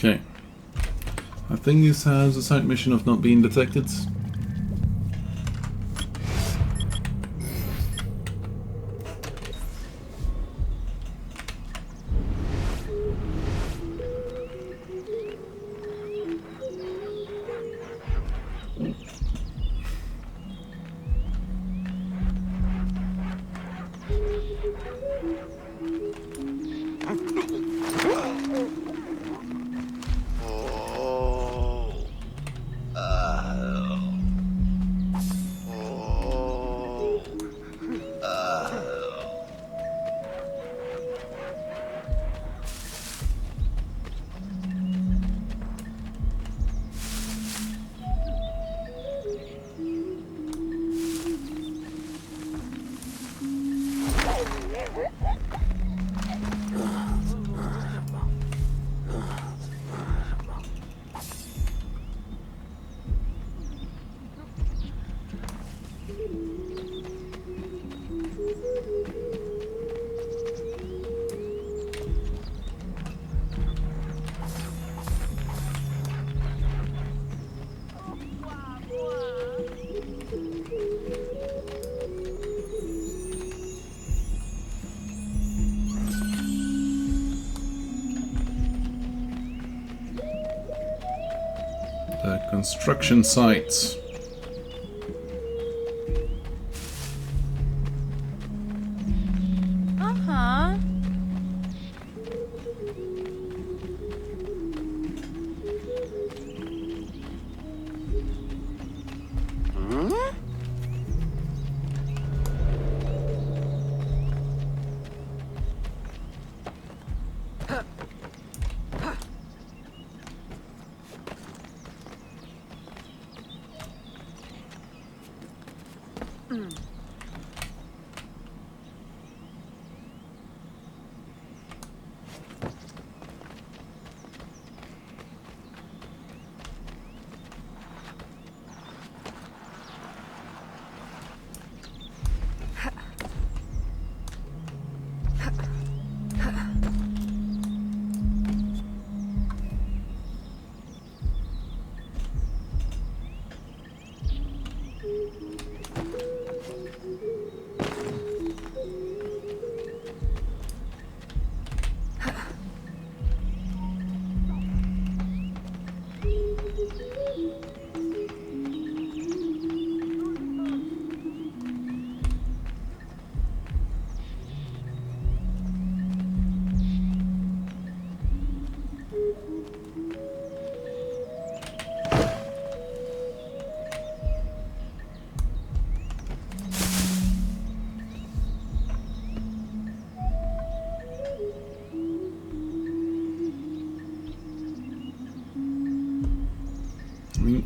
Okay. I think this has a side mission of not being detected. Construction sites. Uh-huh.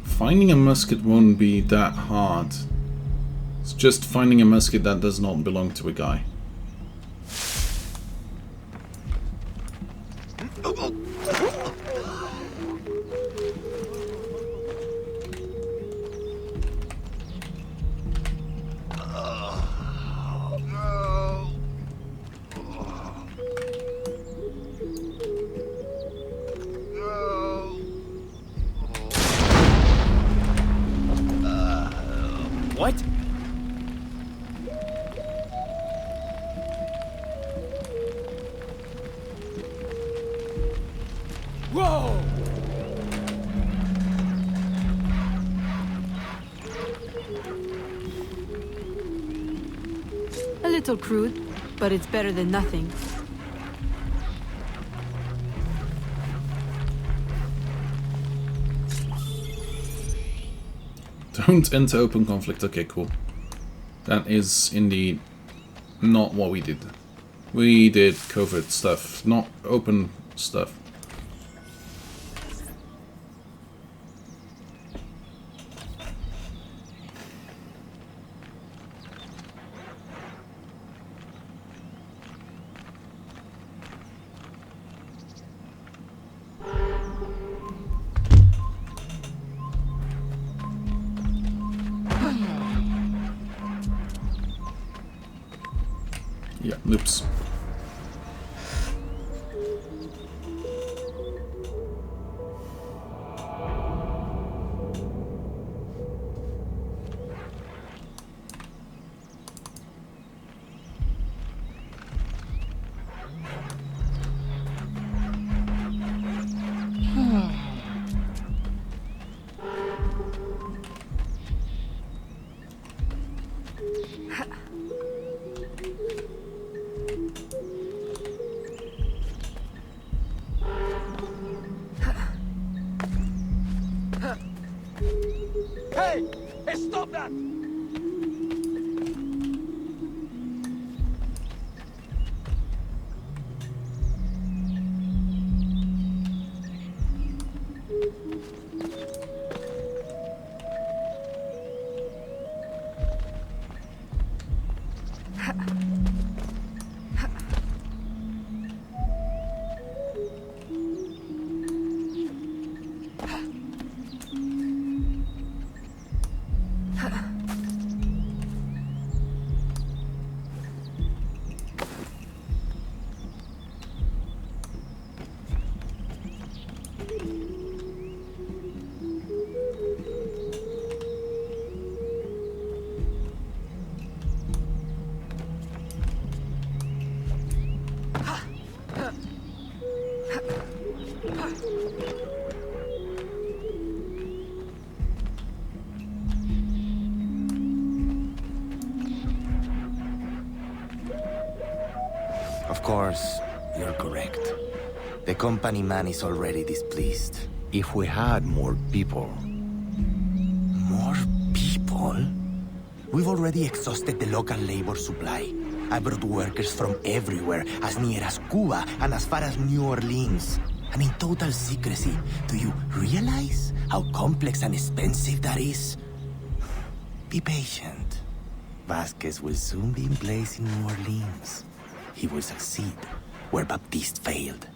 Finding a musket won't be that hard. It's just finding a musket that does not belong to a guy. What? Whoa! A little crude, but it's better than nothing. Don't enter open conflict. Okay, cool. That is indeed not what we did. We did covert stuff, not open stuff. Yeah, loops. Hey! Hey, stop that! Of course, you're correct. The company man is already displeased. If we had more people... More people? We've already exhausted the local labor supply. I brought workers from everywhere, as near as Cuba and as far as New Orleans. And in total secrecy. Do you realize how complex and expensive that is? Be patient. Vasquez will soon be in place in New Orleans. He will succeed where Baptiste failed.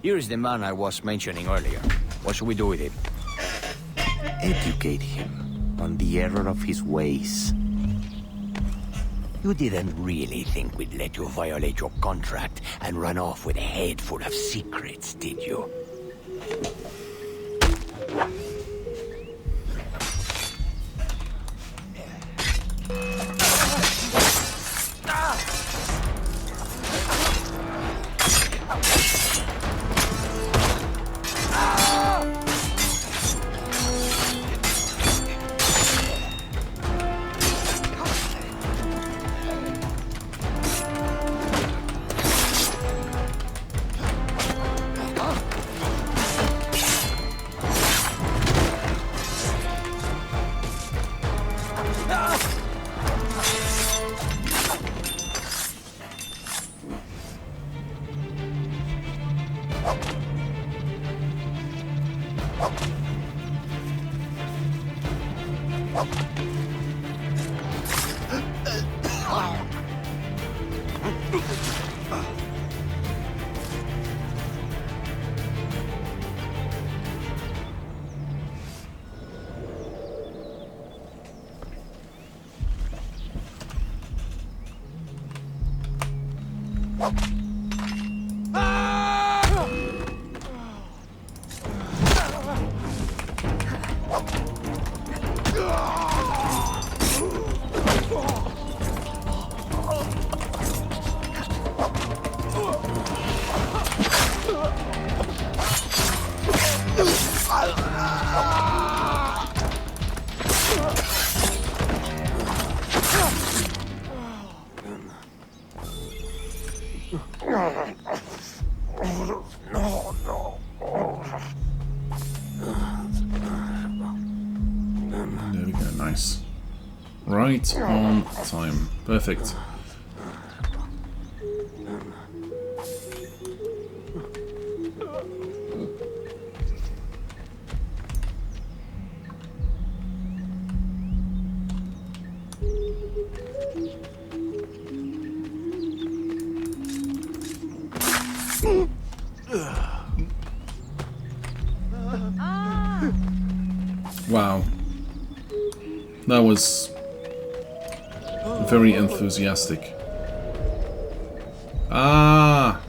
Here is the man I was mentioning earlier. What should we do with him? Educate him on the error of his ways. You didn't really think we'd let you violate your contract and run off with a head full of secrets, did you? There we go, nice. Right on time. Perfect. Wow. That was very enthusiastic. Ah!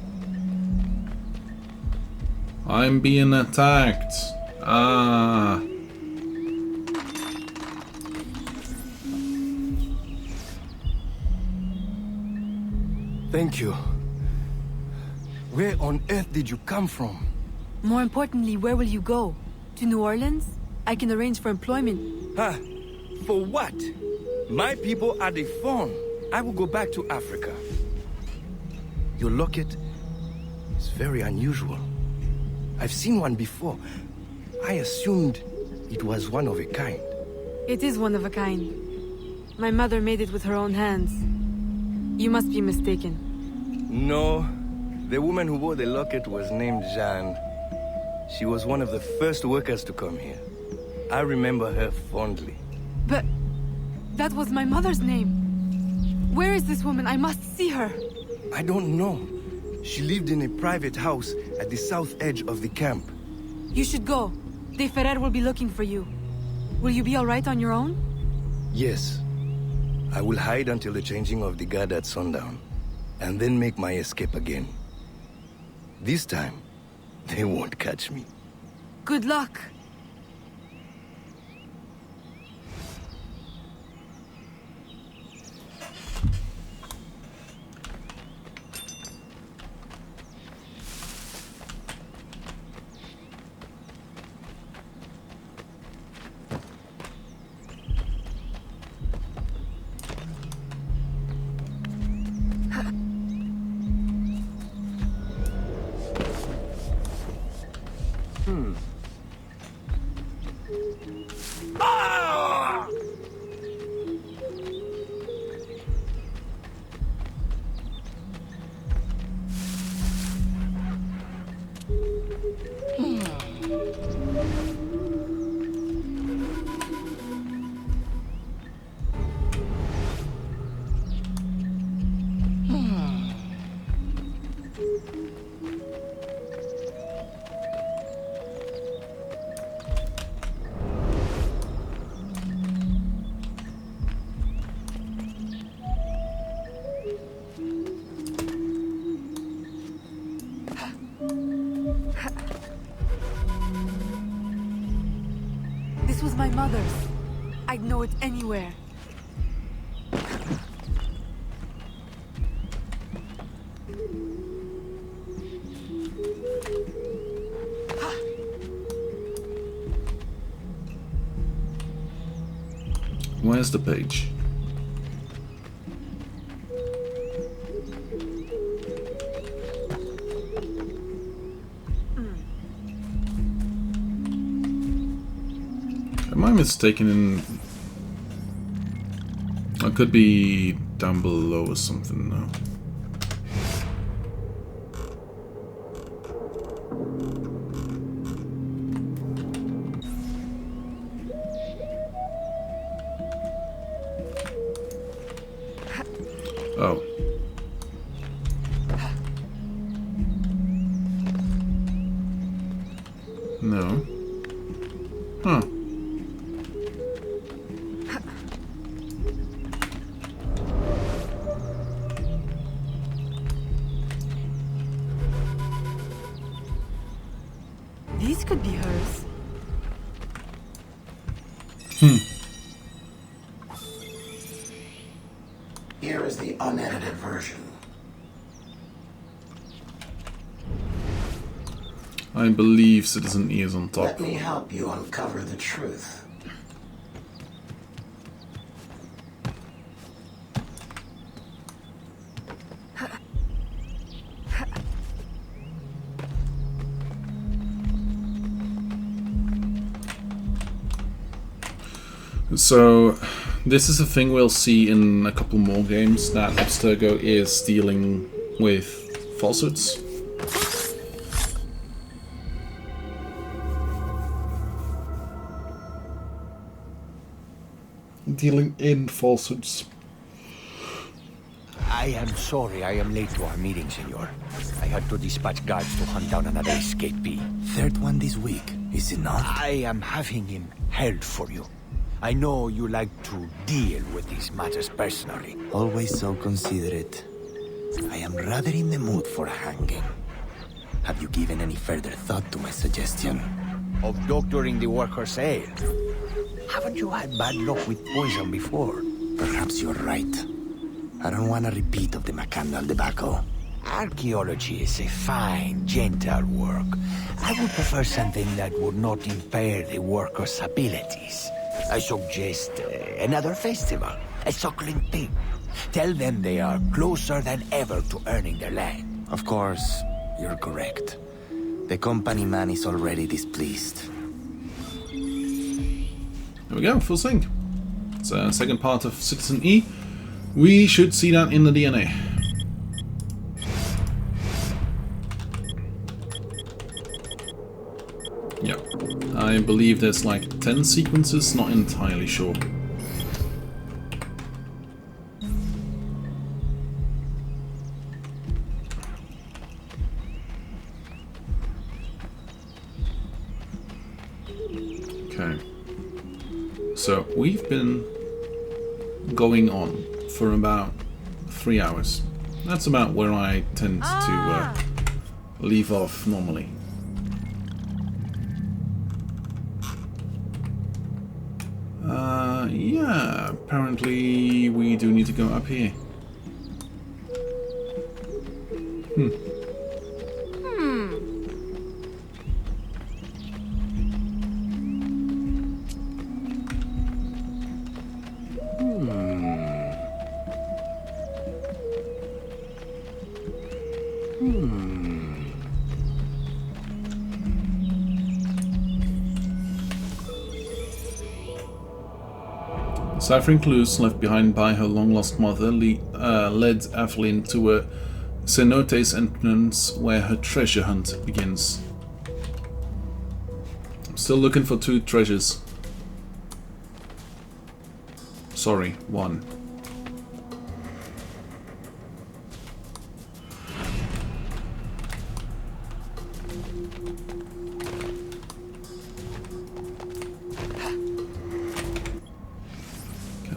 I'm being attacked. Ah! Thank you. Where on earth did you come from? More importantly, where will you go? To New Orleans? I can arrange for employment. Ah, for what? My people are deformed. I will go back to Africa. Your locket is very unusual. I've seen one before. I assumed it was one of a kind. It is one of a kind. My mother made it with her own hands. You must be mistaken. No, the woman who wore the locket was named Jeanne. She was one of the first workers to come here. I remember her fondly. But that was my mother's name. Where is this woman? I must see her. I don't know. She lived in a private house at the south edge of the camp. You should go. De Ferrer will be looking for you. Will you be all right on your own? Yes. I will hide until the changing of the guard at sundown, and then make my escape again. This time, they won't catch me. Good luck. This was my mother's. I'd know it anywhere. Where's the page? Am I mistaken in... I could be down below or something now. Oh. No. Huh. These could be hers. Here is the unedited version. I believe Citizen E is on top. Let me help you uncover the truth. So, this is a thing we'll see in a couple more games, that Abstergo is dealing with falsehoods. Dealing in falsehoods. I am sorry I am late to our meeting, senor. I had to dispatch guards to hunt down another escapee. Third one this week, is it not? I am having him held for you. I know you like to deal with these matters personally. Always so considerate. I am rather in the mood for hanging. Have you given any further thought to my suggestion? Of doctoring the workers' ale? Haven't you had bad luck with poison before? Perhaps you're right. I don't want a repeat of the Macandal debacle. Archaeology is a fine, gentle work. I would prefer something that would not impair the workers' abilities. I suggest another festival, a suckling pig. Tell them they are closer than ever to earning their land. Of course, you're correct. The company man is already displeased. There we go, full sync. It's a second part of Citizen E. We should see that in the DNA. Yeah, I believe there's like 10 sequences, not entirely sure. Okay, so we've been going on for about 3 hours. That's about where I tend to leave off normally. Yeah, apparently we do need to go up here. Ciphering clues left behind by her long-lost mother led Evelyn to a cenote's entrance where her treasure hunt begins. I'm still looking for 2 treasures. Sorry, 1.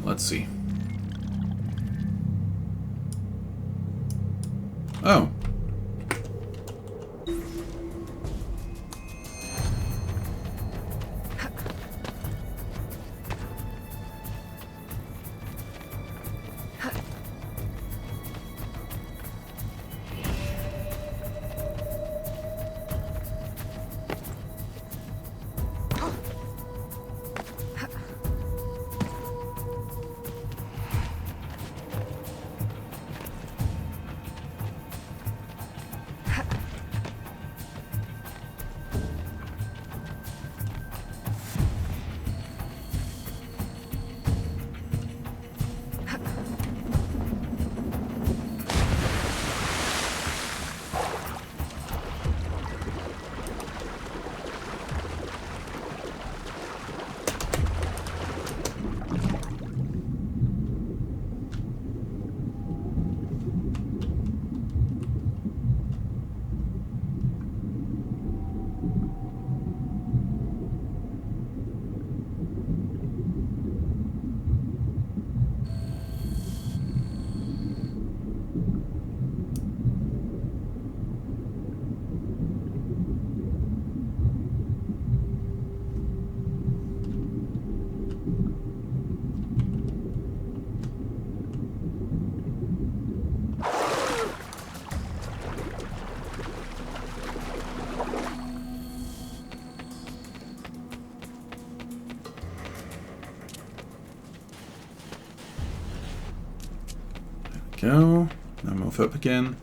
Let's see. Oh. Go. Now move up again.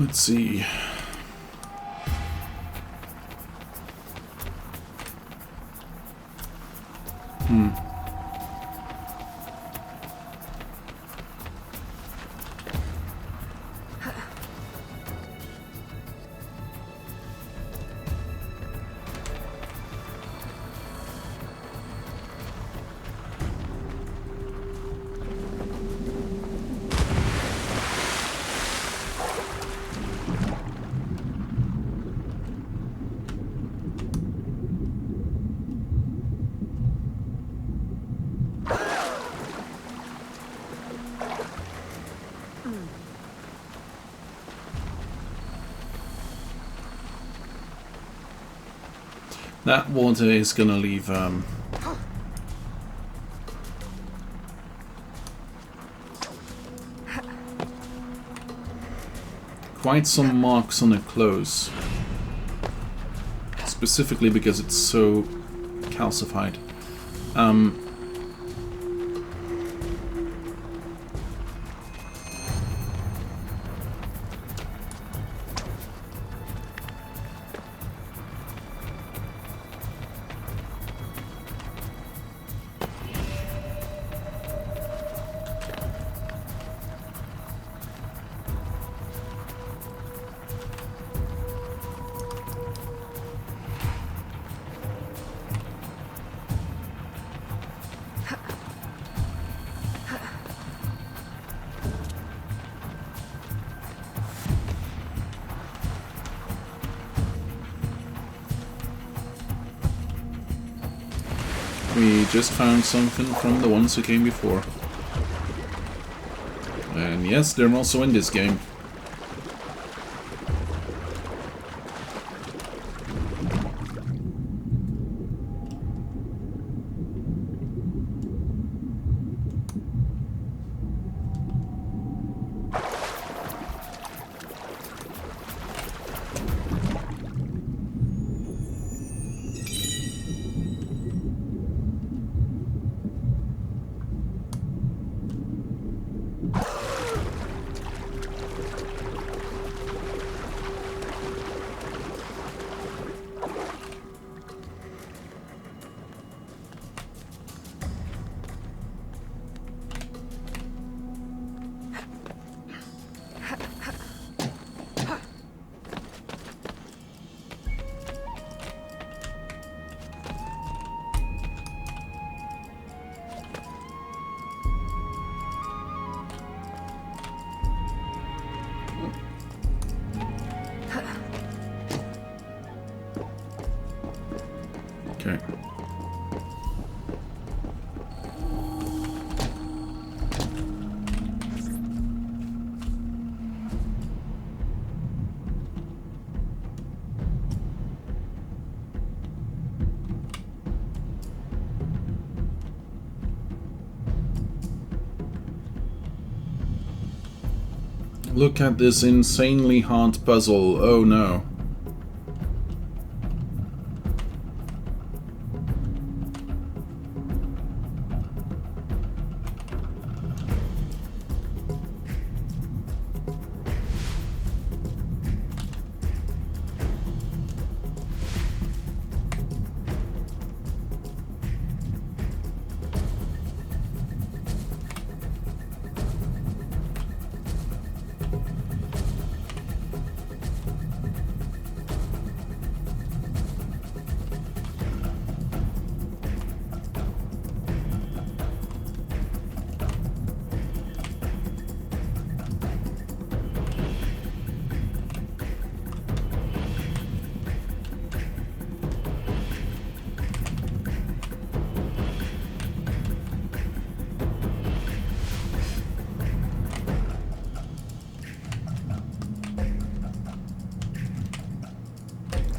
Let's see. That water is gonna leave quite some marks on her clothes, specifically because it's so calcified. We just found something from the ones who came before. And yes, they're also in this game. Okay. Look at this insanely hard puzzle. Oh no.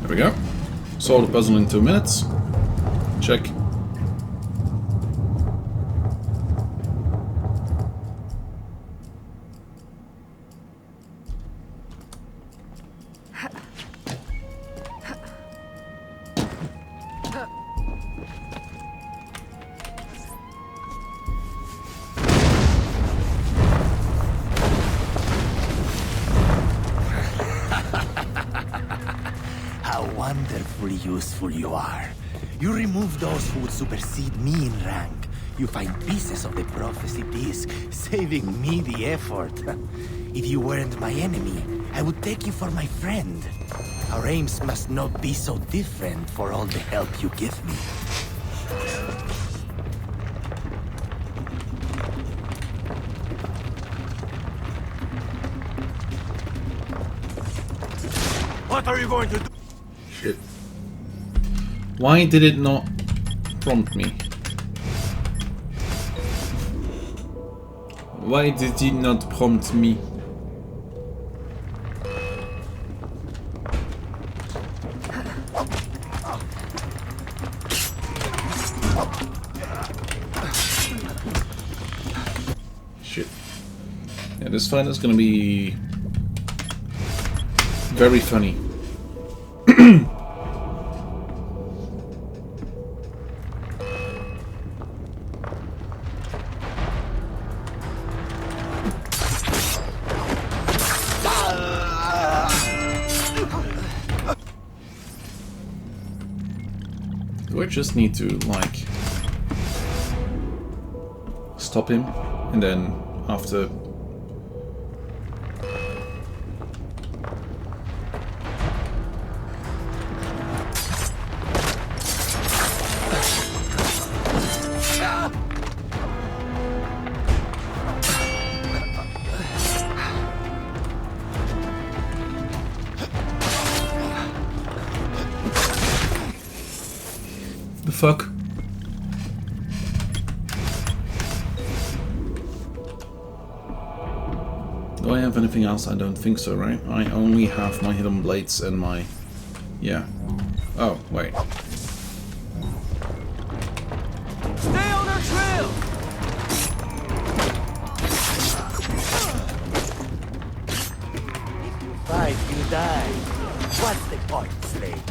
There we go. Solved the puzzle in 2 minutes. Check. How wonderfully useful you are. You remove those who would supersede me in rank. You find pieces of the prophecy piece, saving me the effort. If you weren't my enemy, I would take you for my friend. Our aims must not be so different for all the help you give me. What are you going to do? Shit. Why did it not prompt me? Why did it not prompt me? Shit. Yeah, this fight is gonna be very funny. Do I just need to, like, stop him, and then after... The fuck? Do I have anything else? I don't think so, right? I only have my hidden blades and my... yeah. Oh, wait. Stay on our trail! If you fight, you die. What's the point, slave?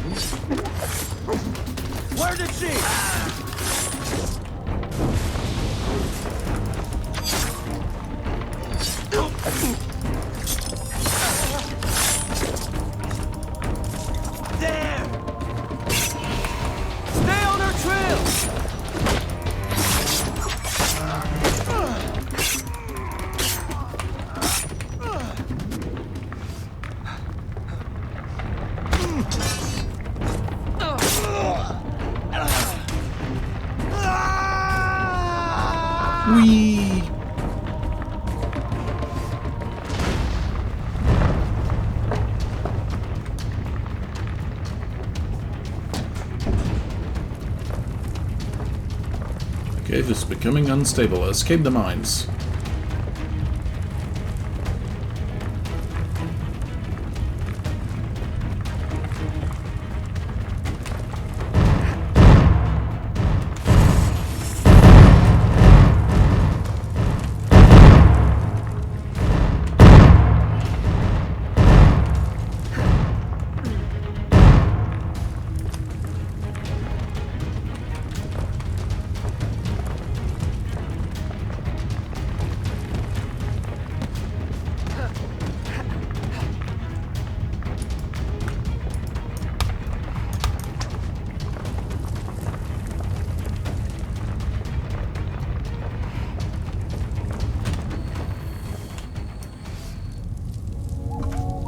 Where did she? There! Stay on our trail! Whee! Cave is becoming unstable. Escape the mines.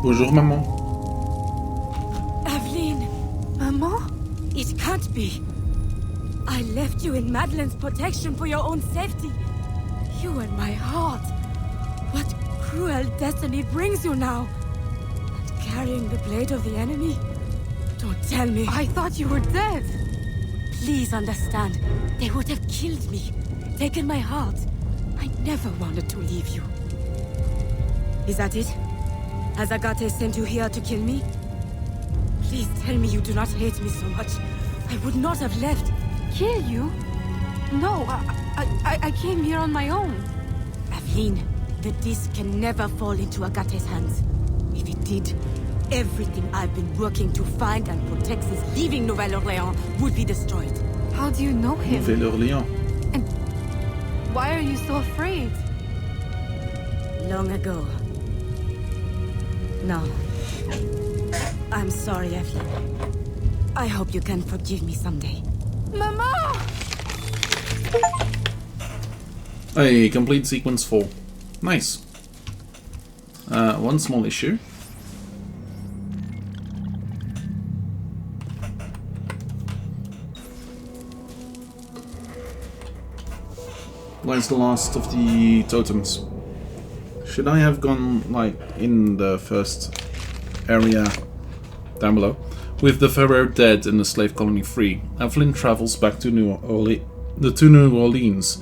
Bonjour, maman. Aveline! Maman? It can't be. I left you in Madeline's protection for your own safety. You and my heart. What cruel destiny brings you now? And carrying the blade of the enemy? Don't tell me. I thought you were dead. Please understand. They would have killed me. Taken my heart. I never wanted to leave you. Is that it? Has Agate sent you here to kill me? Please tell me you do not hate me so much. I would not have left. Kill you? No, I came here on my own. Aveline, the disc can never fall into Agate's hands. If it did, everything I've been working to find and protect since leaving Nouvelle-Orléans would be destroyed. How do you know him? Nouvelle-Orléans. And why are you so afraid? Long ago. No. I I'm sorry, Evelyn. I hope you can forgive me someday. Mama! Hey, complete sequence 4. Nice. One small issue. Where's the last of the totems? Should I have gone, like, in the first area down below? With the Pharaoh dead and the slave colony free, Evelyn travels back to New Orleans.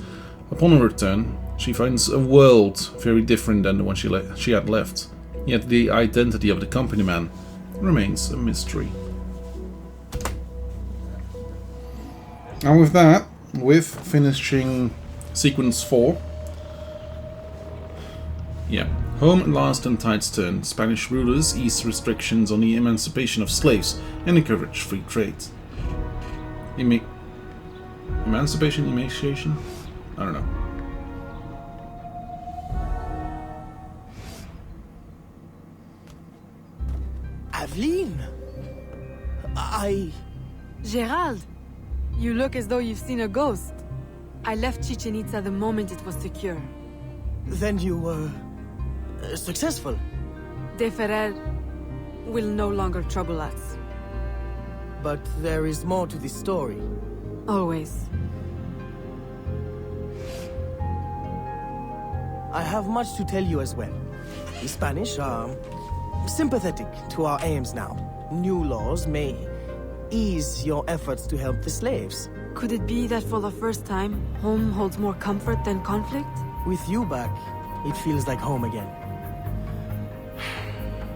Upon her return, she finds a world very different than the one she had left. Yet the identity of the company man remains a mystery. And with that, with finishing sequence 4, yeah, home at last and tide's turn. Spanish rulers ease restrictions on the emancipation of slaves and encourage free trade. Emancipation? Emaciation? I don't know. Aveline! Gerald! You look as though you've seen a ghost. I left Chichen Itza the moment it was secure. Then you were... successful? De Ferrer will no longer trouble us. But there is more to this story. Always. I have much to tell you as well. The Spanish are sympathetic to our aims now. New laws may ease your efforts to help the slaves. Could it be that for the first time, home holds more comfort than conflict? With you back, it feels like home again.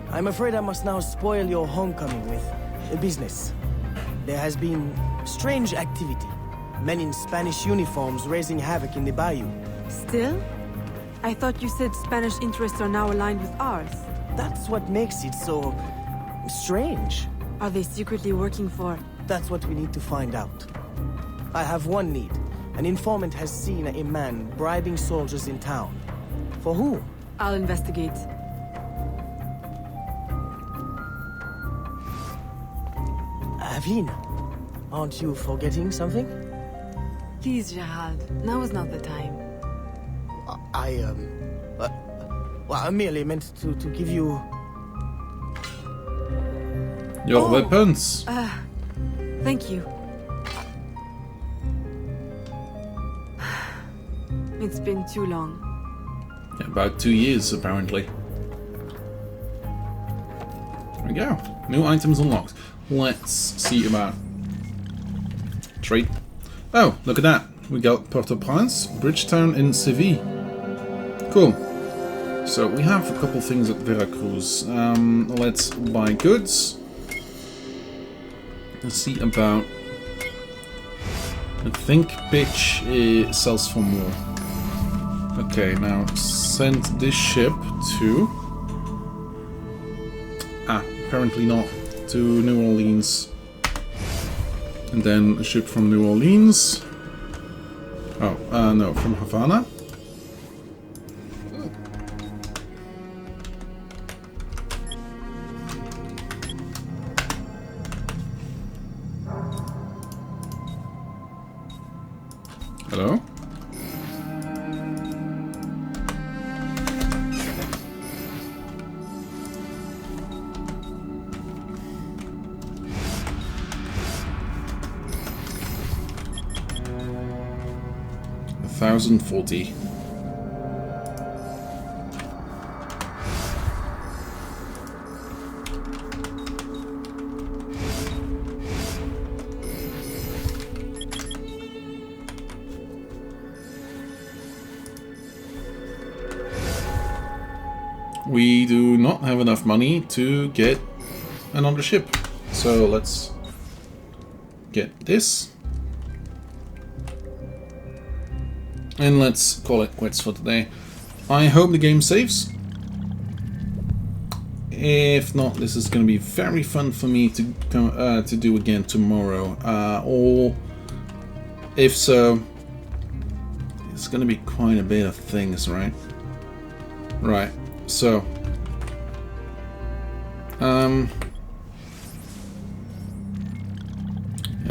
I'm afraid I must now spoil your homecoming with business. There has been strange activity. Men in Spanish uniforms raising havoc in the Bayou. Still? I thought you said Spanish interests are now aligned with ours. That's what makes it so... strange. Are they secretly working for... That's what we need to find out. I have one need. An informant has seen a man bribing soldiers in town. For whom? I'll investigate. Aveline, aren't you forgetting something? Please, Gerald. Now is not the time. Well, I merely meant to give you... Your weapons. Thank you. It's been too long. Yeah, about 2 years, apparently. There we go. New items unlocked. Let's see about trade. Oh, look at that. We got Port-au-Prince, Bridgetown, and Seville. Cool. So we have a couple things at Veracruz. Let's buy goods. Let's see about... I think pitch sells for more. Okay, now send this ship to... apparently not. To New Orleans. And then a ship from New Orleans. Oh, no, from Havana. Hello? $1,040. We do not have enough money to get another ship, so let's get this. And let's call it quits for today. I hope the game saves. If not, this is going to be very fun for me to do again tomorrow. Or if so, it's going to be quite a bit of things, right? Right. So,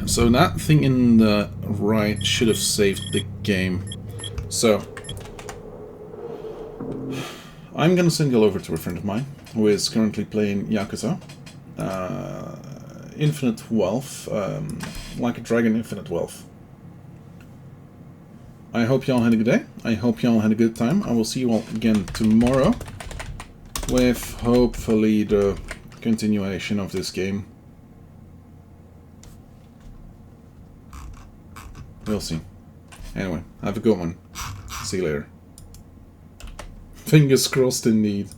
so that thing in the right should have saved the game. So, I'm gonna send you over to a friend of mine who is currently playing Yakuza. Infinite Wealth, like a dragon, infinite wealth. I hope y'all had a good day. I hope y'all had a good time. I will see you all again tomorrow with hopefully the continuation of this game. We'll see. Anyway, have a good one. See you later. Fingers crossed indeed.